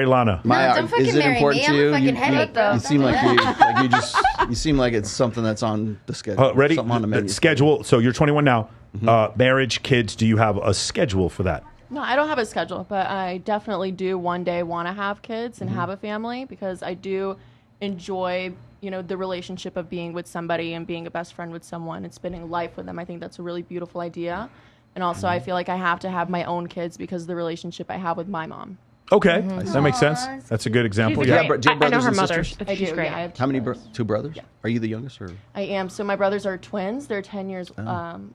Lana. No, don't fucking is it marry important me. to I'm you? a fucking headache, bro. You seem like you seem like it's something that's on the schedule. Ready? Something on the menu. Schedule. So you're 21 now. marriage, kids, do you have a schedule for that? No, I don't have a schedule, but I definitely do one day want to have kids and have a family because I do enjoy, the relationship of being with somebody and being a best friend with someone and spending life with them. I think that's a really beautiful idea. And also I feel like I have to have my own kids because of the relationship I have with my mom. Okay, that makes sense. That's a good example. Do you have brothers I know her and mother. sisters? She's great. Yeah, I have How many? brothers. 2 brothers? Yeah. Are you the youngest or? I am. So my brothers are twins. They're 10 years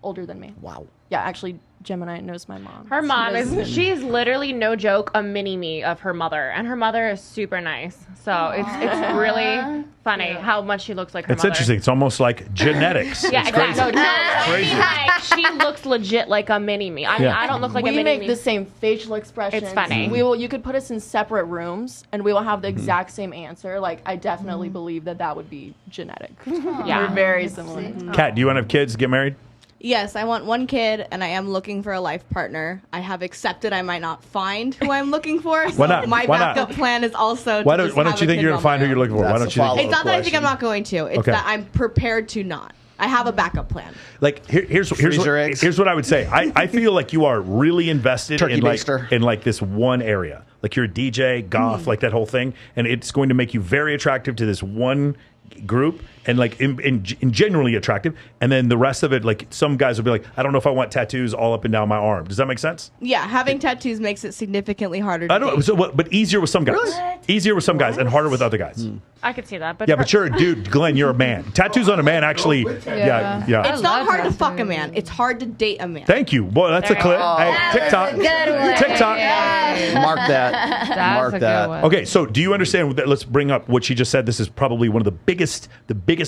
older than me. Wow. Yeah, actually, Jevani knows my mom. Her mom she's literally, no joke, a mini me of her mother. And her mother is super nice. So it's really funny how much she looks like her It's mother. interesting. It's almost like genetics. Yeah, It's crazy. exactly. No, Crazy. like, she looks legit like a mini me. I mean, I don't look like a we mini make me. the same facial expressions. It's funny. You could put us in separate rooms and we will have the exact same answer. Like, I definitely believe that would be genetic. Yeah. We're very similar. Kat, do you want to have kids, get married? Yes, I want one kid, and I am looking for a life partner. I have accepted I might not find who I'm looking for, so Why not? my Why not? backup plan is also Why to don't just Why don't have you a think kid you're going on to find my who you're own. looking for? Why That's don't a you think? follow-up It's not that I think I'm question. not going to. It's Okay. that I'm prepared to not. I have a backup plan. Like here's Freezer eggs. what I would say. I feel like you are really invested Turkey in baster. like this one area. Like you're a DJ, goth, like that whole thing, and it's going to make you very attractive to this one group and like in genuinely attractive, and then the rest of it, like some guys will be like, I don't know if I want tattoos all up and down my arm. Does that make sense? Yeah, having tattoos makes it significantly harder to I don't know, date. but easier with some guys. Easier with some guys and harder with other guys. I could see that. But Yeah, but you're a dude, Glenn. You're a man. Tattoos on a man actually. Yeah. Yeah. It's not hard to tattoos. fuck a man. It's hard to date a man. Thank you, boy. That's a clip. Hey, TikTok. TikTok. Mark that. That's Mark a good that. one. Okay, so do you understand that? Let's bring up what she just said. This is probably one of the biggest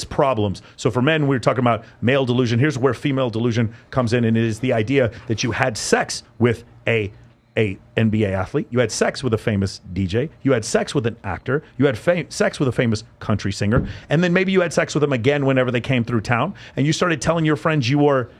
problems. So for men, we were talking about male delusion. Here's where female delusion comes in, and it is the idea that you had sex with a NBA athlete, you had sex with a famous DJ, you had sex with an actor, you had sex with a famous country singer, and then maybe you had sex with them again whenever they came through town, and you started telling your friends you were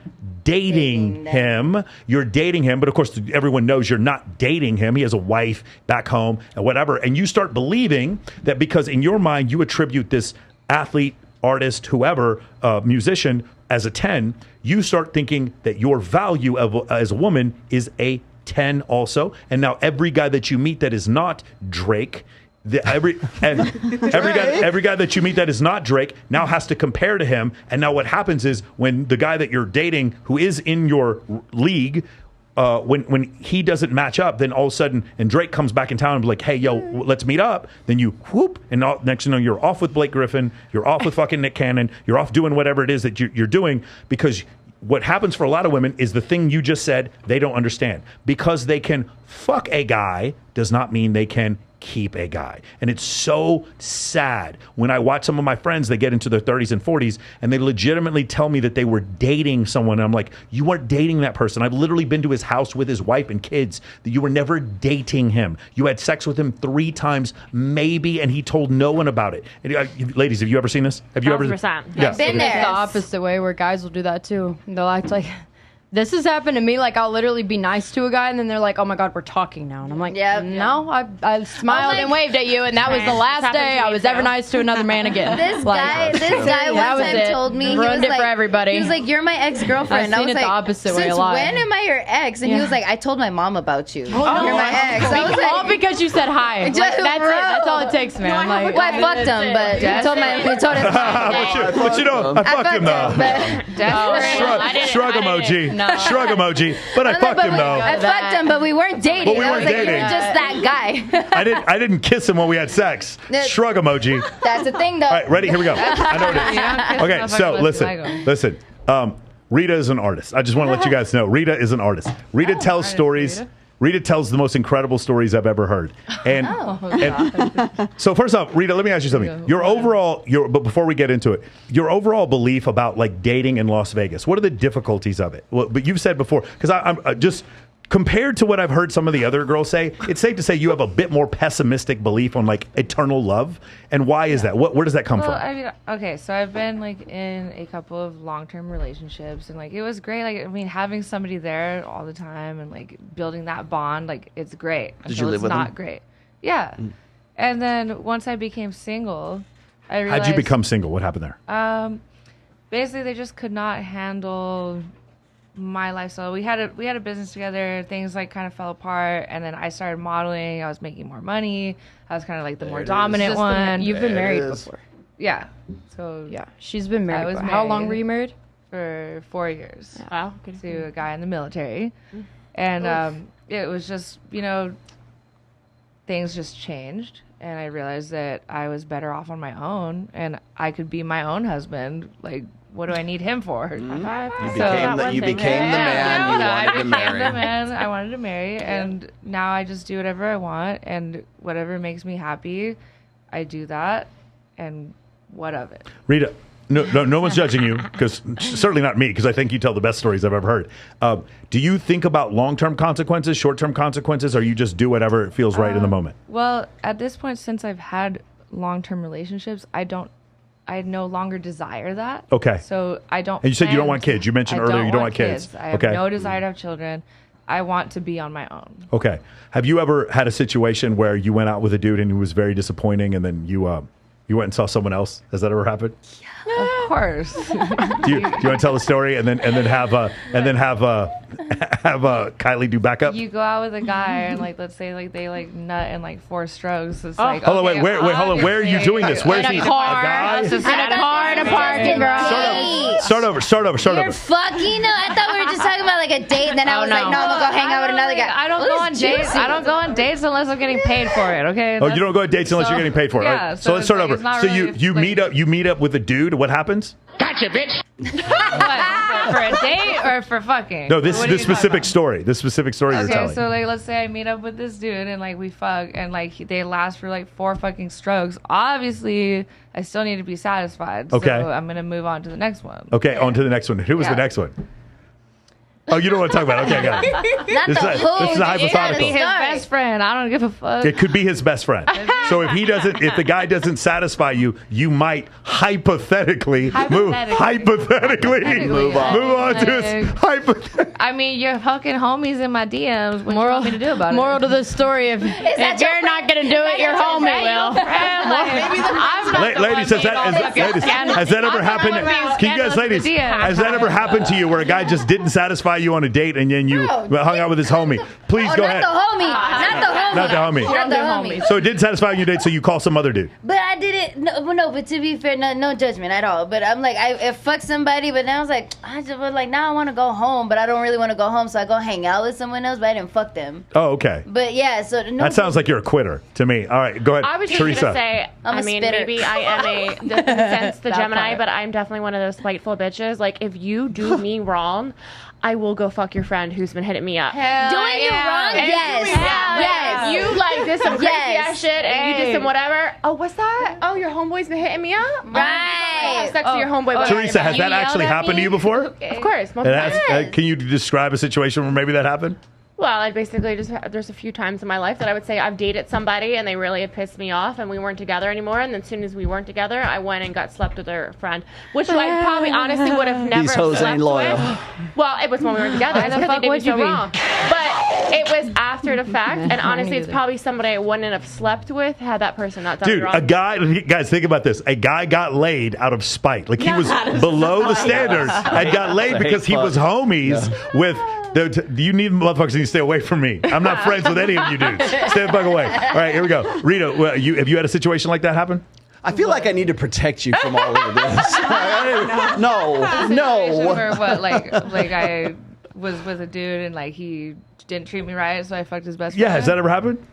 dating him. You're dating him, but of course everyone knows you're not dating him. He has a wife back home and whatever, and you start believing that because in your mind you attribute this athlete, artist, whoever, musician as a 10, you start thinking that your value as a woman is a 10 also, and now every guy that you meet that is not Drake, every guy that you meet that is not Drake now has to compare to him. And now what happens is when the guy that you're dating who is in your league, when he doesn't match up, then all of a sudden, and Drake comes back in town and be like, hey, yo, let's meet up. Then you whoop, and next thing you know, you're off with Blake Griffin, you're off with fucking Nick Cannon, you're off doing whatever it is that you're doing, because what happens for a lot of women is the thing you just said they don't understand. Because they can fuck a guy does not mean they can keep a guy. And it's so sad when I watch some of my friends, they get into their 30s and 40s and they legitimately tell me that they were dating someone. And I'm like, you weren't dating that person. I've literally been to his house with his wife and kids. That you were never dating him. You had sex with him 3 times, maybe, and he told no one about it. And, ladies, have you ever seen this? Have you ever? 100%. Yeah. Been It's there. the opposite way where guys will do that too. They'll act like this has happened to me. Like I'll literally be nice to a guy and then they're like, "Oh my god, we're talking now," and I'm like, Yep. "No, I smiled and waved at you, and that was the Right. last It's happened day to I me was too. ever nice to another man again." This Like, guy that one was time it. told me, he Ruined was it like, for everybody. He was like, "You're my ex-girlfriend." I've I seen was it like, the opposite way a "Since lot." when am I your ex?" And he was like, "I told my mom about you. no. You're my ex." I was all like, because you said hi. Like, Just, that's it. bro. That's all it takes, man. well, Like, I fucked him, but he told his mom. but you know, I fucked him though. Shrug emoji. No. Shrug emoji. But I fucked him though. I fucked him, but we weren't dating. But we I weren't was like, dating. You're just that guy. I didn't kiss him when we had sex. Shrug emoji. That's the thing, though. All right, ready? Here we go. I know it is. Okay, so listen. Rita is an artist. I just want to let you guys know. Rita is an artist. Rita tells stories. Rita tells the most incredible stories I've ever heard. And, and so first off, Rita, let me ask you something. But before we get into it, your overall belief about like dating in Las Vegas, what are the difficulties of it? Well, but you've said before, because I'm just compared to what I've heard some of the other girls say, it's safe to say you have a bit more pessimistic belief on like eternal love. And why is that? Where does that come from? I mean, okay, so I've been like in a couple of long-term relationships, and like it was great. Like, I mean, having somebody there all the time and like building that bond, like it's great. Did you live it's with not him? great. Yeah. And then once I became single, I realized. How'd you become single? What happened there? Basically, they just could not handle my lifestyle. We had a business together. Things like kind of fell apart, and then I started modeling. I was making more money. I was kind of like the more dominant one. You've been married before. Yeah. So yeah, she's been married. I was How long were you married? For 4 years. Yeah. Wow. Good to a guy in the military, and it was just things just changed, and I realized that I was better off on my own, and I could be my own husband. Like, what do I need him for? You became the man you wanted to marry. The man I wanted to marry, and now I just do whatever I want, and whatever makes me happy, I do that, and what of it? Rita, no one's judging you, because certainly not me, because I think you tell the best stories I've ever heard. Do you think about long-term consequences, short-term consequences, or you just do whatever it feels right in the moment? Well, at this point, since I've had long-term relationships, I no longer desire that. Okay. So I don't. And you said you don't want kids. You mentioned earlier you don't want kids. I have no desire to have children. I want to be on my own. Okay. Have you ever had a situation where you went out with a dude and he was very disappointing, and then you went and saw someone else? Has that ever happened? Of course. Do you want to tell the story and then have Kylie do backup? You go out with a guy and let's say they nut in 4 strokes. It's hold on, wait, hold on. Where are you doing this? Where's he? In a car in a parking garage. Start over. You're fucking. No, I thought we were just talking about a date, and then I was like, no, I'm gonna go hang out with another guy. I don't go on dates. I don't go on dates unless I'm getting paid for it. Okay. Oh, you don't go on dates unless you're getting paid for it. Yeah. Right? So let's start over. So really, you meet up with a dude. What happens? Gotcha, bitch. What? For a date or for fucking? No, this specific story. This specific story you're telling. Okay, so let's say I meet up with this dude and we fuck and they last for 4 fucking strokes. Obviously, I still need to be satisfied. Okay. So I'm gonna move on to the next one. Okay, on to the next one. Who was the next one? Oh, you don't want to talk about it. Okay, got it. Not this is a hypothetical. It could be his best friend. I don't give a fuck. It could be his best friend. So if the guy doesn't satisfy you, you might hypothetically move on to his hypothetical. I mean, you're fucking homies in my DMs. What do you want me to do about it? Moral to the story: if you're not gonna do it, your homie will. Ladies, has that ever happened? Can you guys, ladies, has that ever happened to you where a guy just didn't satisfy you on a date and then you hung out with his homie? Please go ahead. Not the homie. So it didn't satisfy you on your date, so you call some other dude. But I didn't. No. But to be fair, no judgment at all. But I'm I fucked somebody, but now I was now I want to go home, but I don't really want to go home, so I go hang out with someone else, but I didn't fuck them. Oh, okay. But yeah, so that sounds like you're a quitter to me. All right, go ahead. I was just Teresa. gonna say, maybe I am the Gemini, but I'm definitely one of those spiteful bitches. If you do me wrong, I will go fuck your friend who's been hitting me up. Doing you wrong? Yes. You did some crazy ass shit and you did some whatever. Oh, what's that? Oh, your homeboy's been hitting me up? Right. Have sex with your homeboy. Teresa, has that actually happened to you before? Of course. Can you describe a situation where maybe that happened? Well, I basically there's a few times in my life that I would say I've dated somebody and they really had pissed me off and we weren't together anymore. And then as soon as we weren't together, I went and got slept with their friend, which I probably honestly would have never These hoes slept ain't loyal. with. Well, it was when we were together. Why the because fuck they did me would you so be? wrong. But it was after the fact, and honestly, it's probably somebody I wouldn't have slept with had that person not done me Dude, wrong. a guy, guys, think about this. A guy got laid out of spite. He was below the standards and got laid because he was homies with. You need motherfuckers to stay away from me. I'm not friends with any of you dudes. Stay the fuck away. All right, here we go. Rita, have you had a situation like that happen? I feel like I need to protect you from all of this. No. Where I was with a dude and he didn't treat me right, so I fucked his best friend. Yeah, has that ever happened?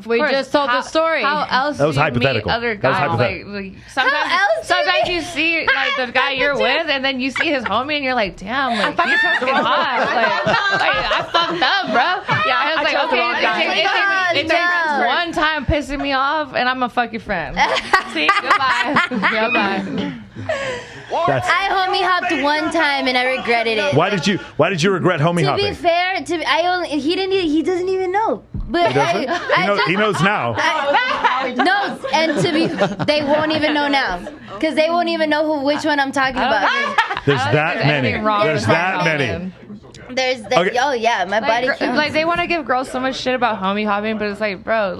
We just told the story. How else That was do you hypothetical. meet other That was guys? hypothetical. Sometimes you see the guy you're with, and then you see his homie, and you're like, damn, he's fucking hot. I fucked up, bro. Yeah, I was it takes one time pissing me off, and I'm a fucking friend. See, goodbye. I homie hopped one time and I regretted it. Why did you regret homie hopping? To be fair, he doesn't even know. But he knows now. No, and they won't even know now because they won't even know which one I'm talking about. There's that many. There's that many. There's oh yeah, my body. They want to give girls so much shit about homie hopping, but it's bro,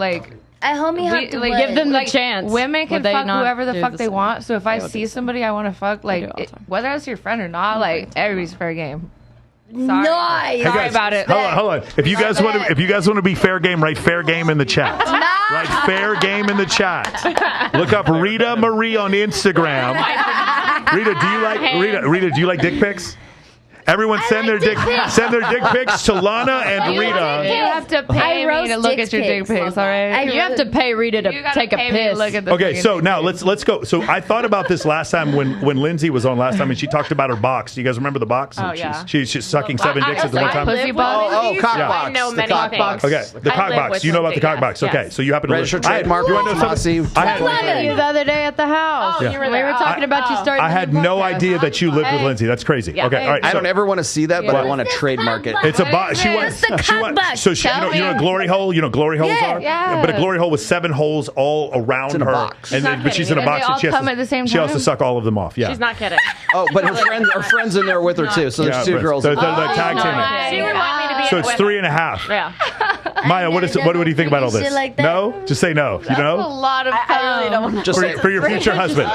I homie hopped give them the chance. Women can fuck whoever the fuck they same? want. So if I see somebody I want to fuck, whether it's your friend or not, everybody's fair game. Nice. Sorry about it. Hold on. If you guys want to be fair game, write fair game in the chat. Write fair game in the chat. Look up Rita Marie on Instagram. Rita, do you like dick pics? Everyone send their dick pics to Lana and Rita. You have to pay me to look at your dick pics, all right? You have to pay Rita to take a piss. Okay, so now let's go. So I thought about this last time when Lindsay was on last time, and she talked about her box. Do you guys remember the box? Oh, yeah. She's sucking 7 dicks at the one time. Pussy box. Oh, cock box. I know The many cock things. box. Okay, the I cock live box. with You know about the Lindsay, cock box. Okay, yes. so you happen to Register live. trademark. You want to know Mossy. something? I had- You the other day at the house. Oh, you were We there. were talking about you starting. I had no idea that you lived with Lindsay. That's crazy. Yeah. Okay, all right. I so- don't ever want to see that, but I want to trademark it. It's a box. She wants. the cock box? So she, you know a glory hole. You know glory holes are. Yeah. But a glory hole with 7 holes all around in a her, box. and then, but she's in a And box. they And she all has come to, at the same She has to time? suck all of them off. Yeah. She's not kidding. Oh, but her friends in there with her too. So there's Yeah, 2 friends. girls. They're involved. tag teaming. She would want me to be So in it's with 3.5. Yeah. Maya, what do you think about all this? Shit like that. No, just say no. You That's a know, lot of I really don't. Just say for your future husband.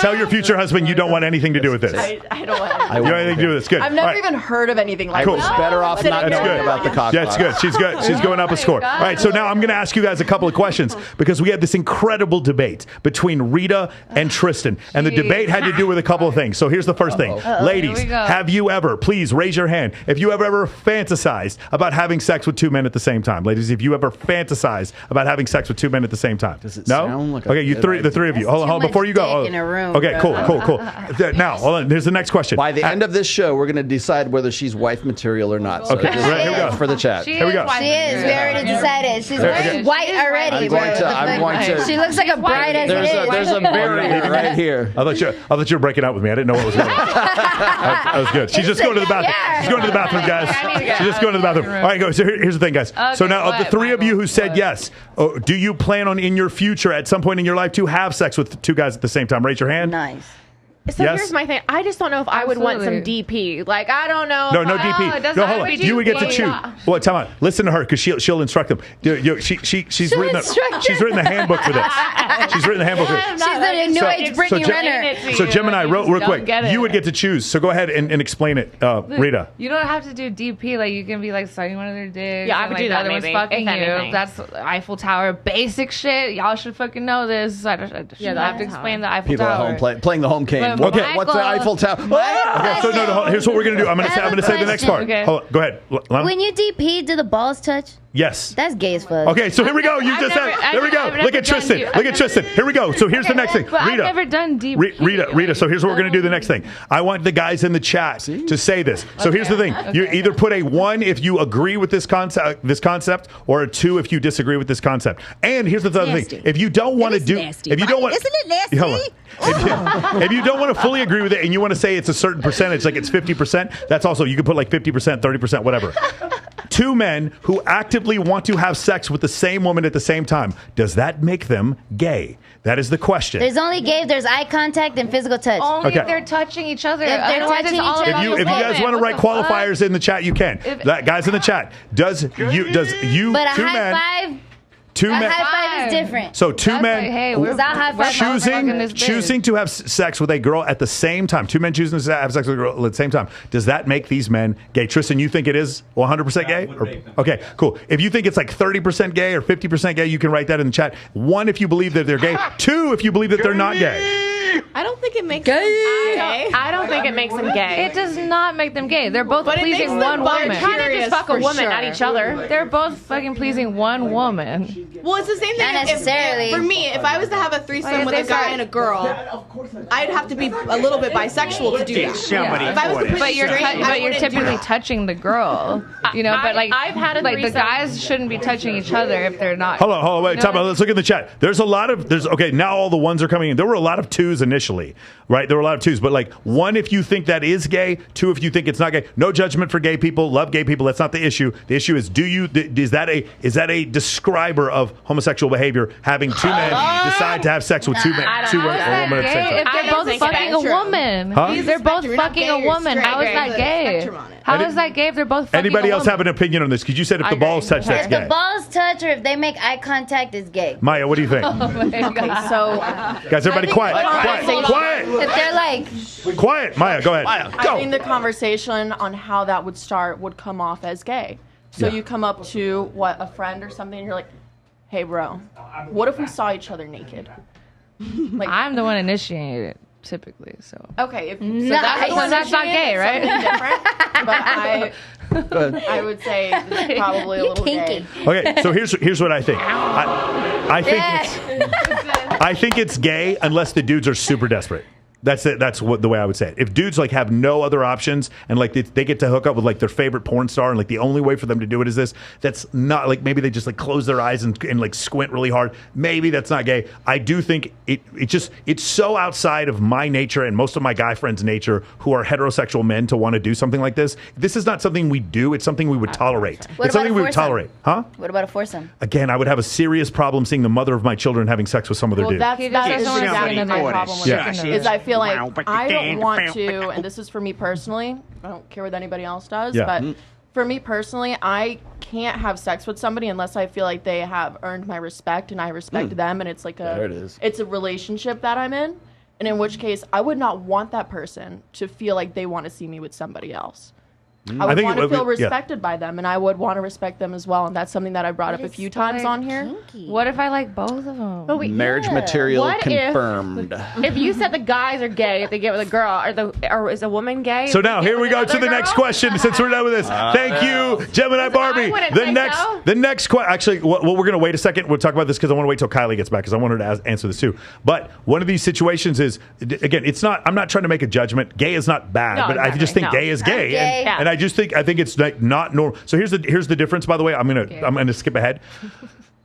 Tell your future husband you don't want anything to do with this. I don't want to. I You don't want anything to do with this. Good. I've All never right. even heard of anything like Cool. this. It's better off not That's knowing good. about the cock Yeah, it's box. good. She's good. She's going up a score. All right, so now I'm going to ask you guys a couple of questions because we had this incredible debate between Rita and Tristan, and the debate had to do with a couple of things. So here's the first thing. Ladies, Here we go. have you ever, please raise your hand, if you ever fantasized about having sex with 2 men at the same time? Ladies, if you ever fantasized about having sex with 2 men at the same time? Does it no? sound like a okay, you good three, the idea? 3 of you. That's Hold on, too before much you go. dick in a room, Okay, bro. cool. Now, hold on. Here's the next question. By the end of this show, we're going to decide whether she's wife material or not. So Okay, just right, here we go. for the chat. Here we go. She is. We already decided. She's wearing white already. I'm going to. She looks like a bride as it is. There's a barrier right here. I thought you were breaking up with me. I didn't know what was going on. That was good. She's just going to the bathroom. Yeah. She's going to the bathroom, guys. She's just going to the bathroom. All right, go. So here's the thing, guys. So now, of the 3 of you who said yes, do you plan on in your future, at some point in your life, to have sex with 2 guys at the same time? Raise your hand. Nice. So Yes? here's my thing. I just don't know if I would want some DP. Like, I don't know. No, if no I- DP. it doesn't No, have hold to on. be You would get to DP. choose. Well, tell me. Listen to her because she'll instruct them. She's written the handbook for this. She's written the handbook for this. She's the new age Brittany Renner. So Gemini, real don't quick, get it. you would get to choose. So go ahead and explain it, Rita. You don't have to do DP. Like, you can be like sucking one of their dicks. Yeah, I and, would like, do the that other one's maybe, fucking if you. anything. That's Eiffel Tower basic shit. Y'all should fucking know this. I shouldn't have to explain the Eiffel People Tower. at home playing the home game. But Okay. What's the Eiffel Tower? Okay, so no, here's what we're gonna do. I'm gonna say the next part. Okay. Hold on, go ahead. Lana? When you DP, do the balls touch? Yes. That's gay as fuck. Okay, so here we go. You I've just never- said. There we go. I've Look never at Tristan. done Look at Tristan. Here we go. So here's the next thing. But Rita. I've never done DP. Rita. So here's what we're going to do the next thing. I want the guys in the chat to say this. So here's the thing. You either put a 1 if you agree with this concept, or a 2 if you disagree with this concept. And here's the other thing. Nasty. If you don't want to is do, nasty, if you don't right? want, Isn't it nasty? Hold on. If you don't want to fully agree with it and you want to say it's a certain percentage, like it's 50%, that's also, you can put like 50%, 30%, whatever. 2 men who actively want to have sex with the same woman at the same time, does that make them gay? That is the question. There's only gay if there's eye contact and physical touch. Only Okay. if they're touching each other. If they're Otherwise, touching it's all each about other. the If you guys woman. want to What write the qualifiers in the chat, you can. Guys in the chat, does you But a 2 high men, five, 2 a men, high five is different. so 2 That's men like, hey, we're- That high five fucking this bitch. choosing to have sex with a girl at the same time. 2 men choosing to have sex with a girl at the same time. Does that make these men gay? Tristan, you think it is 100% gay? would make them Okay, cool. If you think it's like 30% gay or 50% gay, you can write that in the chat. 1 if you believe that they're gay. 2 if you believe that they're not gay. I don't think it makes them gay. I don't think it makes them gay. It does not make them gay. They're both But it makes pleasing them one woman. Trying to just fuck a for woman, sure. not each other. They're both fucking pleasing one woman. Well, it's the same thing. Not if- necessarily. for me, if I was to have a threesome Like, with they a guy say- and a girl, I'd have to be a little bit bisexual to do that. somebody If I was completely But you're straight, I but you're wouldn't do typically that. touching the girl, you know. But like I've had a like the threesome. guys shouldn't be touching each other if they're not. Hold on, wait, You know time what out. Let's look in the chat. There's okay, now all the 1s are coming in. There were a lot of 2s initially, right? There were a lot of 2s, but like 1 if you think that is gay, 2 if you think it's not gay. No judgment for gay people. Love gay people. That's not the issue. The issue is, is that a describer of homosexual behavior, having 2 men decide to have sex with 2 men, don't two know. women, How or is women at the same Gay time? if I they're don't both think fucking a spectrum. woman. Huh? They're both Spectrum, you're not fucking gay a or woman. straight. How is that There's a gay? spectrum on it. How is that gay if they're both fucking Anybody a else woman? have an opinion on this? Because you said if the balls touch, that's If gay. the balls touch or if they make eye contact, is gay. Maya, what do you think? Okay, so Guys, everybody quiet. Quiet. Quiet. If they're like, Quiet. Maya, go ahead. I think the conversation on how that would start would come off as gay. So you come up to a friend or something, and you're like, "Hey, bro, what if we saw each other naked?" Like I'm the one initiating it typically, so okay, if so that's not gay, right? Different, but I would say it's probably a little gay. Okay, so here's what I think. I think it's gay unless the dudes are super desperate. That's it. That's what the way I would say it. If dudes like have no other options and like they get to hook up with like their favorite porn star and like the only way for them to do it is this, that's not like maybe they just like close their eyes and like squint really hard. Maybe that's not gay. I do think it's so outside of my nature and most of my guy friends' nature who are heterosexual men to want to do something like this. This is not something we do. It's something we would tolerate. What It's something about we a would foursome? tolerate. Huh? What about a foursome? Again, I would have a serious problem seeing the mother of my children having sex with some other dude. That is exactly my problem with Yeah. it. Is I feel like I don't want to, and this is for me personally. I don't care what anybody else does, Yeah. but for me personally, I can't have sex with somebody unless I feel like they have earned my respect and I respect them, and it's like There it is. it's a relationship that I'm in, and in which case I would not want that person to feel like they want to see me with somebody else. I would want to feel respected by them, and I would want to respect them as well. And that's something that I brought up a few times on here. What if I like both of them? But wait, Marriage material What confirmed. If you said the guys are gay if they get with a girl, or is a woman gay? So if they now get here we with go to another the next girl? question. Since we're done with this, thank you, Gemini Barbie. wouldn't The think next, so. the next question. Actually, well, we're gonna wait a second. We'll talk about this because I want to wait till Kylie gets back because I want her to answer this too. But one of these situations is again, it's not. I'm not trying to make a judgment. Gay is not bad, No, but I just think exactly. gay is I'm gay, gay. and I just think it's like not normal. So here's the difference. By the way, I'm gonna skip ahead.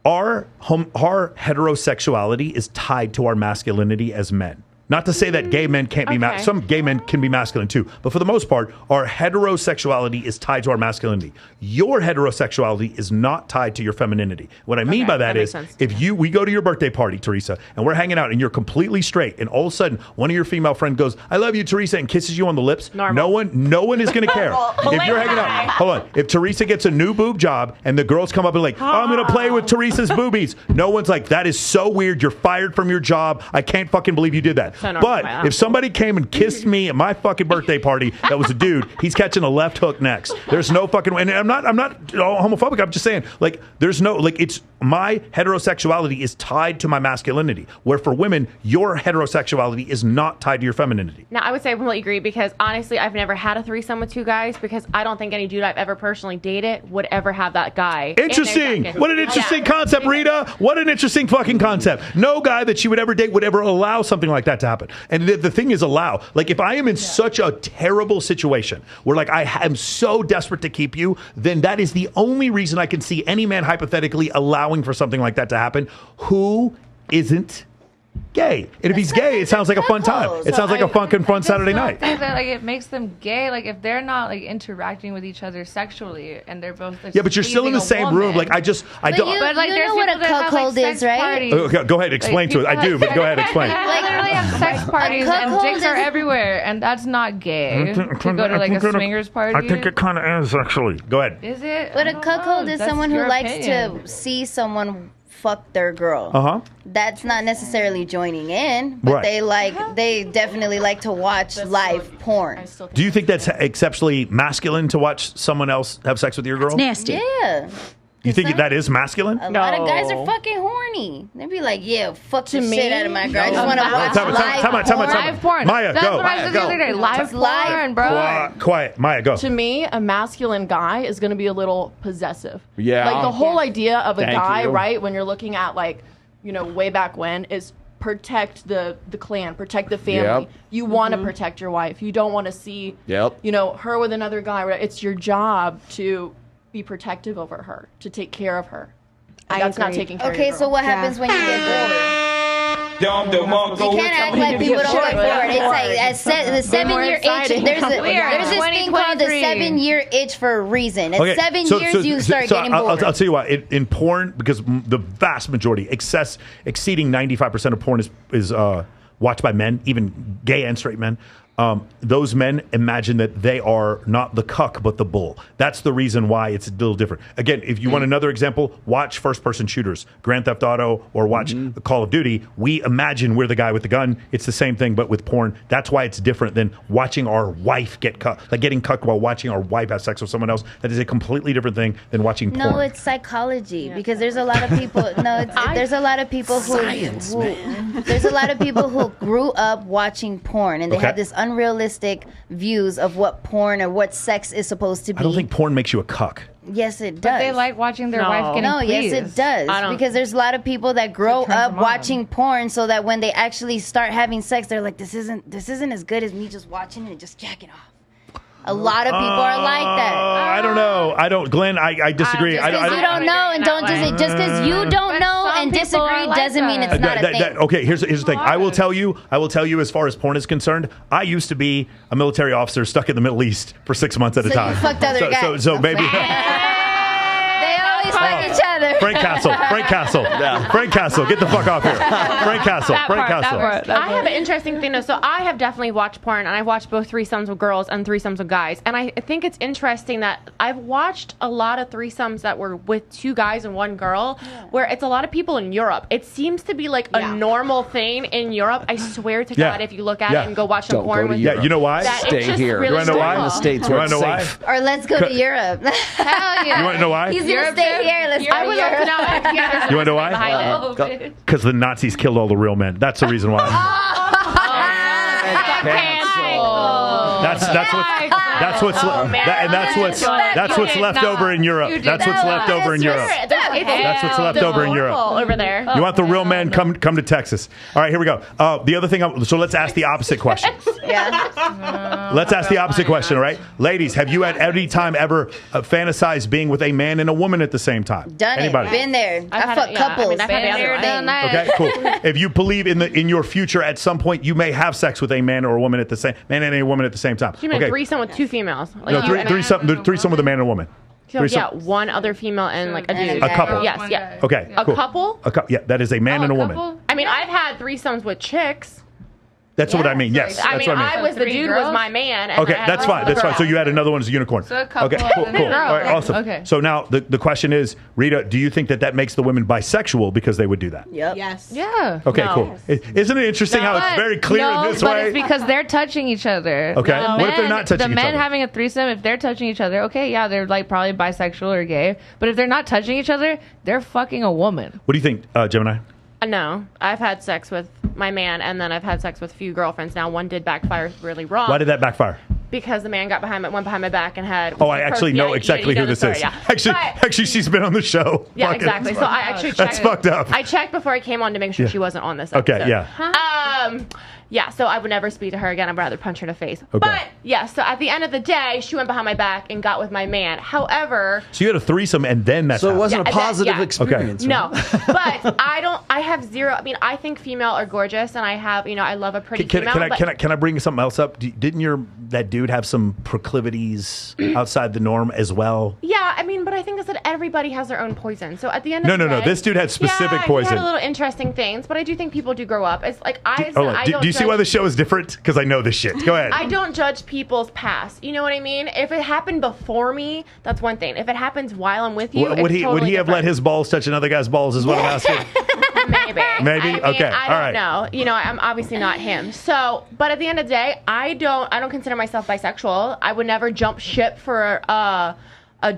Our heterosexuality is tied to our masculinity as men. Not to say that gay men can't be some gay men can be masculine too, but for the most part, our heterosexuality is tied to our masculinity. Your heterosexuality is not tied to your femininity. What I mean by that is, if we go to your birthday party, Teresa, and we're hanging out, and you're completely straight, and all of a sudden one of your female friend goes, "I love you, Teresa," and kisses you on the lips, no one is going to care. If you're hanging out, hold on. If Teresa gets a new boob job, and the girls come up and like, "Oh, I'm going to play with Teresa's boobies," no one's like, "That is so weird. You're fired from your job. I can't fucking believe you did that." But if somebody came and kissed me at my fucking birthday party, that was a dude, he's catching a left hook next. There's no fucking way. And I'm not homophobic. I'm just saying, like, there's no, like, it's my heterosexuality is tied to my masculinity. Where for women, your heterosexuality is not tied to your femininity. Now, I would say I completely agree because honestly, I've never had a threesome with two guys because I don't think any dude I've ever personally dated would ever have that guy. Interesting. What an interesting concept, Rita. What an interesting fucking concept. No guy that she would ever date would ever allow something like that to happen. And the thing is allow. Like if I am in such a terrible situation where like I am so desperate to keep you, then that is the only reason I can see any man hypothetically allowing for something like that to happen who isn't gay. And if he's gay, it sounds like a fun time. It sounds like a fucking fun Saturday night. I think that like it makes them gay. Like if they're not like interacting with each other sexually, and they're both like, Yeah, but you're still in the same room. Like I don't. But like, there's know what people a that have, like, cuckold is, sex right? parties. Okay, go ahead, explain to it. I do, but go ahead, explain. Like literally have sex parties and cuckold dicks are is- everywhere, and that's not gay. To go to like a swingers party. I think it kind of is actually. Go ahead. Is it? But I a don't cuckold know. is That's someone who your likes opinion. to see someone fuck their girl. Uh-huh. That's not necessarily joining in, but Right. they definitely like to watch live porn. Do you think that's exceptionally masculine to watch someone else have sex with your girl? Nasty. Yeah. You think that is masculine? A lot of guys are fucking horny. They be like, yeah, fuck the me, shit out of my girl. I just want to watch Live porn. Maya, That's go. what I said the other day. Live porn, bro. Quiet. Maya, go. To me, a masculine guy is going to be a little possessive. Yeah. Like the whole idea of a Thank guy, you. right, when you're looking at like, you know, way back when, is protect the clan, protect the family. Yep. You want to protect your wife. You don't want to see, Yep. you know, her with another guy. Right? It's your job to be protective over her, to take care of her. And that's not taking care of Okay, your so girl. what happens when you get bored? You can't act like people don't get bored. It's like the 7-year itch. exciting. There's this Weird. thing called the 2023. 7-year itch for a reason. At 7 years, you start getting bored. I'll tell you what. In porn, because the vast majority, exceeding 95% of porn is watched by men, even gay and straight men. those men imagine that they are not the cuck but the bull. That's the reason why it's a little different. Again, if you want another example, watch first-person shooters, Grand Theft Auto, or watch Call of Duty. We imagine we're the guy with the gun. It's the same thing, but with porn. That's why it's different than watching our wife get cucked, like getting cucked while watching our wife have sex with someone else. That is a completely different thing than watching porn. No, it's psychology because there's a lot of people. There's a lot of people who there's a lot of people who grew up watching porn and they have this unrealistic views of what porn or what sex is supposed to be. I don't think porn makes you a cuck. Yes, it does. But they like watching their wife getting yes, it does. Because there's a lot of people that grow up watching porn so that when they actually start having sex, they're like, this isn't as good as me just watching it and just jacking off. A lot of people are like that. I don't know. Glenn, I disagree. Just because you don't know and don't just because you don't know and disagree doesn't mean it's not a thing. Okay, here's the thing. I will tell you as far as porn is concerned, I used to be a military officer stuck in the Middle East for 6 months at a time. You fucked other guys. So maybe. They always fuck each other. Frank Castle. Frank Castle, get the fuck off here. Frank Castle. I have an interesting thing though. So I have definitely watched porn, and I've watched both threesomes with girls and threesomes with guys. And I think it's interesting that I've watched a lot of threesomes that were with 2 guys and 1 girl, where it's a lot of people in Europe. It seems to be like a normal thing in Europe. I swear to God, if you look at it and go watch some porn with you know why? Stay here. You want to know why? In the States where it's safe. Or let's go to Europe. Hell yeah. You want to know why? He's going to stay here. Let's go to Europe. You want to know why? Because the Nazis killed all the real men. That's the reason why. That's what's left over in Europe. That's what's left over in Europe. That's what's left over in Europe. Over there. You want the real men? Come to Texas. All right, here we go. The other thing. So let's ask the opposite question. Let's ask the opposite question. All right, ladies, have you at any time ever fantasized being with a man and a woman at the same time? Done Anybody? it. Been there. I fuck couples. Been there, done that. Okay, cool. If you believe in your future at some point you may have sex with a man or a woman at the same man and a woman at the same time. You mean threesome with 2 females? Like no, threesome with a man and a woman. So, yeah, 1 other female and like a dude. A couple. Yes, yeah. Okay, A cool. couple? Yeah, that is a man and a woman. I mean, I've had threesomes with chicks. That's what I mean. Yes, that's what I mean. I was the dude was my man. And okay, that's fine. That's fine. So you had another one as a unicorn. So a couple. Okay, cool. All right, awesome. Okay. So now the question is, Rita, do you think that makes the women bisexual because they would do that? Yep. Yes. Yeah. Okay, cool. Isn't it interesting how it's very clear in this but way? It's because they're touching each other. Okay. What if they're not touching each other? The men having a threesome, if they're touching each other, okay, yeah, they're like probably bisexual or gay. But if they're not touching each other, they're fucking a woman. What do you think, Gemini? No, I've had sex with my man, and then I've had sex with a few girlfriends. Now, one did backfire really wrong. Why did that backfire? Because the man went behind my back and had. Oh, I actually know exactly who this is. Yeah. Actually, she's been on the show. Yeah, exactly. So I actually checked. That's fucked up. I checked before I came on to make sure she wasn't on this episode. Okay, yeah. Yeah, so I would never speak to her again. I'd rather punch her in the face. Okay. But, yeah, so at the end of the day, she went behind my back and got with my man. However... So you had a threesome and then that's So it wasn't a positive experience, right? No, but I have zero... I mean, I think female are gorgeous, and I have, I love a pretty female. Can I bring something else up? Didn't that dude have some proclivities outside the norm as well? Yeah, I mean, but I think that everybody has their own poison. So at the end of the day... No. This dude had specific poison. He had little interesting things, but I do think people do grow up. It's like, do you see why the show is different? Because I know this shit. Go ahead. I don't judge people's past. You know what I mean? If it happened before me, that's one thing. If it happens while I'm with you, would he have let his balls touch another guy's balls? Is what I'm asking. Maybe. Maybe. I mean, Okay. I don't know. I'm obviously not him. So, but at the end of the day, I don't consider myself bisexual. I would never jump ship for a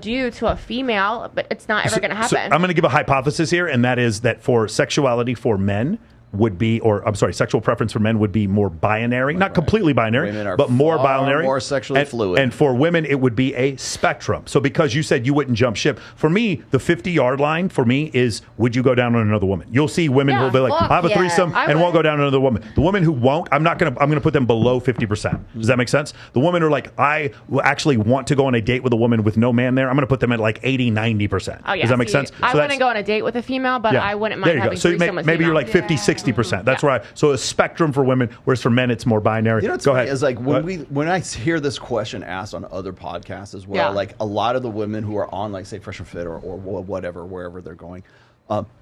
dude to a female, but it's not ever going to happen. So I'm going to give a hypothesis here, and that is that for sexuality for men would be, or I'm sorry, sexual preference for men would be more binary, not completely binary, but more binary, more sexually fluid. And for women, it would be a spectrum. So because you said you wouldn't jump ship, for me, the 50-yard line for me is, would you go down on another woman? You'll see women who will be like, I have a threesome and won't go down on another woman. The women who won't, I'm going to put them below 50%. Does that make sense? The women who are like, I will actually want to go on a date with a woman with no man there, I'm going to put them at like 80-90%. Oh, yeah. Does that make sense? I wouldn't go on a date with a female, but I wouldn't mind having threesome with maybe you're like female. 50-60 60%. That's right. So a spectrum for women, whereas for men it's more binary. You know what's Go funny ahead. is like when I hear this question asked on other podcasts as well, Yeah. like a lot of the women who are on like say Fresh and Fit or whatever, wherever they're going,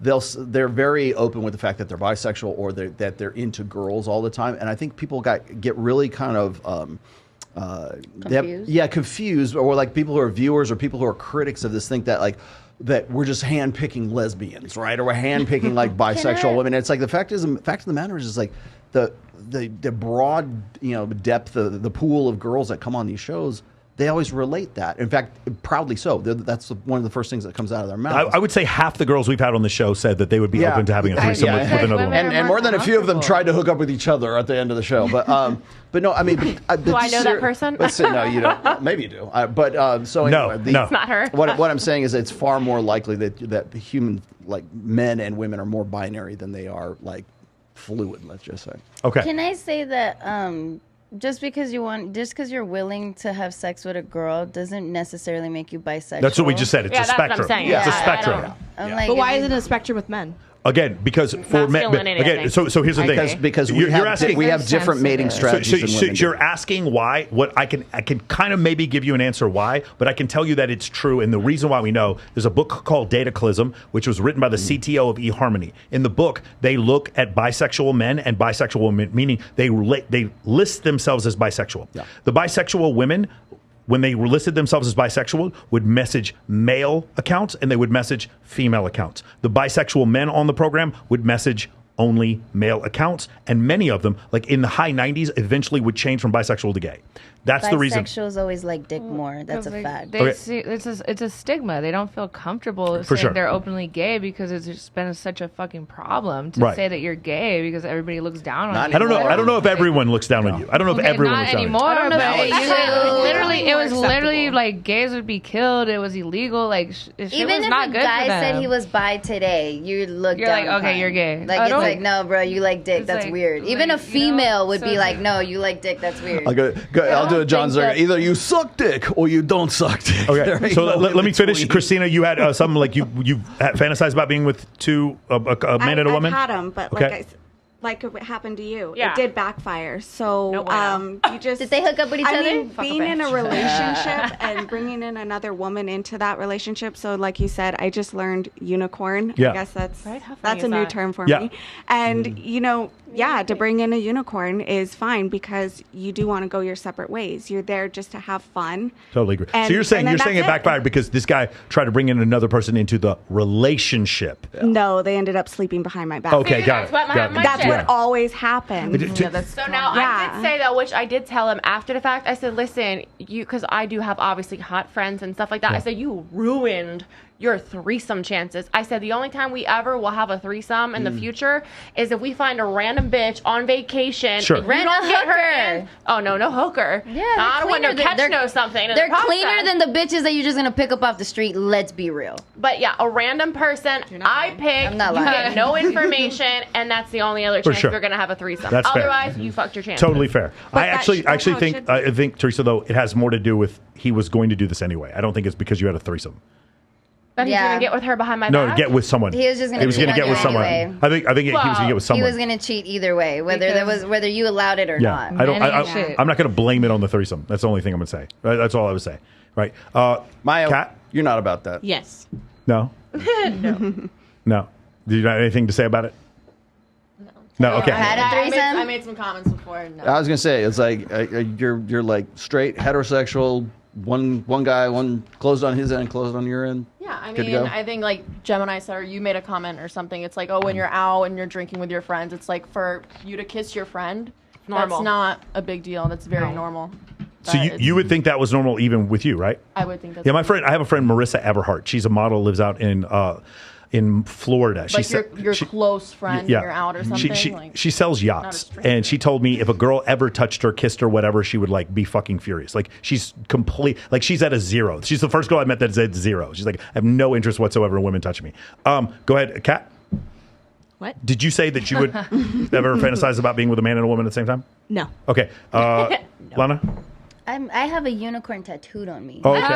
they're very open with the fact that they're bisexual or that they're into girls all the time. And I think people get really kind of Confused? confused, or like people who are viewers or people who are critics of this think that like that we're just handpicking lesbians, right? Or we're handpicking like bisexual women. And it's like the fact of the matter is like the broad depth of the pool of girls that come on these shows. They always relate that. In fact, proudly so. That's one of the first things that comes out of their mouth. I would say half the girls we've had on the show said that they would be open to having a threesome with another woman. And more than a few of them tried to hook up with each other at the end of the show. But no, I mean, Do I know that person? No, you don't. Maybe you do. So anyway, no. It's not her. What I'm saying is, it's far more likely that human like men and women are more binary than they are like fluid. Let's just say. Okay. Can I say that just because you're willing to have sex with a girl doesn't necessarily make you bisexual? That's what we just said. It's a that's what I'm spectrum. saying. It's a Yeah, spectrum. I'm like, But why isn't it a spectrum with men? Again, because for men, Masculinity, I again, think. so here's the thing. Because You're we have asking- we have different mating strategies than women. you're do. asking why. What I can kind of maybe give you an answer why, but I can tell you that it's true. And the reason why we know, there's a book called Dataclysm, which was written by the CTO of eHarmony. In the book, they look at bisexual men and bisexual women, meaning they list themselves as bisexual. Yeah. The bisexual women, when they listed themselves as bisexual, would message male accounts and they would message female accounts. The bisexual men on the program would message only male accounts, and many of them, like in the high 90s, eventually would change from bisexual to gay. That's the reason. Bisexuals always like dick more. That's a fact. They see, it's a stigma. They don't feel comfortable saying sure. they're openly gay because it's just been such a fucking problem to Right. say that you're gay because everybody looks down on Not you. I don't know if everyone looks down on you. I don't know if everyone Not looks down anymore, on you. but it was More literally acceptable. like gays would be killed. It was illegal. Like shit Even was if not a good guy for them. said he was bi today, you look You're down like, okay, upon. you're gay. Like I it's don't- like, no, bro, you like dick. It's That's like- weird. Even like, a you know, female would so be it's like, like- no, you like dick. That's weird. I'll do a John think Zerga. that- Either you suck dick or you don't suck dick. There Okay, ain't so no let me finish. in-between. Christina, you had something like you fantasized about being with a man and a woman? I've had them, but Okay. like it happened to you, Yeah. it did backfire. So No bueno. you just Did they hook up with each I other? mean, Fuck a being in a bitch. relationship and bringing in another woman into that relationship. So, like you said, I just learned unicorn. Yeah. I guess that's Right? How funny that's is a new that? term for Yeah. me. And to bring in a unicorn is fine because you do want to go your separate ways. You're there just to have fun. Totally agree. And- So you're saying and then it that's backfired because this guy tried to bring in another person into the relationship. No, they ended up sleeping behind my back. Okay, got it. That's what Got it. my That's shit. what always happened. So now I Yeah. did say though, which I did tell him after the fact. I said, "Listen, because I do have obviously hot friends and stuff like that." I said, "You ruined your threesome chances." I said, "The only time we ever will have a threesome in the future is if we find a random bitch on vacation. Sure. and you Rent don't a get her hooker. in. Oh no hooker. Yeah, I don't want no they're catch cleaner. know something. in They're the cleaner process. than the bitches that you're just gonna pick up off the street. Let's be real. But yeah, a random person I pick. I'm not you lying. get no information, and that's the only other chance sure. you're gonna have a threesome. That's fair. Otherwise, you fucked your chance. Totally fair. But I actually that's how it think should be. I think Teresa, though, it has more to do with he was going to do this anyway. I don't think it's because you had a threesome. But he's Yeah. gonna get with her behind my No, back. get with someone. He was just gonna He was cheat gonna on get you with someone. anyway. I think he was gonna get with He someone. was gonna cheat either way, whether you allowed it or Yeah, not. I don't. Many shit. I'm not going to blame it on the threesome. That's the only thing I'm going to say. Right? That's all I would say. Right? Maya, Kat? you're not about that. Yes. No. No. Do you have anything to say about it? No. Okay. Had a threesome? I made some comments before. No. I was gonna say it's like you're like straight heterosexual. One guy, one closed on his end, closed on your end. Yeah, I Good to mean, go? I think like Jevani said, or you made a comment or something. It's like, oh, when you're out and you're drinking with your friends, it's like for you to kiss your friend. Normal. That's not a big deal. That's very normal. So you would think that was normal even with you, right? I would think that's Yeah, I have a friend, Marissa Everhart. She's a model, lives out in Florida. like your close friend when you're out or something. She sells yachts, stranger. and she told me if a girl ever touched her, kissed her, whatever, she would like be fucking furious. Like she's she's at a zero. She's the first girl I met that's at zero. She's like, I have no interest whatsoever in women touching me. Go ahead, Kat. What? Did you say that you would ever fantasize about being with a man and a woman at the same time? No. Okay, Lana. I have a unicorn tattooed on me. Oh, okay.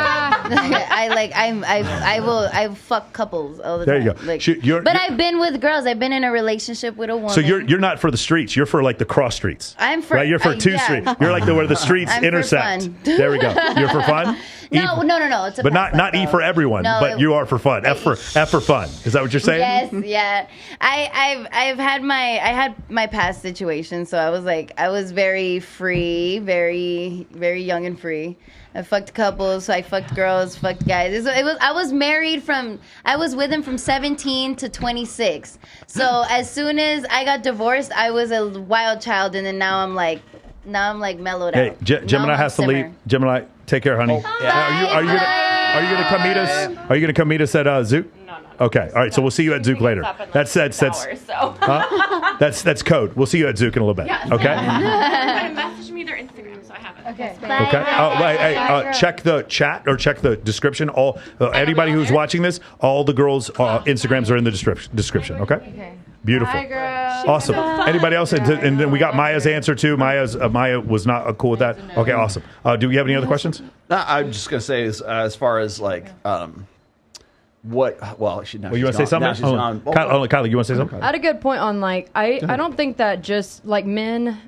I fuck couples all the There time. you go. But I've been with girls. I've been in a relationship with a woman. So you're not for the streets. You're for like the cross streets. I'm for right. You're for two streets. You're like where the streets I'm for intersect. fun. There we go. You're for fun. No. It's a but pass not E for everyone. No, but you are for fun. F for fun. Is that what you're saying? Yes, yeah. I had my past situation, so I was very free, very very young and free. I fucked couples, so I fucked girls, fucked guys. I was with him from 17 to 26. So as soon as I got divorced, I was a wild child, and then now I'm like mellowed out. Gemini has to leave. Gemini, take care, honey. Are you gonna come meet us? Are you gonna come meet us at Zook? No. Okay. All right. So we'll see you at Zook later. That's code. We'll see you at Zook in a little bit. Yes. Okay. Message me their Instagram, so I have it. Okay. Okay. Check the chat or check the description. All anybody who's watching this, all the girls' Instagrams are in the description. Okay. Beautiful. Hi, girl. Awesome. Anybody else? And then we got Maya's answer too. Maya was not cool with that. Okay. Awesome. Do we have any other questions? No, I'm just gonna say as far as like what? Well, she. Well, you want to say something? Kylie, you want to say something? I had a good point on like I don't think that just like men.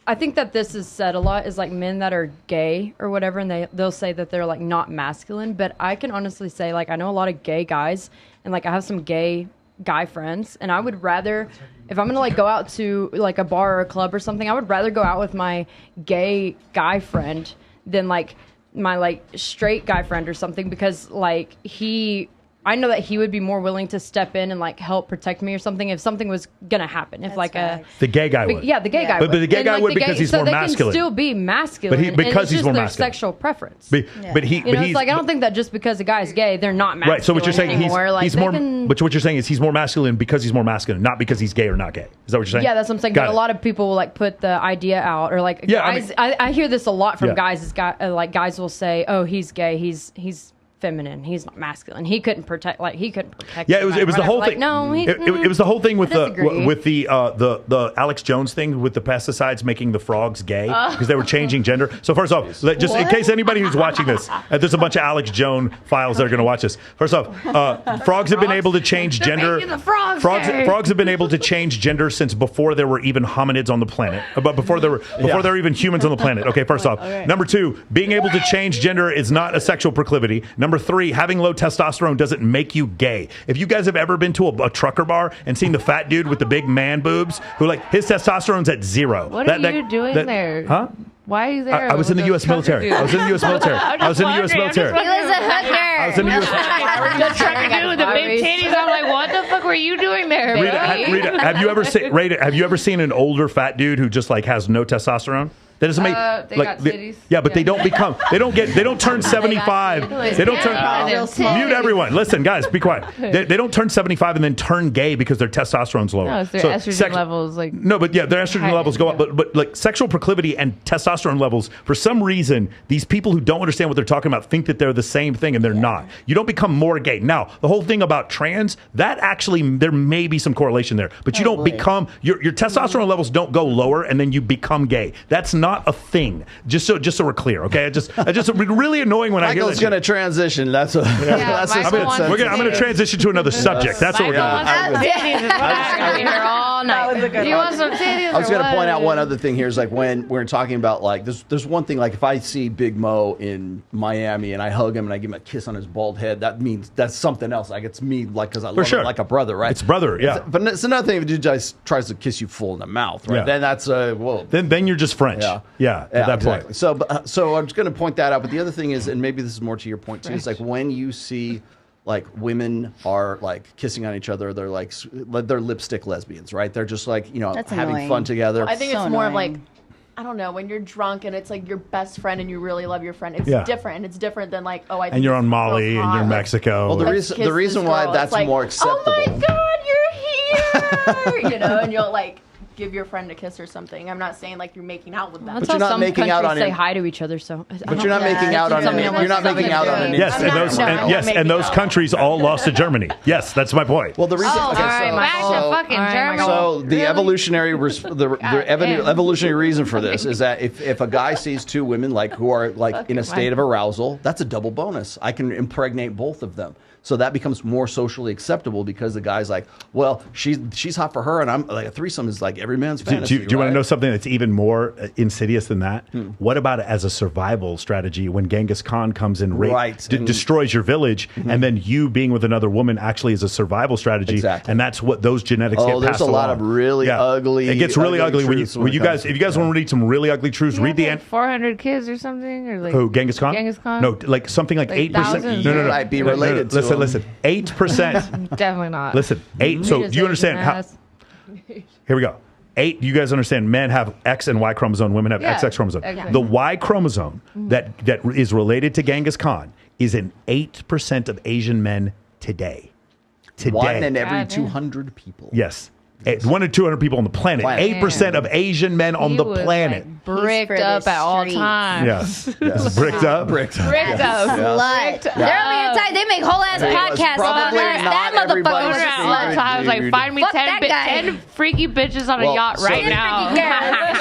I think that this is said a lot is like men that are gay or whatever, and they'll say that they're like not masculine. But I can honestly say like I know a lot of gay guys, and like I have some gay guy friends, and I would rather, if I'm gonna like go out to like a bar or a club or something, I would rather go out with my gay guy friend than like my like straight guy friend or something, because like I know that he would be more willing to step in and like help protect me or something if something was gonna happen. If like the gay guy would. Yeah, the gay guy would. But the gay guy would because he's more masculine. So they can still be masculine. Because he's more their masculine. Sexual preference. But he's like I don't think that just because a guy's gay, they're not masculine. Right. So what you're saying anymore. he's more. But what you're saying is he's more masculine because he's more masculine, not because he's gay or not gay. Is that what you're saying? Yeah, that's what I'm saying. But a lot of people will like put the idea out, or like guys. I hear this a lot from guys. Is guys will say, "Oh, he's gay. He's feminine. He's not masculine. He couldn't protect. Yeah, it was the whole thing. No, it was the whole thing with the Alex Jones thing with the pesticides making the frogs gay because they were changing gender. So first off, just in case anybody who's watching this, there's a bunch of Alex Jones files that are going to watch this. First off, frogs have been able to change gender. Frogs have been able to change gender since before there were even hominids on the planet. But before there were even humans on the planet. Okay, first off. Number two, being able to change gender is not a sexual proclivity. Number three, having low testosterone doesn't make you gay. If you guys have ever been to a trucker bar and seen the fat dude with the big man boobs who like his testosterone's at 0. What are you doing there? Huh? Why are you there? I was in the U.S. military. I was in the U.S. military. I was in the U.S. military. He was a hooker. I was in the U.S. The trucker dude with the big titties. I'm like, what the fuck were you doing there? Rita, have you ever seen an older fat dude who just like has no testosterone? That doesn't make got titties. but they don't turn 75. They don't turn mute everyone. Listen, guys, be quiet. They don't turn 75 and then turn gay because their testosterone's lower. No, it's their estrogen levels their estrogen levels go up, but like sexual proclivity and testosterone levels, for some reason, these people who don't understand what they're talking about think that they're the same thing, and they're not. You don't become more gay. Now, the whole thing about trans, that actually there may be some correlation there, but you don't become your testosterone levels don't go lower and then you become gay. That's not a thing. Just so we're clear, okay? I just really annoying when Michael's I hear that. Going to transition. That's what. I'm going to transition to another subject. That's what we're doing. All night. You want some titties? I was going to point out one other thing here is like when we're talking about like there's one thing like if I see Big Mo in Miami and I hug him and I give him a kiss on his bald head, that means that's something else. Like it's me like because I love him like a brother, right? It's brother, yeah. But it's another thing if a dude just tries to kiss you full in the mouth, right? Yeah. Then that's whoa. Then you're just French. Yeah. At that exactly. point. So I'm just going to point that out. But the other thing is, and maybe this is more to your point too, is like when you see like women are like kissing on each other, they're like they're lipstick lesbians, right? They're just like That's having annoying. fun together. I think it's more of like, I don't know, when you're drunk and it's like your best friend and you really love your friend. It's different. It's different than like, I think and you're on Molly and you're in Mexico. Well, the reason why that's like, more acceptable. Oh my God, you're here! And you'll like give your friend a kiss or something. I'm not saying like you're making out with them. That's But you're how not some making out countries on say it. hi to each other. So, But you're not making out on an. You're not making out on an. Yes, and those countries all lost to Germany. Yes, that's my point. Well, the reason. Oh, okay, all right, so- back to fucking Germany. So the evolutionary evolutionary reason for this is that if a guy sees two women like who are like in a state of arousal, that's a double bonus. I can impregnate both of them. So that becomes more socially acceptable because the guy's like, well, she's hot for her, and I'm like a threesome is like every man's fantasy. Do you want to know something that's even more insidious than that? What about it as a survival strategy when Genghis Khan comes and destroys your village, and then you being with another woman actually is a survival strategy, and that's what those genetics get passed along. There's a lot of really ugly. It gets really ugly when you guys. If you guys want to read some really ugly truths, read the end. 400 kids or something, or like Who, Genghis Khan? Genghis Khan? No, like something like 8%. No. Might be related to him. Listen. 8%. Definitely not. Listen, 8. So do you understand how? Here we go. 8. You guys understand? Men have X and Y chromosome. Women have XX chromosome. Exactly. The Y chromosome that is related to Genghis Khan is in 8% of Asian men today. One in every 200 people. Yes. 1 in 200 people on the planet. 8% of Asian men on the planet. Bricked up at all times. Yes. Bricked up. Bricked up. Slut. There will be a time they make whole ass podcasts about that motherfucker was a slut. I was like, find me Fuck 10, that guy. 10 freaky bitches on a yacht right now.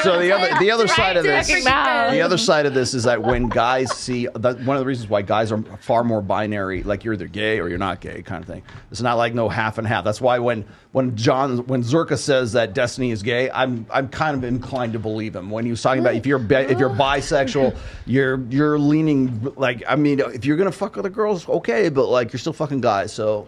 So the other side of this, now. the other side of this is that when guys see one of the reasons why guys are far more binary, like you're either gay or you're not gay kind of thing. It's not like no half and half. That's why when Zerka says that Destiny is gay, I'm kind of inclined to believe him. When he was talking about if you're bisexual, you're leaning like, I mean, if you're gonna fuck other girls, okay, but like you're still fucking guys. So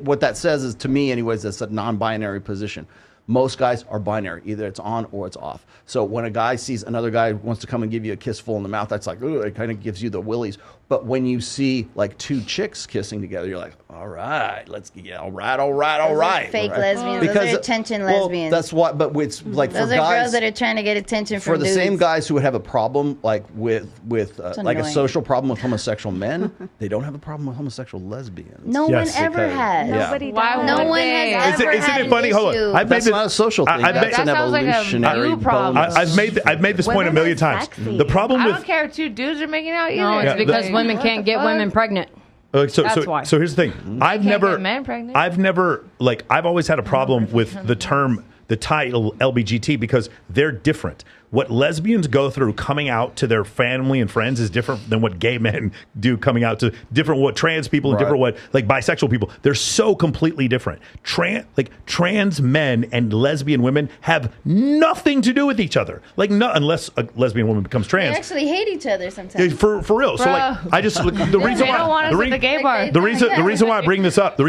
what that says is, to me, anyways, that's a non-binary position. Most guys are binary. Either it's on or it's off. So when a guy sees another guy wants to come and give you a kiss full in the mouth, that's like, ooh, it kind of gives you the willies. But when you see like two chicks kissing together, you're like, all right, all right. Fake lesbians. Those are attention lesbians. That's what, but it's like those for are guys, girls that are trying to get attention from for the dudes. same guys who would have a problem like with like a annoying. social problem with homosexual men, they don't have a problem with homosexual lesbians. No one ever has. Nobody Why No one has ever had it funny? an Hold issue. on. That's not a social thing. That's an That sounds like a evolutionary you problem. bonus. I've made this point a million times. The problem I with don't care if 2 dudes are making out either. No, it's because the- women can't get women pregnant. That's why. So here's the thing. I've never I've always had a problem with the title LBGT because they're different. What lesbians go through coming out to their family and friends is different than what gay men do coming out to what trans people and different what like bisexual people. They're so completely different. Trans men and lesbian women have nothing to do with each other. Unless a lesbian woman becomes trans. They actually hate each other sometimes. For real. So I just the reason They don't want us at the gay bar. the reason why I bring this up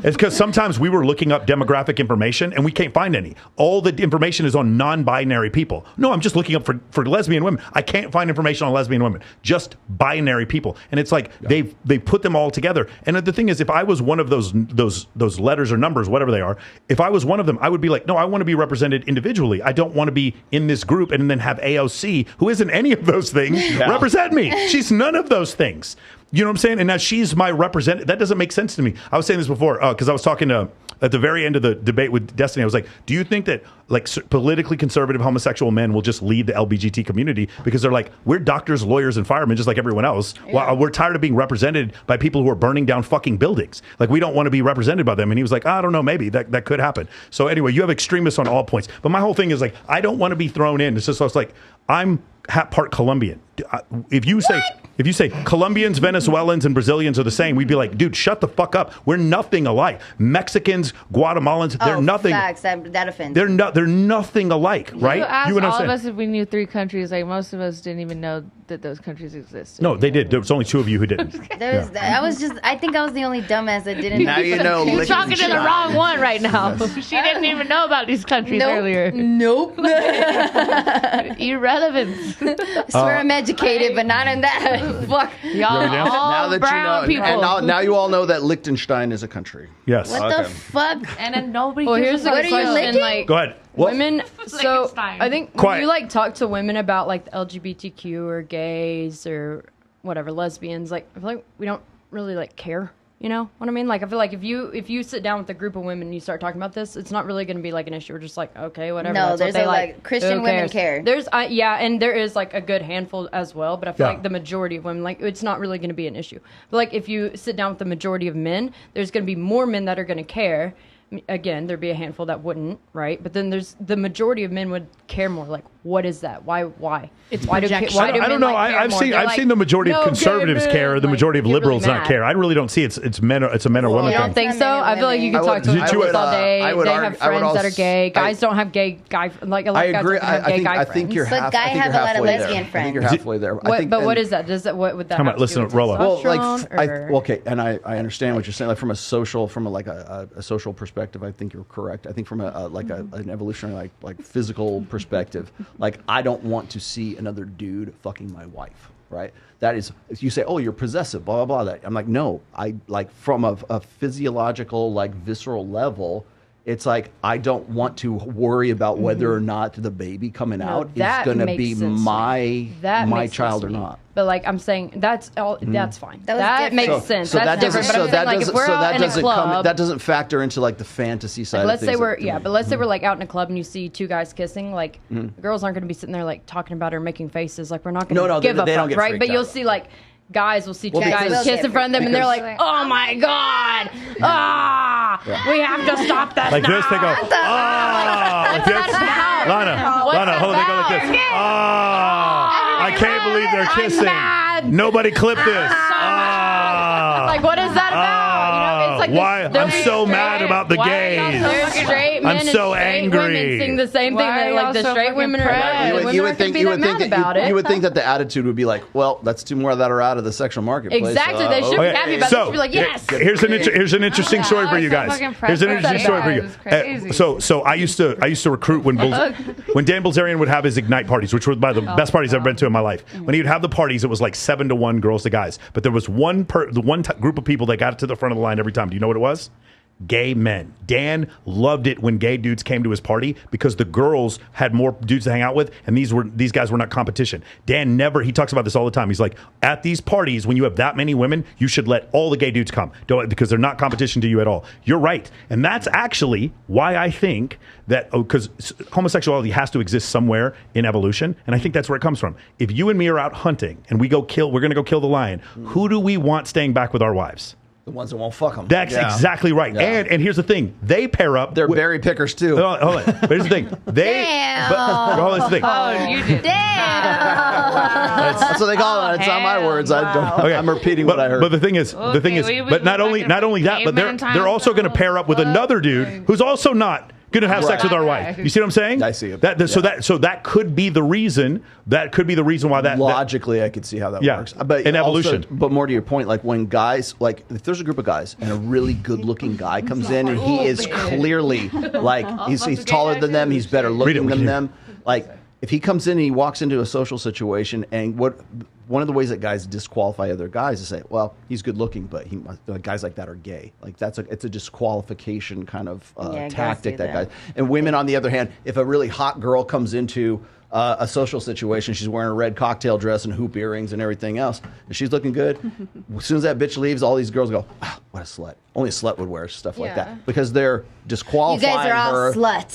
is because sometimes we were looking up demographic information and we can't find any. All the information is on non-binary people. No, I'm just looking up for lesbian women. I can't find information on lesbian women. Just binary people. And it's like they put them all together. And the thing is, if I was one of those letters or numbers, whatever they are, if I was one of them, I would be like, no, I want to be represented individually. I don't want to be in this group and then have AOC, who isn't any of those things, represent me. She's none of those things. You know what I'm saying? And now she's my representative. That doesn't make sense to me. I was saying this before because I was talking to at the very end of the debate with Destiny. I was like, do you think that like politically conservative homosexual men will just lead the LBGT community because they're like, we're doctors, lawyers, and firemen just like everyone else. Well, we're tired of being represented by people who are burning down fucking buildings. Like we don't want to be represented by them. And he was like, I don't know, maybe that could happen. So anyway, you have extremists on all points. But my whole thing is like, I don't want to be thrown in. It's just I was like, I'm part Colombian. If you say Colombians, Venezuelans, and Brazilians are the same, we'd be like, dude, shut the fuck up. We're nothing alike. Mexicans, Guatemalans, they're nothing. Facts. That offends. They're nothing alike, right? You asked all of us if we knew 3 countries. Like most of us didn't even know that those countries existed. No, they did. There was only 2 of you who didn't. I think I was the only dumbass that didn't. Now you know. You're talking to the wrong one right now. She didn't even know about these countries earlier. Nope. Irrelevant. I swear I'm educated, but not in that. Fuck. Y'all all Now that brown you know, people. and now you all know that Liechtenstein is a country. Yes. What the fuck? And then nobody. Well, here's the What are you question. licking? Like, Go ahead. women. So I think when Quiet. you like talk to women about like the LGBTQ or gays or whatever lesbians, like I feel like we don't really like care You know what I mean? Like, I feel like if you sit down with a group of women and you start talking about this, it's not really going to be like an issue. We're just like, okay, whatever. No, that's there's what they like Christian women care. There's and there is like a good handful as well, but I feel Yeah. like the majority of women, like, it's not really going to be an issue. But like, if you sit down with the majority of men, there's going to be more men that are going to care. Again, there'd be a handful that wouldn't, right? But then there's the majority of men would care more. Like, what is that? Why? It's why projection. why do I men don't know. like care I've more? seen They're I've like, seen the majority of "No, conservatives gay care, men." the majority of Get really liberals not mad. care. I really don't see it's men. It's a men or women You thing. don't think so? I feel like you can I talk would- to I girls would, all day. I would They argue- have I would friends that are also- gay. Guys don't have gay guy. Like a lot I of guys agree. don't have gay guy I think you're friends. half. But I guy think have you're a lot of halfway there. lesbian I think you're friends. halfway there. I What, think, but what and- is that? Does that what would that? Come on, have listen to to do with Rollo. Well, like, testosterone, or- okay, and I understand what you're saying. Like from a social perspective, I think you're correct. I think from an evolutionary, like physical perspective, like I don't want to see another dude fucking my wife, right? That is, you say, oh, you're possessive, blah blah blah. That I'm like, no, I like from a physiological, like visceral level. It's like I don't want to worry about whether or not the baby coming out is that going to makes be sense to me. my That my makes child sense or to me. not. But like I'm saying, that's all. That's fine. That was That different. makes So- sense. So That's that doesn't. different. But So I'm saying, that like, doesn't. if we're So out that in a doesn't club, come. That doesn't factor into like the fantasy side. let's of say things we're to me. but let's say we're like out in a club and you see two guys kissing. Like girls aren't going to be sitting there like talking about it or making faces. Like we're not going to No, give they a don't fuck, get right? freaked But you'll out. see like guys will see two Well, guys because- kiss in front of them and they're like, because- oh my god, we have to stop that. Like this, they go, now." like this. about? Lana, hold on, they go like this. I can't believe they're kissing. mad. Nobody clip this. Like, what is that about? You know, it's like this- Why? there'll I'm be so straight- mad about the gays. There's straight men I'm and so straight angry. women sing the same thing. Why That, are like y'all the so straight fucking women are proud? women You aren't would think gonna be that mad about it. you would think that the attitude would be like, well, that's two more that are out of the sexual marketplace. Exactly, they should be Okay, happy about it. They should be like, yes. Here's an interesting story for you guys. Here's an interesting story for you. So I used to recruit when Dan Bilzerian would have his Ignite parties, which were by the best parties I've been to in my life. When he would have the parties, it was like 7-1 girls to guys, but there was one group of people that got to the front of the line every time. Do you know what it was? Gay men. Dan loved it when gay dudes came to his party because the girls had more dudes to hang out with, and these guys were not competition. Dan he talks about this all the time. He's like, at these parties, when you have that many women, you should let all the gay dudes come, because they're not competition to you at all. You're right, and that's actually why I think that because homosexuality has to exist somewhere in evolution, and I think that's where it comes from. If you and me are out hunting and we're going to go kill the lion, who do we want staying back with our wives? The ones that won't fuck them. That's exactly right. Yeah. And here's the thing. They pair up. They're berry pickers too. Hold on. But here's the thing. Damn. Here's the thing. Oh, you did. That's what they call it. It's not my words. I'm repeating what I heard. But the thing is, but not only that, but they're also going to pair up with another dude who's also not going to have sex with our wife. You see what I'm saying? I see it. So that could be the reason. That could be the reason why that logically I could see how that works. But in evolution. But more to your point, like when guys, like if there's a group of guys and a really good-looking guy comes in and he is clearly like he's taller than them, he's better looking than them. Like if he comes in and he walks into a social situation, and one of the ways that guys disqualify other guys is say, well, he's good looking, but guys like that are gay. Like it's a disqualification kind of tactic that guys. And women, on the other hand, if a really hot girl comes into a social situation, she's wearing a red cocktail dress and hoop earrings and everything else, and she's looking good. As soon as that bitch leaves, all these girls go, oh, what a slut. Only a slut would wear stuff like that because they're disqualifying her. You guys are all sluts.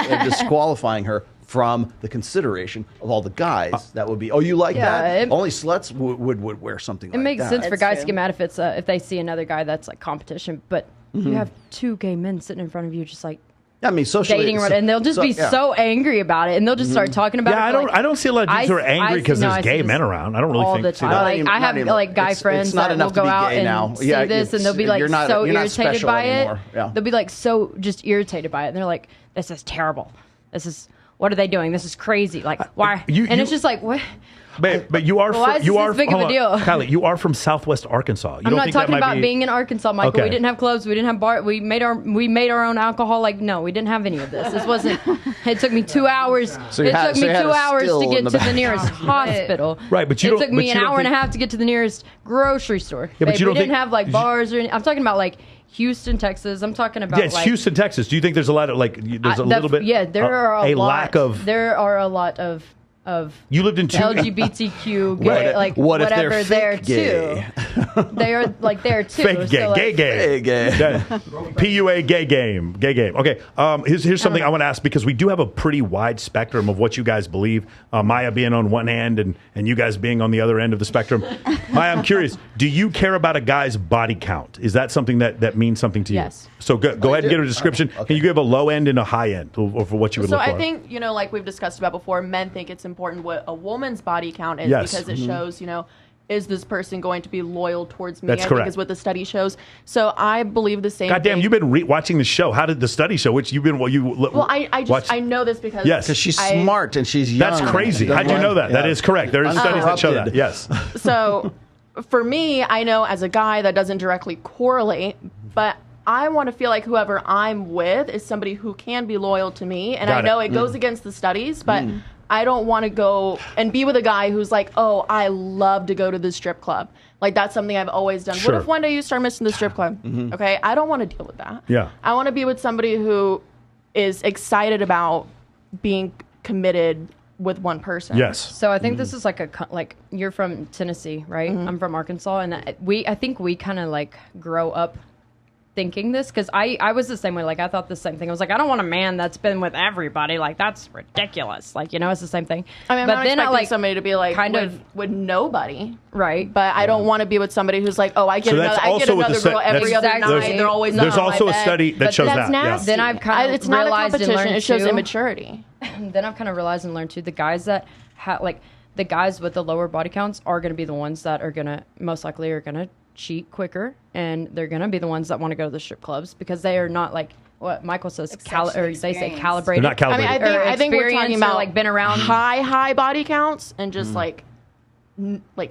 They're disqualifying her from the consideration of all the guys that would be, oh, you like that? Only sluts would wear something like that. It makes sense for That's guys true. to get mad if they see another guy that's like competition, but you have two gay men sitting in front of you just like I mean, socially, dating, and they'll just be so angry about it, and they'll just start talking about it. Yeah, I don't see a lot of dudes who are angry because there's gay men around. I don't really all think the see time. that. Like, I have like guy friends that will go out and see this, and they'll be like you're not irritated by anymore. it. Yeah. They'll be like so just irritated by it, and they're like, "This is terrible. This is what are they doing? This is crazy. Like why?" It's just like what. But you are Why is this big of a deal? Kylie, you are from Southwest Arkansas. I'm not talking about being in Arkansas, Michael. Okay. We didn't have clubs. We didn't have bar. We made our own alcohol. Like no, we didn't have any of this. This wasn't. It took me 2 hours. So you had a still to get in the to the back. nearest hospital. Right, but you it took me an hour and a half to get to the nearest grocery store. Yeah, but Babe, you don't we didn't think- have like bars or anything. I'm talking about like Houston, Texas. I'm talking about Yeah, it's like, Houston, Texas. Do you think there's a lot of there's a little bit? Yeah, there are a lack of. There are a lot of You lived in two LGBTQ gay, like what if they're whatever there fake gay? too. They are like there too. Fake gay, so, like, gay. PUA gay game. Okay. Here's something I want to ask, because we do have a pretty wide spectrum of what you guys believe. Maya being on one end and you guys being on the other end of the spectrum. Maya, I'm curious. Do you care about a guy's body count? Is that something that means something to you? Yes. So go ahead and get a description. Can you give a low end and a high end for what you would So look for? I think, like we've discussed about before, men think it's important what a woman's body count is, Yes. because it shows, is this person going to be loyal towards me? That's I correct. think is what the study shows. So I believe the same. God damn, thing. you've been watching the show. How did the study show? Which you've been Well, I know this because Yes. Because she's smart and she's young. That's crazy. How'd you know that? That is correct. There are studies that show that. Uncorrupted. Yes. So for me, I know as a guy that doesn't directly correlate, but I want to feel like whoever I'm with is somebody who can be loyal to me. And I know it goes against the studies, but I don't want to go and be with a guy who's like, oh, I love to go to the strip club. Like, that's something I've always done. Sure. What if one day you start missing the strip club? Okay, I don't want to deal with that. Yeah. I want to be with somebody who is excited about being committed with one person. Yes. So I think this is like you're from Tennessee, right? I'm from Arkansas, and I think we kind of like grow up thinking this, because I was the same way. Like, I thought the same thing. I was like, I don't want a man that's been with everybody. Like, that's ridiculous. Like, it's the same thing. I mean, I'm but not then expecting somebody to be like kind with nobody, right? But I don't want to be with somebody who's like, oh, I get So that's another also girl every other night. They're always there's on also my a bed. study that But shows that's that. nasty. Then I've kind of it's not a realized and competition. learned It shows too. immaturity. Then I've kind of realized and learned too, the guys that the guys with the lower body counts are going to be the ones that are going to most likely are going to cheat quicker, and they're going to be the ones that want to go to the strip clubs, because they are not like what Michael says, they say calibrated. They're not calibrated. I mean, I think we're talking about like been around high body counts and just like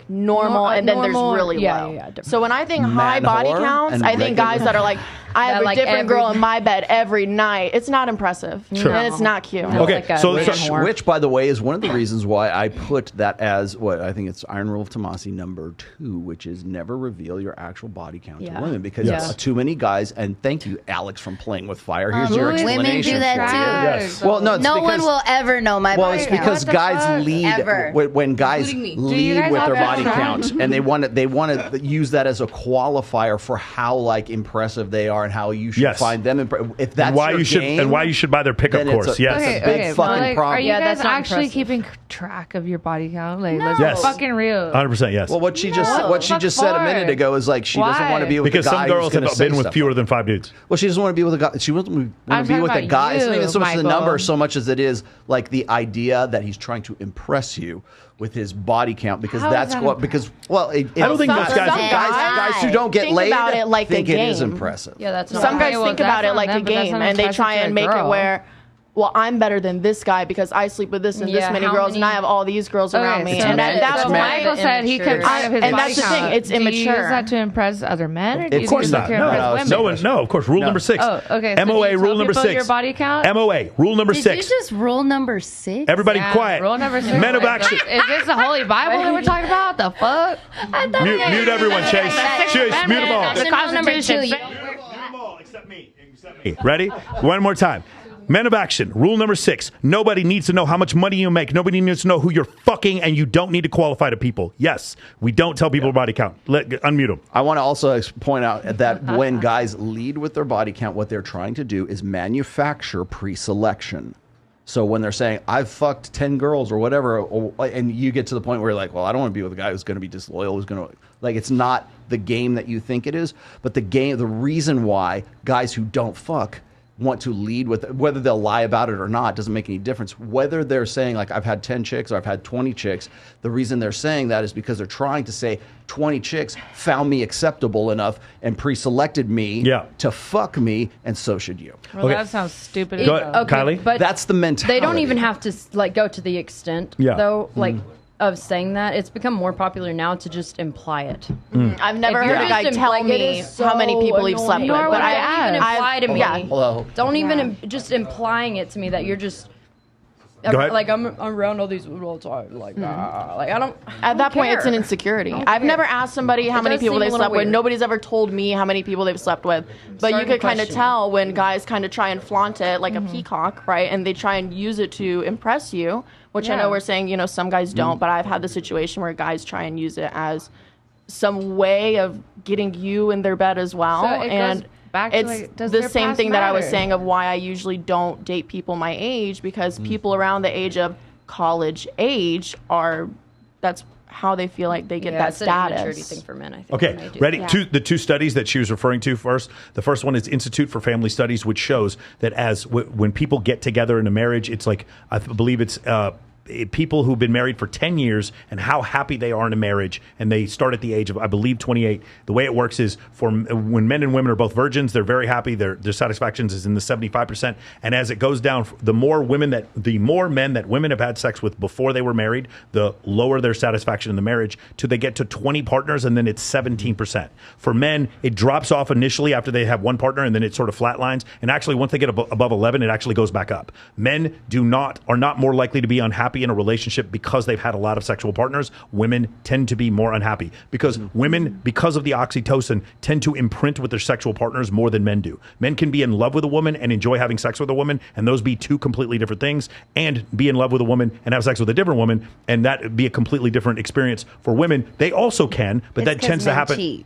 normal, and then there's really low. Yeah. So when I think high body whore counts, and I think guys that are like, I have That, a like, different girl every- in my bed every night. It's not impressive. Sure. And it's not cute. Okay, like a so man whore. Which, by the way, is one of the reasons why I put that as what I think it's Iron Rule of Tomasi number 2, which is never reveal your actual body count Yeah. to women, because Yes. too many guys. And thank you, Alex, from Playing with Fire. Here's your Women explanation. do that for it. too. Yes. Well, no, it's No because, one will ever know my Well, body it's count. because guys lead Ever. when guys Including me. Do you lead guys with have their that body track? count, and they want to use that as a qualifier for how like impressive they are and how you should Yes. find them. If that's and why your you should game, and why you should buy their pickup then it's course. a- Yes. Okay. big fucking problem. Are you Yeah, guys that's not actually impressive. keeping track of your body count? Like, No. let's Yes. be fucking real. 100%. Yes. Well, what she just said a minute ago is like she doesn't Why? want to be with because a guy some girls who's gonna have say been with stuff fewer like than 5 dudes. Well, she doesn't want to be with a guy. She doesn't want I'm to be with a talking guy. It's not about even so much the Michael. number, so much as it is like the idea that he's trying to impress you with his body count, because How is that's that what. Because well, I don't think most guys- guys who don't get think laid about it like think a it is game. impressive. Yeah, that's not Some okay. guys well, think that's about it not like a them, but that's game, not and they impressive try to and a make it girl. where, well, I'm better than this guy because I sleep with this and this Yeah, many how girls, and I many- have all these girls around me. so And men- that's it's so men. Michael said he kept track of his And body that's the count. thing, it's Do you use immature. that to impress other men? Or do you Of course use not. it to No, impress women? no one. No, of course. Rule number 6. Oh, okay. So MOA. do you Rule tell number people 6. your body count? MOA. Rule number Did 6. you just rule number 6? Everybody Yeah, quiet. Rule number 6. Men of action. Is this the Holy Bible that we're talking about? The fuck? Mute everyone, Chase. Chase, mute them all. The Constitution. Mute them all, except me. Ready? One more time. Men of action. Rule number 6. Nobody needs to know how much money you make. Nobody needs to know who you're fucking, and you don't need to qualify to people. Yes, we don't tell people body count. Unmute them. I want to also point out that when guys lead with their body count, what they're trying to do is manufacture pre-selection. So when they're saying, I've fucked 10 girls or whatever, and you get to the point where you're like, well, I don't want to be with a guy who's going to be disloyal, who's going to, like, it's not the game that you think it is, but the reason why guys who don't fuck want to lead with, whether they'll lie about it or not doesn't make any difference. Whether they're saying like I've had 10 chicks or I've had 20 chicks, the reason they're saying that is because they're trying to say 20 chicks found me acceptable enough and pre-selected me to fuck me, and so should you. Well, that sounds stupid. Go ahead, Kylie. But that's the mentality. They don't even have to like go to the extent though, like of saying that. It's become more popular now to just imply it. I've never If you're heard a guy just tell like, it me is how many so people he's slept annoying. with, Nor but would I even imply to me. yeah. Hello. Don't even just implying it to me that you're just. Go ahead. Like I'm around all these people all the time. Like, like I don't. At that point, it's an care. insecurity. I've never asked somebody how It many does people seem a they've little slept with. weird. Nobody's ever told me how many people they've slept with. But you Starting could to kind of question. tell when guys kind of try and flaunt it like a peacock, right? And they try and use it to impress you. which I know we're saying, you know, some guys don't, but I've had the situation where guys try and use it as some way of getting you in their bed as well. So it and goes back to, it's like, does the their same past thing that I was matter? saying of why I usually don't date people my age, because people around the age of college age that's how they feel like they get that it's an immaturity status. thing for men, I think. Okay, ready? The two studies that she was referring to first. The first one is Institute for Family Studies, which shows that when people get together in a marriage, it's like, I believe it's people who've been married for 10 years and how happy they are in a marriage, and they start at the age of, I believe, 28. The way it works is when men and women are both virgins, they're very happy. Their satisfaction is in the 75%. And as it goes down, the more men that women have had sex with before they were married, the lower their satisfaction in the marriage, till they get to 20 partners, and then it's 17%. For men, it drops off initially after they have one partner, and then it sort of flatlines. And actually, once they get above 11, it actually goes back up. Men are not more likely to be unhappy in a relationship because they've had a lot of sexual partners. Women tend to be more unhappy because women, because of the oxytocin, tend to imprint with their sexual partners more than men do. Men can be in love with a woman and enjoy having sex with a woman, and those be two completely different things, and be in love with a woman and have sex with a different woman, and that be a completely different experience. For women, they also can, but that tends to happen. Cheat.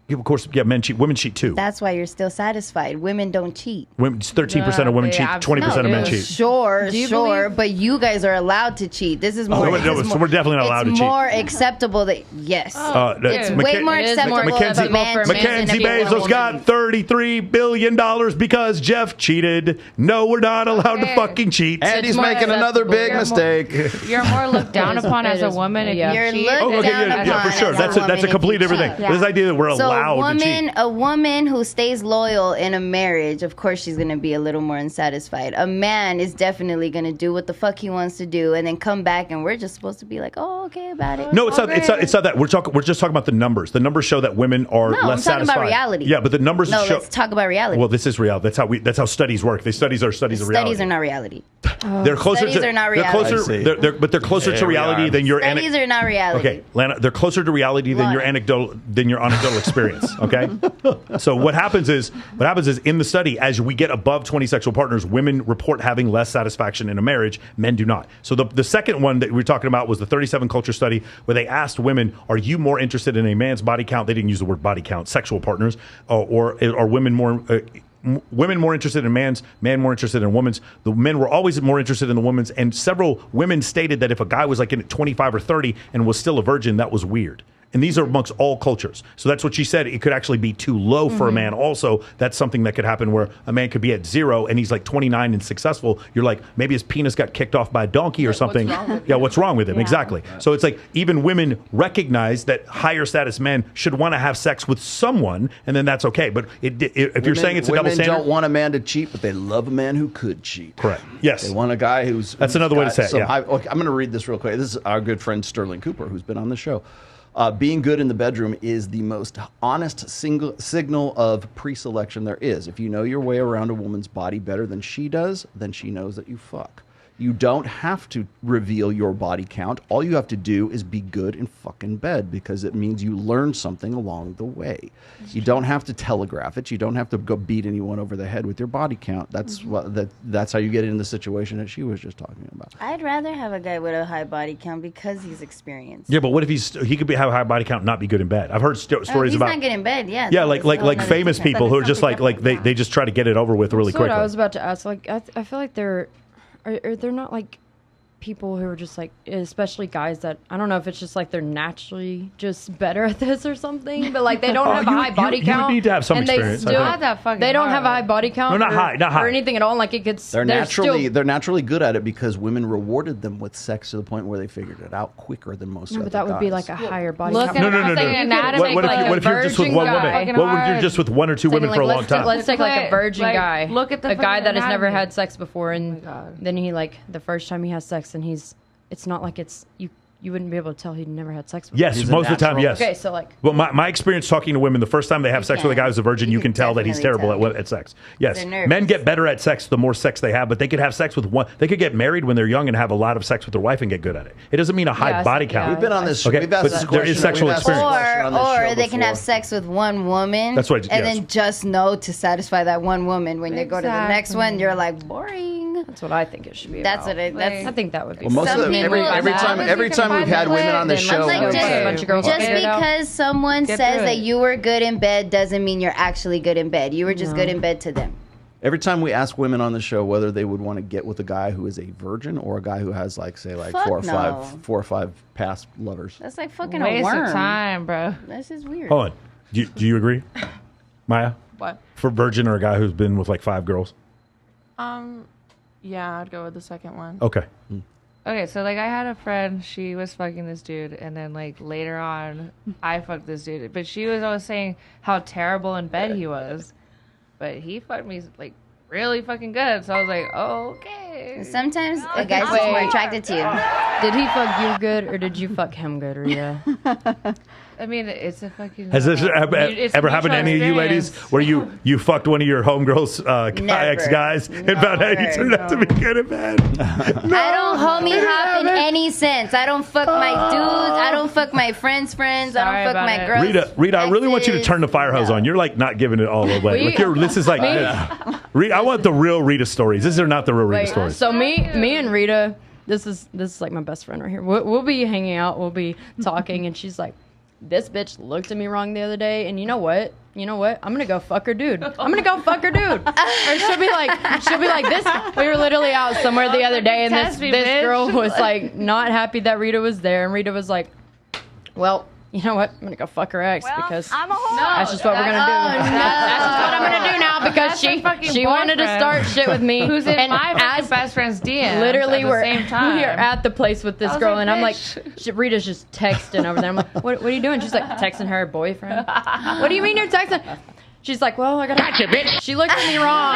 Yeah, of course, men cheat. Women cheat too. That's why you're still satisfied. Women don't cheat. 13% of women cheat. 20% of men cheat. Sure, but you guys are allowed to cheat. This is more. We're definitely not allowed to cheat. It's more acceptable that it's way more acceptable if a man Mackenzie Bezos got $33 billion because Jeff cheated. No, we're not allowed to fucking cheat. And he's making another big mistake. You're more looked down upon as a woman if you cheat. Yeah, for sure. That's a completely different thing. This idea that we're allowed to cheat. A woman who stays loyal in a marriage, of course she's going to be a little more unsatisfied. A man is definitely going to do what the fuck he wants to do and then come back, and we're just supposed to be like, oh, okay about it. No, it's not that. We're just talking about the numbers. The numbers show that women are less satisfied. I'm talking about reality. Yeah, but the numbers show. Let's talk about reality. Well, this is reality. That's how studies work. Studies are studies of reality. Studies are not reality. They're closer Studies to are not reality. they're closer to reality than your Studies are not reality. Okay, Lana, they're closer to reality than your anecdotal experience. Okay, so what happens is in the study, as we get above 20 sexual partners, women report having less satisfaction in a marriage. Men do not. So the second one that we were talking about was the 37 culture study, where they asked women, "Are you more interested in a man's body count?" They didn't use the word body count. Sexual partners, or are women more? Women more interested in man more interested in women's. The men were always more interested in the women's, and several women stated that if a guy was like in 25 or 30 and was still a virgin, that was weird. And these are amongst all cultures. So that's what she said. It could actually be too low for a man also. That's something that could happen where a man could be at 0 and he's like 29 and successful. You're like, maybe his penis got kicked off by a donkey or something. What's wrong with him? Exactly. So it's like even women recognize that higher status men should want to have sex with someone, and then that's okay. But if you're saying it's a double standard. Women don't want a man to cheat, but they love a man who could cheat. Correct. Yes. They want a guy who's That's another way to say it. Yeah. I'm going to read this real quick. This is our good friend Sterling Cooper, who's been on the show. Being good in the bedroom is the most honest signal of pre-selection there is. If you know your way around a woman's body better than she does, then she knows that you fuck. You don't have to reveal your body count. All you have to do is be good in fucking bed, because it means you learn something along the way. You don't have to telegraph it. You don't have to go beat anyone over the head with your body count. That's that's how you get in the situation that she was just talking about. I'd rather have a guy with a high body count because he's experienced. Yeah, but what if he could have a high body count and not be good in bed? I've heard stories he's about. not good in bed. Yeah. Yeah, like famous people who are just like they just try to get it over with really quickly. What I was about to ask. Like I feel like they're not like people who are just like, especially guys that, I don't know if it's just like they're naturally just better at this or something, but like they don't have a high body count. You need to have some experience. They don't have a high body count. No, not high. Or anything at all. Like it gets. They're naturally good at it because women rewarded them with sex to the point where they figured it out quicker than most. But that would be like a higher body Look count. at No. What if you're just with one woman? What if you're just with one or two women for a long time? Let's take like a virgin guy. Look at a guy that has never had sex before, and then he like the first time he has sex, and it's not like it's you wouldn't be able to tell he'd never had sex before. Yes, most of the time, yes. Okay, so like. Well, my experience talking to women, the first time they have sex with a guy who's a virgin, you can tell that he's terrible at sex. Yes, men get better at sex the more sex they have, but they could have sex with one. They could get married when they're young and have a lot of sex with their wife and get good at it. It doesn't mean a high body count. We've been on this. Okay, we've asked this there is sexual experience. Or they can have sex with one woman. That's right. And then just know to satisfy that one woman. When they go to the next one, you're like boring. That's what I think it should be. That's about. what it. That's. I think that would be. Well, most of the, every time we've had women on the show, Like just because someone Get says through that it. you were good in bed doesn't mean you're actually good in bed. You were just good in bed to them. every time we ask women on the show whether they would want to get with a guy who is a virgin or a guy who has like Fuck four no. or five past lovers. That's like fucking Waste a of worm. time, bro. This is weird. Hold on. Do you agree, Maya? What? For virgin or a guy who's been with like 5 girls? Yeah, I'd go with the second one. Okay. Okay, so like I had a friend, she was fucking this dude, and then like later on, I fucked this dude. But she was always saying how terrible in bed he was, but he fucked me like really fucking good. So I was like, oh, okay. Sometimes a guy's just more attracted to you. Did he fuck you good or did you fuck him good, Rita? I mean, it's a fucking. Has this it's ever happened to any of you ladies where you fucked one of your homegirls, ex guys, and found out you turned out to be good at bed? I don't homie hop in any sense. I don't fuck my dudes. I don't fuck my friends' friends. I don't fuck my girls. Rita, I really want you to turn the fire hose on. You're like not giving it all away. This is like, I want the real Rita stories. These are not the real Rita stories. So me and Rita, this is like my best friend right here. We'll be hanging out. We'll be talking, and she's like, this bitch looked at me wrong the other day, and you know what? I'm gonna go fuck her dude. Or she'll be like this. We were literally out somewhere the other day, and this girl was like not happy that Rita was there, and Rita was like, well, you know what? I'm gonna go fuck her ex because I'm a whore. that's just what we're gonna do. That's just what I'm gonna do now because she wanted to start shit with me. Who's in and my as best friend's DM? literally at the same time. we are at the place with this girl, and I'm like, bitch. Rita's just texting over there. I'm like, what are you doing? She's like texting her boyfriend. What do you mean you're texting? She's like, well, I gotta. Gotcha, bitch. She looked at me wrong.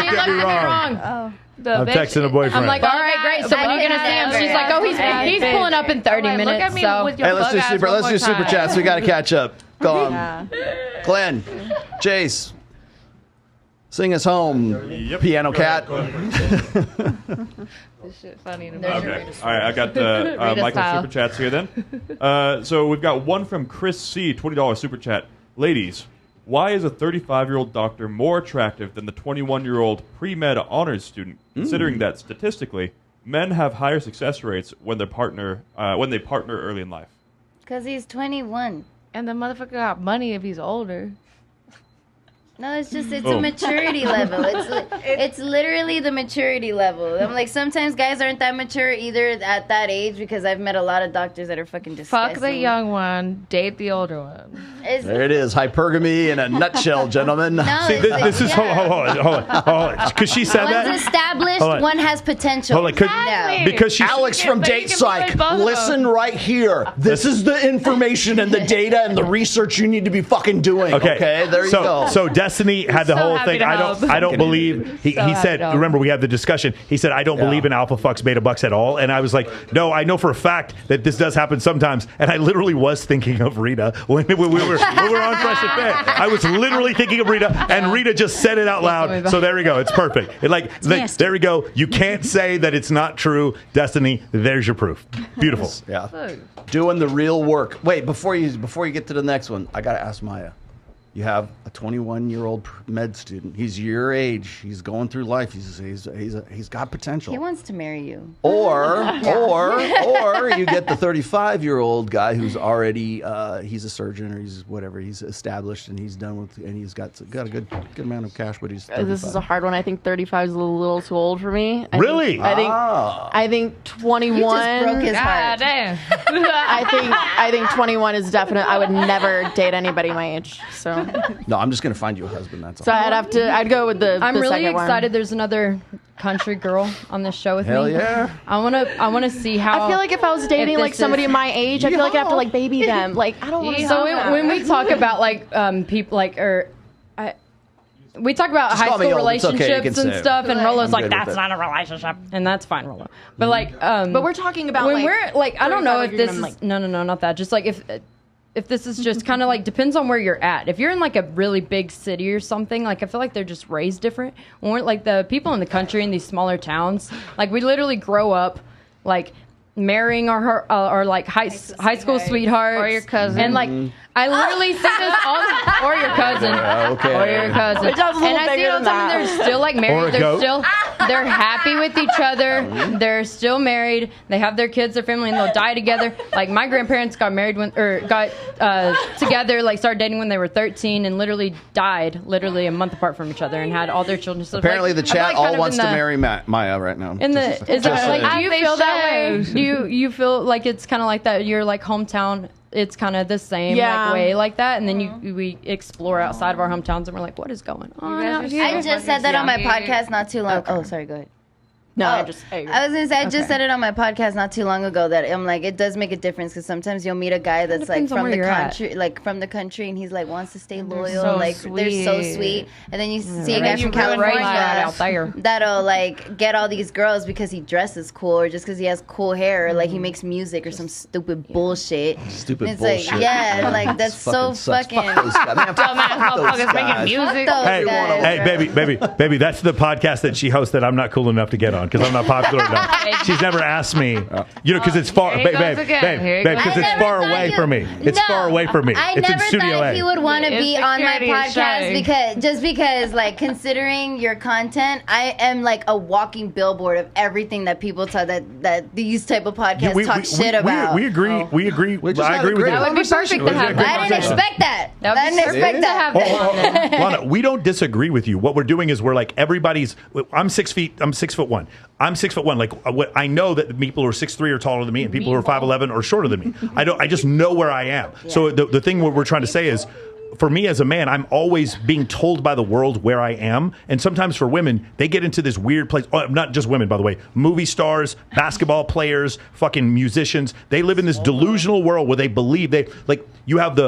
She looked at me wrong. Oh. I'm texting a boyfriend. I'm like, all right, great. So when are you gonna see him? She's like, oh, he's pulling up in 30 minutes. Look at me so. with your Hey, let's do super chats. We got to catch up. Go on. Glenn, Jace, sing us home. Yep. Piano cat. This shit funny to me. Okay. All right, I got Michael's style. super chats here then. So we've got one from Chris C, $20 super chat. Ladies, why is a 35-year-old doctor more attractive than the 21-year-old pre-med honors student, considering that statistically, men have higher success rates when they partner early in life? Because he's 21. And the motherfucker got money if he's older. No, it's a maturity level. It's literally the maturity level. I'm like, sometimes guys aren't that mature either at that age because I've met a lot of doctors that are fucking disgusting. Fuck the young one, date the older one. There it is. Hypergamy in a nutshell, gentlemen. No, See, this is hold on. Because she said that. One's established, Hold on. one has potential. Hold on, because she. Alex from Date Psych, listen right here. This is the information and the data and the research you need to be fucking doing. Okay, there you go. So Destiny had the So whole happy thing. to I help. don't believe. He said. Remember, we had the discussion. He said, I don't believe in alpha fucks, beta bucks at all. And I was like, no, I know for a fact that this does happen sometimes. And I literally was thinking of Rita when we were on Fresh and Fit. I was literally thinking of Rita, and Rita just said it out loud. So there we go. It's perfect. There we go. You can't say that it's not true, Destiny. There's your proof. Beautiful. Yeah. Doing the real work. Wait, before you get to the next one, I gotta ask Maya. You have a 21-year-old med student. He's your age. He's going through life. He's got potential. He wants to marry you. Or you get the 35-year-old guy who's already he's a surgeon or he's whatever. He's established and he's done with and he's got a good amount of cash, but he's 35. This is a hard one. I think 35 is a little too old for me. Really? I think 21. You just broke his heart. Damn. I think 21 is definite. I would never date anybody my age. So No, I'm just gonna find you a husband. That's all. So I'd go with the. I'm the really second excited. One. There's another country girl on this show with Hell me. yeah! I wanna see how. I feel like if I was dating like somebody my age, I feel like I have to like baby them. Like I don't want to. So when we talk about like people like we talk about Just high call me school old. It's okay. You relationships can and say it. stuff, and Rollo's I'm like, good with that's it. not a relationship, and that's fine, Rollo. But like, But we're talking about when like, we're like, I don't know 35, if this you're is gonna, no, not that. Just like if this is just kind of like depends on where you're at. If you're in like a really big city or something, like I feel like they're just raised different. When we're like the people in the country in these smaller towns, like we literally grow up like marrying our like high school sweethearts Or your cousin. and like I literally see this or your cousin Okay. or your cousin Which I was a little and I see it bigger all the than time. that. And they're still like Or married. a They're goat. still they're happy with each other. They're still married. They have their kids, their family, and they'll die together. Like my grandparents got married got together, like started dating when they were 13, and literally died a month apart from each other, and had all their children. So apparently, like, the chat all wants to the, marry Maya right now. In the is that like? Do you feel that way? should. Do you feel like it's kind of like that? Your like hometown. It's kind of the same like, way like that, and then we explore outside of our hometowns, and we're like, what is going on out here? I just said that on my podcast not too long. Oh, sorry. Go ahead. No, I was gonna say I just said it on my podcast not too long ago that I'm like it does make a difference because sometimes you'll meet a guy that's like from the country, and he's like wants to stay loyal, so like they're so sweet, and then you see a guy from California that'll like get all these girls because he dresses cool or just because he has cool hair or like he makes music or some stupid bullshit. Stupid it's bullshit. Like, yeah, like that's so fucking. Dumbass motherfuckers making music. Hey, baby, that's the podcast that she hosts that I'm not cool enough to get on. Because I'm not popular enough. She's never asked me, because it's far, babe, because it's far away from me. It's far away from me. I It's in never Studio thought A. he would want to be on my podcast Shaq. because like considering your content, I am like a walking billboard of everything that people talk that these type of podcasts talk shit about. We agree. We agree. I agree with you. That would be perfect to have. I didn't expect that. I didn't expect to have that. Lana, we don't disagree with you. What we're doing is we're like everybody's. I'm 6 feet. I'm 6'1". I'm 6'1". Like I know that people who are 6'3" are taller than me, and people who are 5'11" are shorter than me. I just know where I am. Yeah. So the thing what we're trying to say is, for me as a man, I'm always being told by the world where I am. And sometimes for women, they get into this weird place. Oh, not just women, by the way. Movie stars, basketball players, fucking musicians. They live in this delusional world where they believe you have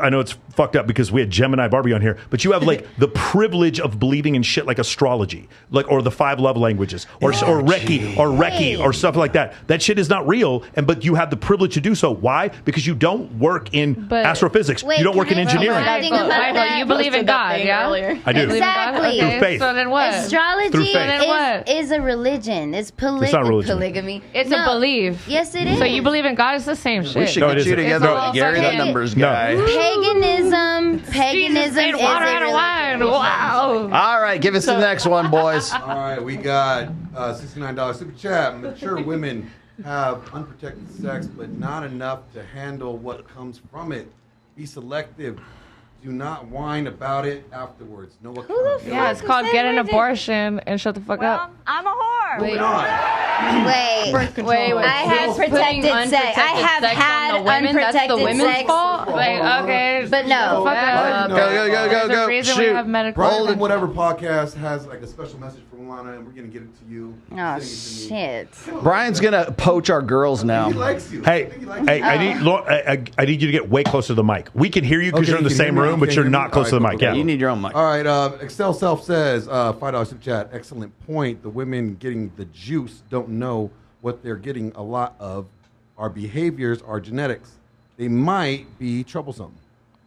I know it's fucked up because we had Gemini Barbie on here, but you have like the privilege of believing in shit like astrology, or the 5 love languages, or Reiki, or stuff like that. That shit is not real, but you have the privilege to do so. Why? Because you don't work in astrophysics. You don't work in engineering. Michael, you believe in God, yeah? I do. Exactly. Through faith. So then what? Astrology faith. is a religion. It's not a religion. polygamy. It's a belief. Yes, it is. So you believe in God? It's the same shit. We should get you together with Gary the Numbers guy. Paganism made water out of wine. Wow. All right, give us the next one, boys. All right, we got $69 super chat. Mature women have unprotected sex, but not enough to handle what comes from it. Be selective. Do not whine about it afterwards. Know what comes. Yeah, it's called get an abortion and shut the fuck up. I'm a whore. Moving on. Wait. I have protected sex. I have had unprotected sex. Like, okay. But no. Fuck up. Go. There's a reason we have medical. Brian from whatever podcast has like a special message from Lana, and we're gonna get it to you. Oh shit. Brian's gonna poach our girls now. He likes you. Hey, I need you to get way closer to the mic. We can hear you because you're in the same room, but you're not close to the mic. Yeah, you need your own mic. All right. Excel Self says $5 super chat. Excellent point. The women getting the juice don't know what they're getting a lot of. Our behaviors are genetics. They might be troublesome.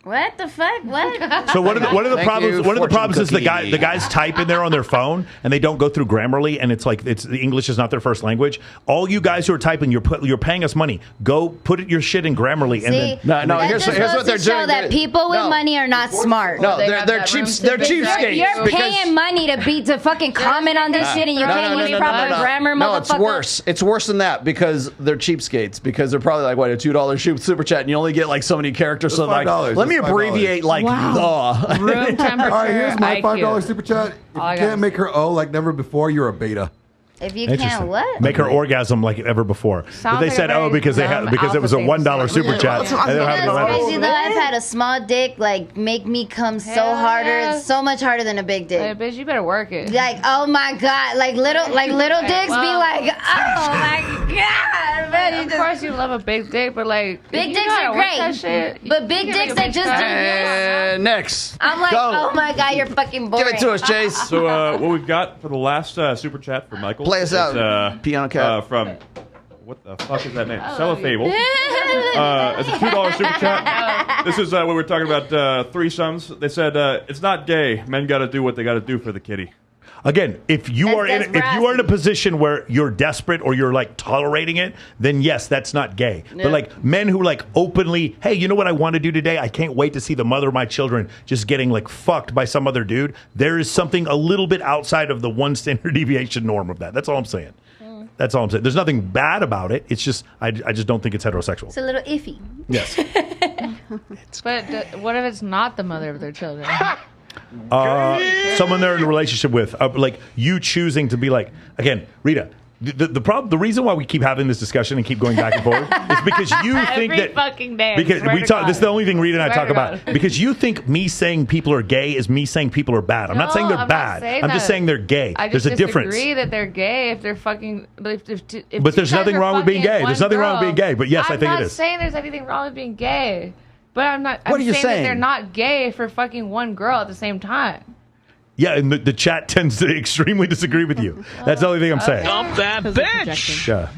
What the fuck? What? So one of the problems? One of the problems is the guys type in there on their phone and they don't go through Grammarly, and it's like the English is not their first language. All you guys who are typing, you're paying us money. Go put your shit in Grammarly. See, and then no. Here's what they're doing. That people with money are not smart. No, they're cheap. They're cheapskates. You're paying money to fucking comment on this shit, and you can't use proper grammar, No, motherfucker. it's worse. It's worse than that because they're cheapskates. Because they're probably like a $2 super chat, and you only get like so many characters. So like, let me abbreviate like the. Room temperature. All right, here's my $5 IQ. super chat. If you can't make her like never before, you're a beta. If you can't what? Make her orgasm like ever before. But they like said a because it was a $1 super chat. And they were having Crazy though. I've had a small dick like make me come so harder, so much harder than a big dick. Hey, bitch, you better work it. Like, oh my god, like little dicks be like, oh my god, man. Of course you love a big dick, but like Big you dicks gotta are work great, that shit. but big dicks are just. Next. I'm like, Go. oh my god, you're fucking boring. Give it to us, Chase. So what we've got for the last super chat for Michael. Play us out. Piano Cat. From what the fuck is that name? Cellophable. It's a $2 super chat. This is when we were talking about threesomes. They said it's not gay. Men got to do what they got to do for the kitty. Again, if you are in a position where you're desperate or you're like tolerating it, then yes, that's not gay. Yeah. But like men who like openly, hey, you know what I want to do today? I can't wait to see the mother of my children just getting like fucked by some other dude. There is something a little bit outside of the one standard deviation norm of that. That's all I'm saying. That's all I'm saying. There's nothing bad about it. It's just I just don't think it's heterosexual. It's a little iffy. Yes. But what if it's not the mother of their children? Someone they're in a relationship with, like you choosing to be like, again, Rita, the reason why we keep having this discussion and keep going back and forth is because you think Every that fucking day. because we talk. This is the only thing Rita and I Swear talk to about God. because you think me saying people are gay is me saying people are bad. I'm not saying they're I'm not bad. saying I'm just that. saying they're gay. I just There's a difference. disagree that they're gay if they're fucking. If But you there's guys nothing are wrong with being fucking gay. There's one nothing wrong with girl- being gay. But yes, I think it I'm is. not saying there's anything wrong with being gay, but I'm not. What I'm are you saying saying? that they're not gay for fucking one girl at the same time. Yeah, and the chat tends to extremely disagree with you. That's the only thing I'm saying. Dump that bitch. Yeah,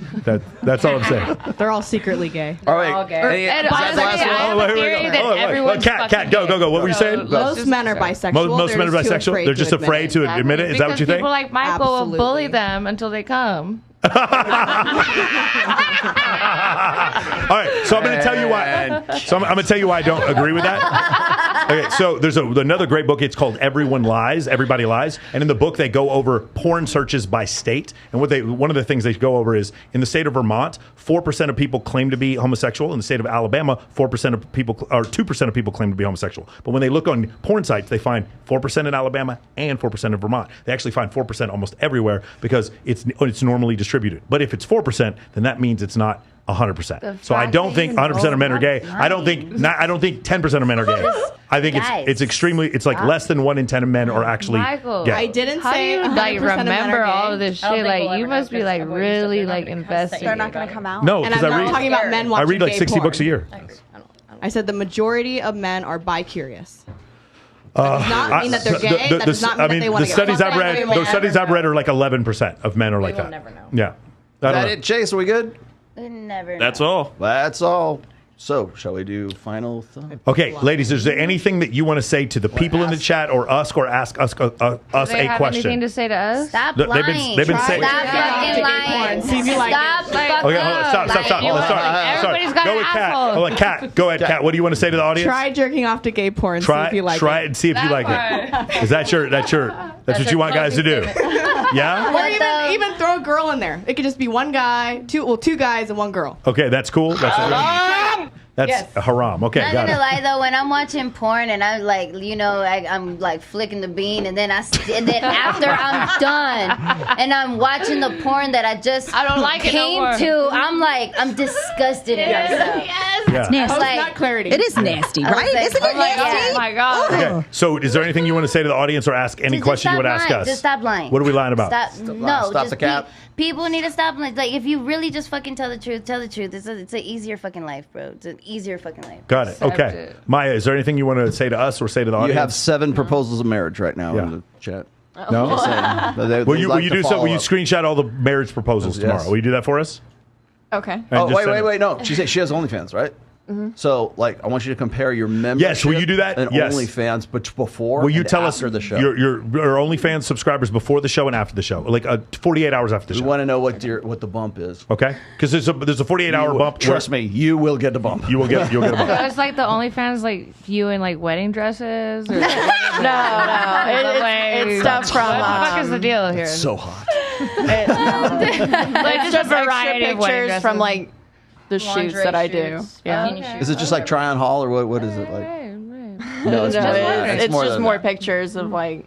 that's all I'm saying. They're all secretly gay. All right. And honestly, I have a theory that everyone's Cat, go. What were you saying? Most men are bisexual. Most men are They're just too bisexual. They're just afraid to admit it. Is that what you think? People like Michael Absolutely. will bully them until they come. All right, so I'm going to tell you why. So I'm going to tell you why I don't agree with that. Okay, so there's another great book. It's called Everyone Lies, Everybody Lies, and in the book they go over porn searches by state. And one of the things they go over is in the state of Vermont, 4% of people claim to be homosexual. In the state of Alabama, 4% of people or 2% of people claim to be homosexual. But when they look on porn sites, they find 4% in Alabama and 4% in Vermont. They actually find 4% almost everywhere because it's normally distributed. But if it's 4%, then that means it's not 100%. So I don't think 100% of men are gay. I don't think 10% of men are gay. I think it's extremely. It's like less than 1 in 10 of men are actually Michael, gay. I didn't How do say you 100% like of men are remember gay. all of this I don't shit? think we'll Like you ever must know be like because of what you said. really They're not like gonna invested. They're not going to come out. No, And because I'm I not read. talking about men I watching read like gay 60 porn. books a year. I said the majority of men are bi-curious. That does not mean that they're gay. That does not mean that they want the to studies get I've read, those studies I've read are like 11% of men are like will that. never know. Yeah. Is that it, Chase? Are we good? We never That's know. all. That's all. So, shall we do final thoughts? Okay, ladies, is there anything that you want to say to the people in the chat or ask us Do they a have anything question? to say to us? Stop They've been- lying. they've been saying- Stop Yeah. fucking lying. See if you like Stop it. fucking Okay, hold on. Stop. lying. Let's start. Everybody's got Go an with Cat. asshole. Hold on, Cat. Go ahead, Cat. What do you want to say to the audience? Try jerking off to gay porn. See if you like try it. it and see if you like it. Is that that's what you want guys to do? Yeah? Or even throw a girl in there. It could just be one guy, two guys and one girl. Okay, that's cool. That's haram. Okay, Not got gonna it. lie though, when I'm watching porn and I'm like, I'm like flicking the bean, and then after I'm done and I'm watching the porn that I don't like it no came more. to, I'm disgusted in myself. Yeah. Nasty. Post Like- that clarity. It is nasty, I was right? like, Isn't it oh my nasty? Oh my god. Okay, so is there anything you want to say to the audience or ask any Just question you stop want to ask lying. us? Just stop lying. What are we lying about? Stop Stop the cap. People need to stop lying. Like, if you really just fucking tell the truth, tell the truth. It's an easier fucking life, bro. It's an easier fucking life. Got it. Okay. it. Maya, is there anything you want to say to us or say to the You audience? have 7 proposals of marriage right now Yeah. in the chat. No? Will you do so? Will you screenshot all the marriage proposals Yes. tomorrow? Will you do that for us? Okay. And Oh, just send it. wait. No, she said she has OnlyFans, right? So, like, I want you to compare your membership. Yes, will you do that? And Yes. OnlyFans, but before. Will you and tell us after the show? your OnlyFans subscribers before the show and after the show, like 48 hours after the We show? want to know what the bump is. Okay, because there's a 48-hour bump. Trust me, you will get a bump. You'll get a So bump. it's like the OnlyFans, like you in like wedding dresses, or No, it's stuff from. what the fuck is the deal here? So hot. Like It's just a variety extra of wedding pictures from dresses. like the shoots Lingerie that I do. shoots, Yeah. bikini shoots. Is it just like try on haul or what is it like? No, it's No, more than that. it's more just than more that. pictures of like.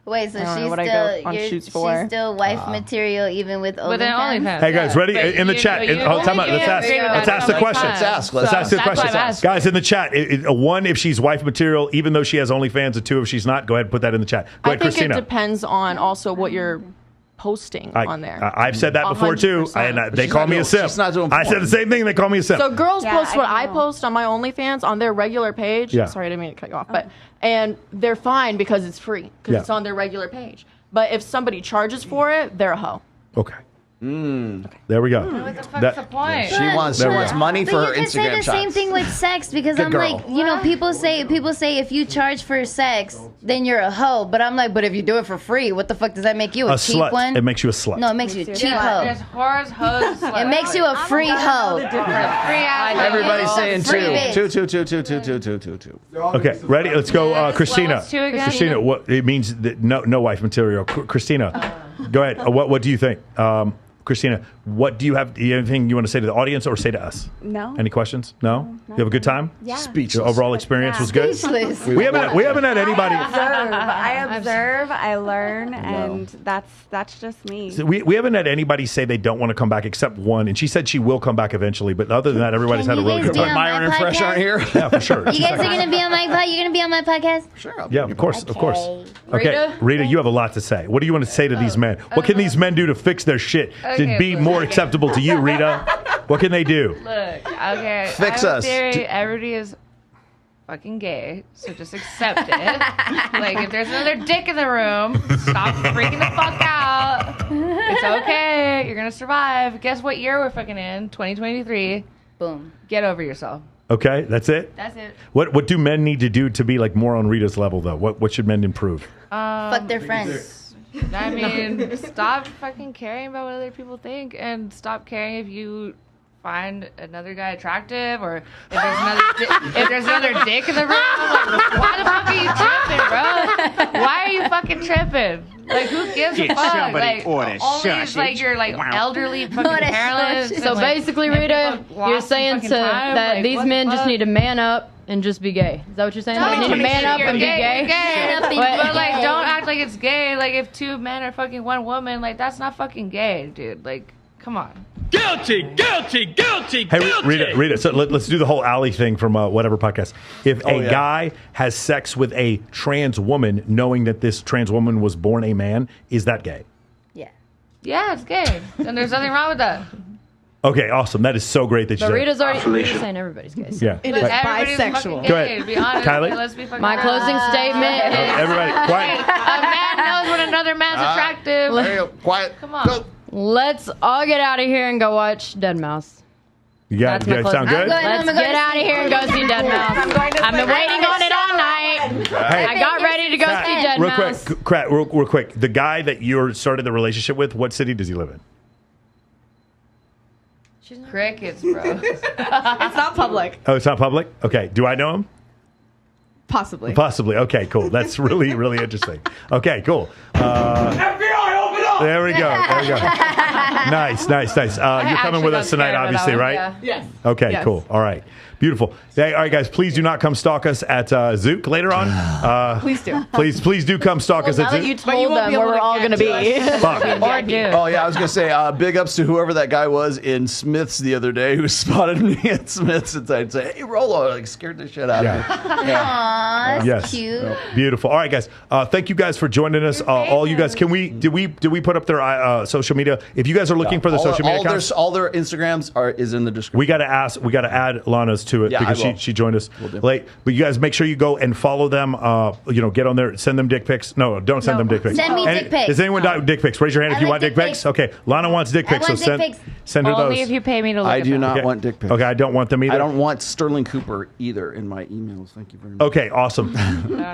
Wait, so I don't know she's what I still go on shoots for. she's still wife material even with With an OnlyFans? OnlyFans. Hey guys, ready But in the you- chat? you Time out. only Let's can ask. agree with Let's that ask the OnlyFans. question. Let's ask. Let's ask the That's why question. I'm asking. Guys in the chat, one if she's wife material, even though she has OnlyFans, and 2 if she's not. Go ahead and put that in the chat. Go I ahead, think Christina. it depends on also what you're posting on there. I've said that before too, 100%. and they she's call not me a doing- simp. she's not doing I said porn. the same thing. They call me a simp. So girls Yeah, post what I I know. post on my OnlyFans on their regular page. Yeah. Sorry, I didn't mean to cut you off, but and they're fine because it's free because Yeah. it's on their regular page. But if somebody charges for it, they're a hoe. Okay. There we go. What the fuck's the point? She wants money for her But you can say Instagram the shots. same thing with sex because Good I'm girl. like, you know, people say if you charge for sex, then you're a hoe. But I'm like, but if you do it for free, what the fuck does that make you? A cheap slut. one? It makes you a slut. No, it makes you a cheap hoe. There's whores, hoes, It makes you a free hoe. free ass. Everybody's saying Free bitch. two. Okay, ready? Let's go, Christina. What's two again? Christina, what it means that no wife material. Christina, go ahead. What do you think? Christina, what do you have? Anything you want to say to the audience or say to us? No. Any questions? No. You have a good time? Yeah. Your overall experience was good. Speechless. We haven't had anybody. I observe, I learn, and that's just me. So we haven't had anybody say they don't want to come back except one, and she said she will come back eventually. But other than that, everybody's had a really good time. Myron and Fresh aren't here. Yeah, for sure. You guys are gonna be on my pod. You're gonna be on my podcast. Sure. Yeah, of course. Okay, Rita? Rita, you have a lot to say. What do you want to say to these men? What can these men do to fix their shit to Okay, be look. more acceptable to you, Rita? What can they do? Look, okay. Fix I have a us. theory, everybody is fucking gay, so just accept it. Like, if there's another dick in the room, stop freaking the fuck out. It's okay. You're gonna survive. Guess what year we're fucking in? 2023. Boom. Get over yourself. Okay, that's it. That's it. What do men need to do to be like more on Rita's level though? What should men improve? Fuck their friends. I mean, stop fucking caring about what other people think, and stop caring if you find another guy attractive or if there's another dick in the room. Like, why the fuck are you tripping, bro? Why are you fucking tripping? Like, who gives a fuck? Like, only like your like elderly fucking parents. So basically, Rita, you're saying that these men just need to man up and just be gay. Is that what you're saying? They need to man up and be gay. But like, don't act like it's gay. Like, if two men are fucking one woman, like, that's not fucking gay, dude. Like, come on. Guilty. Hey, Rita. So let's do the whole alley thing from whatever podcast. If a guy has sex with a trans woman, knowing that this trans woman was born a man, is that gay? Yeah. Yeah, it's gay, and there's nothing wrong with that. Okay, awesome. That is so great that you But said. Rita's already saying everybody's gay. So. Yeah. It is Everybody's bisexual. fucking Go gay, ahead. to be honest. Kylie? Let's be fucking My closing statement is Everybody, quiet. a man knows when another man's attractive. There you go. Quiet. Come on. Go. let's all get out of here and go watch Dead Mouse. You got That's my it. Sound closing- good? Let's get out of here and go see Dead Mouse. I've been waiting on it all night. Hey. I got ready to go see Dead Real Mouse. quick, real quick. The guy that you started the relationship with, what city does he live in? Crickets, bro. It's not public. Oh, it's not public? Okay. Do I know him? Possibly. Possibly. Okay, cool. That's really, really interesting. Okay, cool. FBI, open up! There we go. There we go. Nice. You're coming with us tonight, obviously, right? Yeah. Yes. Okay, Yes. cool. All right. Beautiful. Hey, all right, guys, please do not come stalk us at Zook later on. Please do. Please do come stalk us at Now that Zook. you But you told won't them be where able we're to all going to be. Fuck. Or do. Oh yeah, I was gonna say big ups to whoever that guy was in Smith's the other day who spotted me at Smith's and I'd say, "Hey, Rollo!" Like scared the shit out of me. Aw, that's Yes. cute. Beautiful. All right, guys. Thank you guys for joining us. All you guys, did we put up their social media? If you guys are looking for the social media accounts, all their Instagrams is in the description. we got to add Lana's to it Yeah, because I will. she joined us Will do. late. But you guys make sure you go and follow them. Get on there, send them dick pics. No, don't send them dick pics. Send me dick pics. Does anyone want dick pics? Raise your hand if I you like want dick dick pics. pics. Okay, Lana wants dick I pics, so want dick pics. send her Only those. if you pay me to look I at do them. not Okay. want dick pics. Okay, I don't want them either. I don't want Sterling Cooper either in my emails. Thank you very much. Okay, awesome.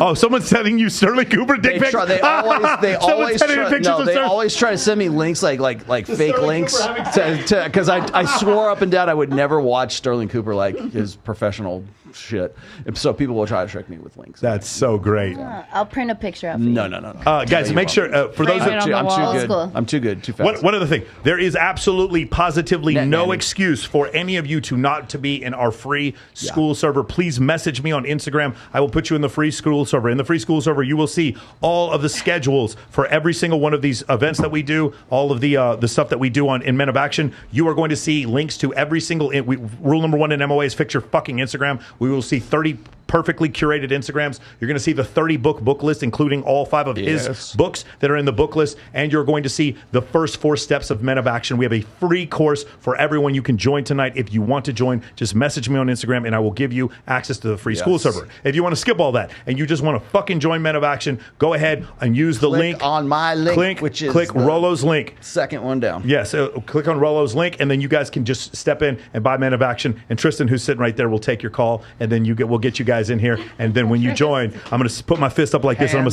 Oh, someone's sending you Sterling Cooper dick pics. They Someone's sending you pictures of Sterling. always try to send me links like fake links because I swore up and down I would never watch Sterling Cooper like his professional shit. And so people will try to trick me with links. That's so great. I'll print a picture out for you. No. Guys, make sure for those Frame it of on the I'm wall. too Old good. school. I'm too good. Too fast. One other thing, there is absolutely, positively Net no nanny. excuse for any of you to not to be in our free school server. Please message me on Instagram. I will put you in the free school server. In the free school server, you will see all of the schedules for every single one of these events that we do, all of the stuff that we do in Men of Action. You are going to see links to every single. Rule number one in MOA is fix your fucking Instagram. We will see 30 perfectly curated Instagrams. You're going to see the 30-book list, including all 5 of his books that are in the book list. And you're going to see the first 4 steps of Men of Action. We have a free course for everyone. You can join tonight. If you want to join, just message me on Instagram and I will give you access to the free Skool server. If you want to skip all that and you just want to fucking join Men of Action, go ahead and use the link. On my link, which is click Rollo's link. Second one down. Yeah, so click on Rollo's link, and then you guys can just step in and buy Men of Action. And Tristan, who's sitting right there, will take your call, and then we'll get you guys in here. And then when you join, I'm gonna put my fist up like this, and I'm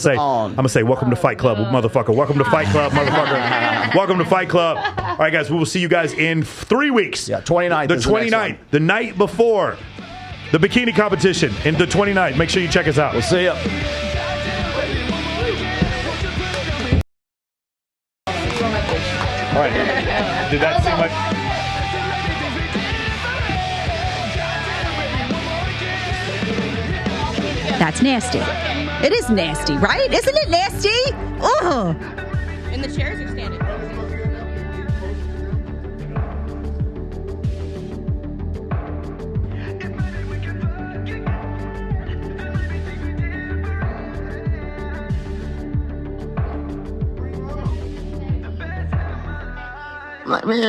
gonna say, "Welcome to Fight Club, motherfucker. Welcome to Fight Club, motherfucker. Welcome to Fight Club." All right, guys, we will see you guys in 3 weeks. Yeah, 29th. The 29th, the night before the bikini competition, in the 29th. Make sure you check us out. We'll see you. All right. Did that seem like... That's nasty. It is nasty, right? Isn't it nasty? Ugh. And the chairs are standing. Let me